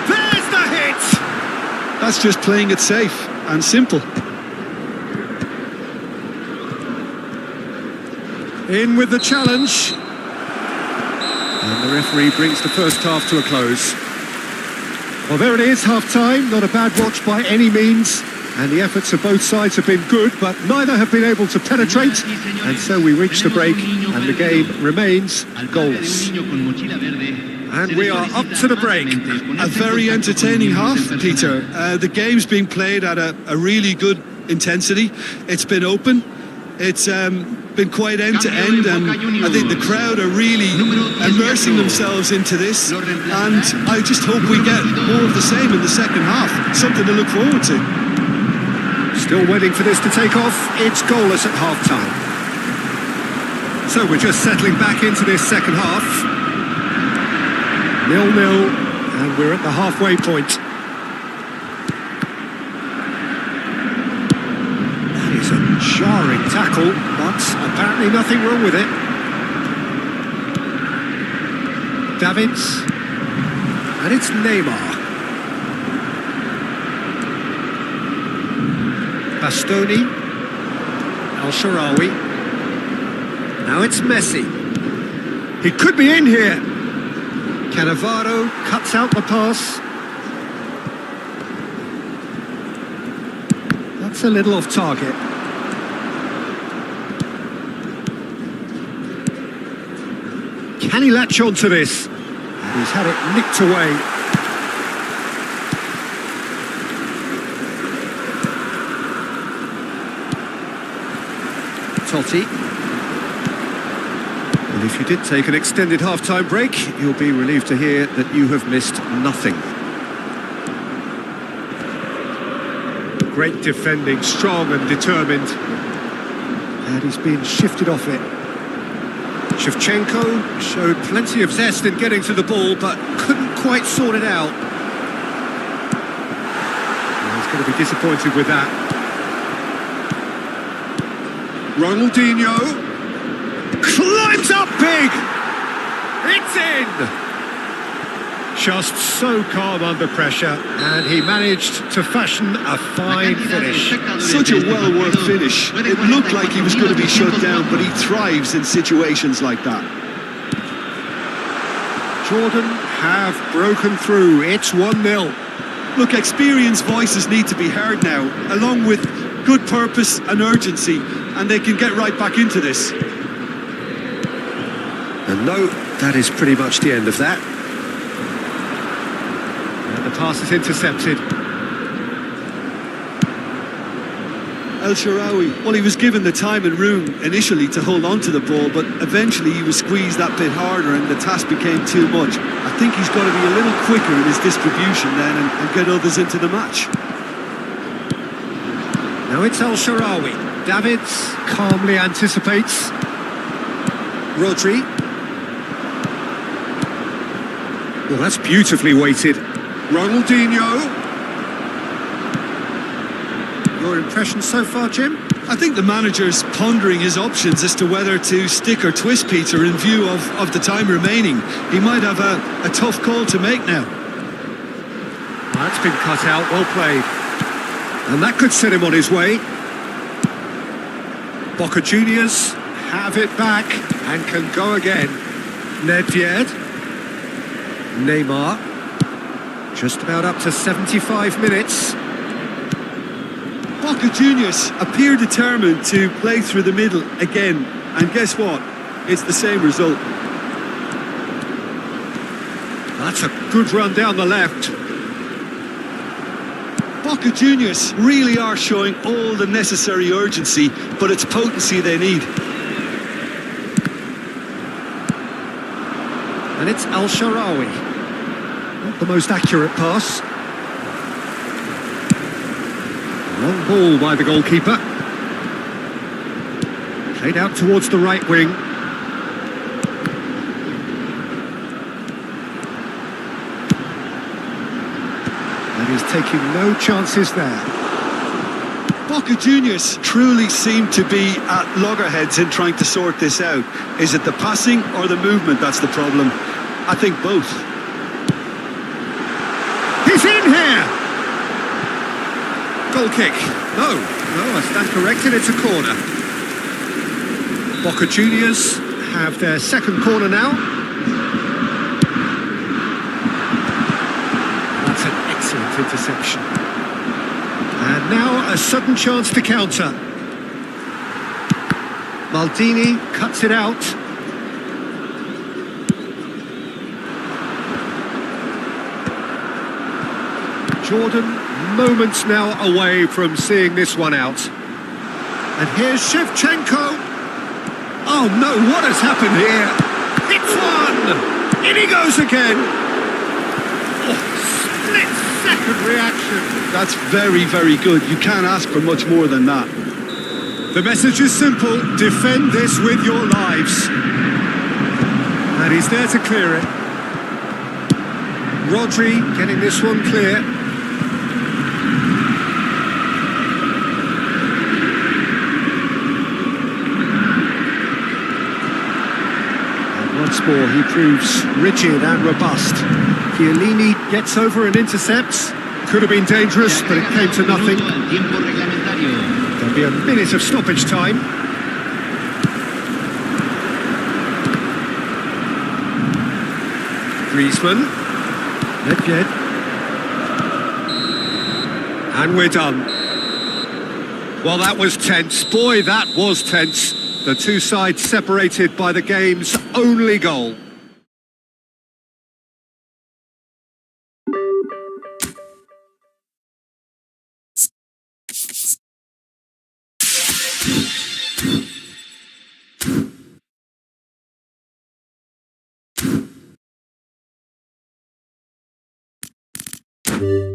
There's the hit! That's just playing it safe and simple. In with the challenge. And the referee brings the first half to a close. Well, there it is, half-time. Not a bad watch by any means. And the efforts of both sides have been good, but neither have been able to penetrate. And so we reach the break, and the game remains goalless. And we are up to the break. A very entertaining half, Peter. The game's being played at a really good intensity. It's been open. It's been quite end-to-end, and I think the crowd are really immersing themselves into this, and I just hope we get more of the same in the second half. Something to look forward to. Still waiting for this to take off. It's goalless at half-time. So we're just settling back into this second half. 0-0, and we're at the halfway point. It's a jarring tackle, but apparently nothing wrong with it. Davids, and it's Neymar. Bastoni, Al-Sharawi. Now it's Messi. He could be in here. Cannavaro cuts out the pass. That's a little off target. Can he latch on to this? And he's had it nicked away. Totti. And if you did take an extended half-time break, you'll be relieved to hear that you have missed nothing. Great defending, strong and determined. And he's been shifted off it. Shevchenko showed plenty of zest in getting to the ball, but couldn't quite sort it out. Well, he's going to be disappointed with that. Ronaldinho climbs up big! It's in! Just so calm under pressure, and he managed to fashion a fine finish. Such a well-worked finish. It looked like he was going to be shut down, but he thrives in situations like that. Jordan have broken through. It's 1-0. Look, experienced voices need to be heard now, along with good purpose and urgency, and they can get right back into this. And no, that is pretty much the end of that. And the pass is intercepted. El Shaarawy, well, he was given the time and room initially to hold on to the ball, but eventually he was squeezed that bit harder and the task became too much. I think he's got to be a little quicker in his distribution then and get others into the match. Now it's El Shaarawy. Davids calmly anticipates. Rodri. Well, that's beautifully weighted. Ronaldinho. Your impression so far, Jim? I think the manager's pondering his options as to whether to stick or twist Peter in view of the time remaining. He might have a tough call to make now. That's been cut out, well played. And that could set him on his way. Boca Juniors have it back and can go again. Nedved. Neymar. Just about up to 75 minutes. Boca Juniors appear determined to play through the middle again. And guess what? It's the same result. That's a good run down the left. Boca Juniors really are showing all the necessary urgency, but it's potency they need. And it's El Shaarawy. Not the most accurate pass. Long ball by the goalkeeper. Played out towards the right wing. And he's taking no chances there. Boca Juniors truly seem to be at loggerheads in trying to sort this out. Is it the passing or the movement that's the problem? I think both. He's in here! Goal kick. No, I stand corrected, it's a corner. Boca Juniors have their second corner now. That's an excellent interception. And now a sudden chance to counter. Maldini cuts it out. Jordan, moments now away from seeing this one out. And here's Shevchenko. Oh no, what has happened here? It's one! In he goes again! Oh, split-second reaction. That's very, very good. You can't ask for much more than that. The message is simple. Defend this with your lives. And he's there to clear it. Rodri getting this one clear. Once more, he proves rigid and robust. Chiellini gets over and intercepts. Could have been dangerous, but it came to nothing. There'll be a minute of stoppage time. Griezmann. Nedved. And we're done. Well, that was tense. Boy, that was tense. The two sides separated by the game's only goal. Thank you.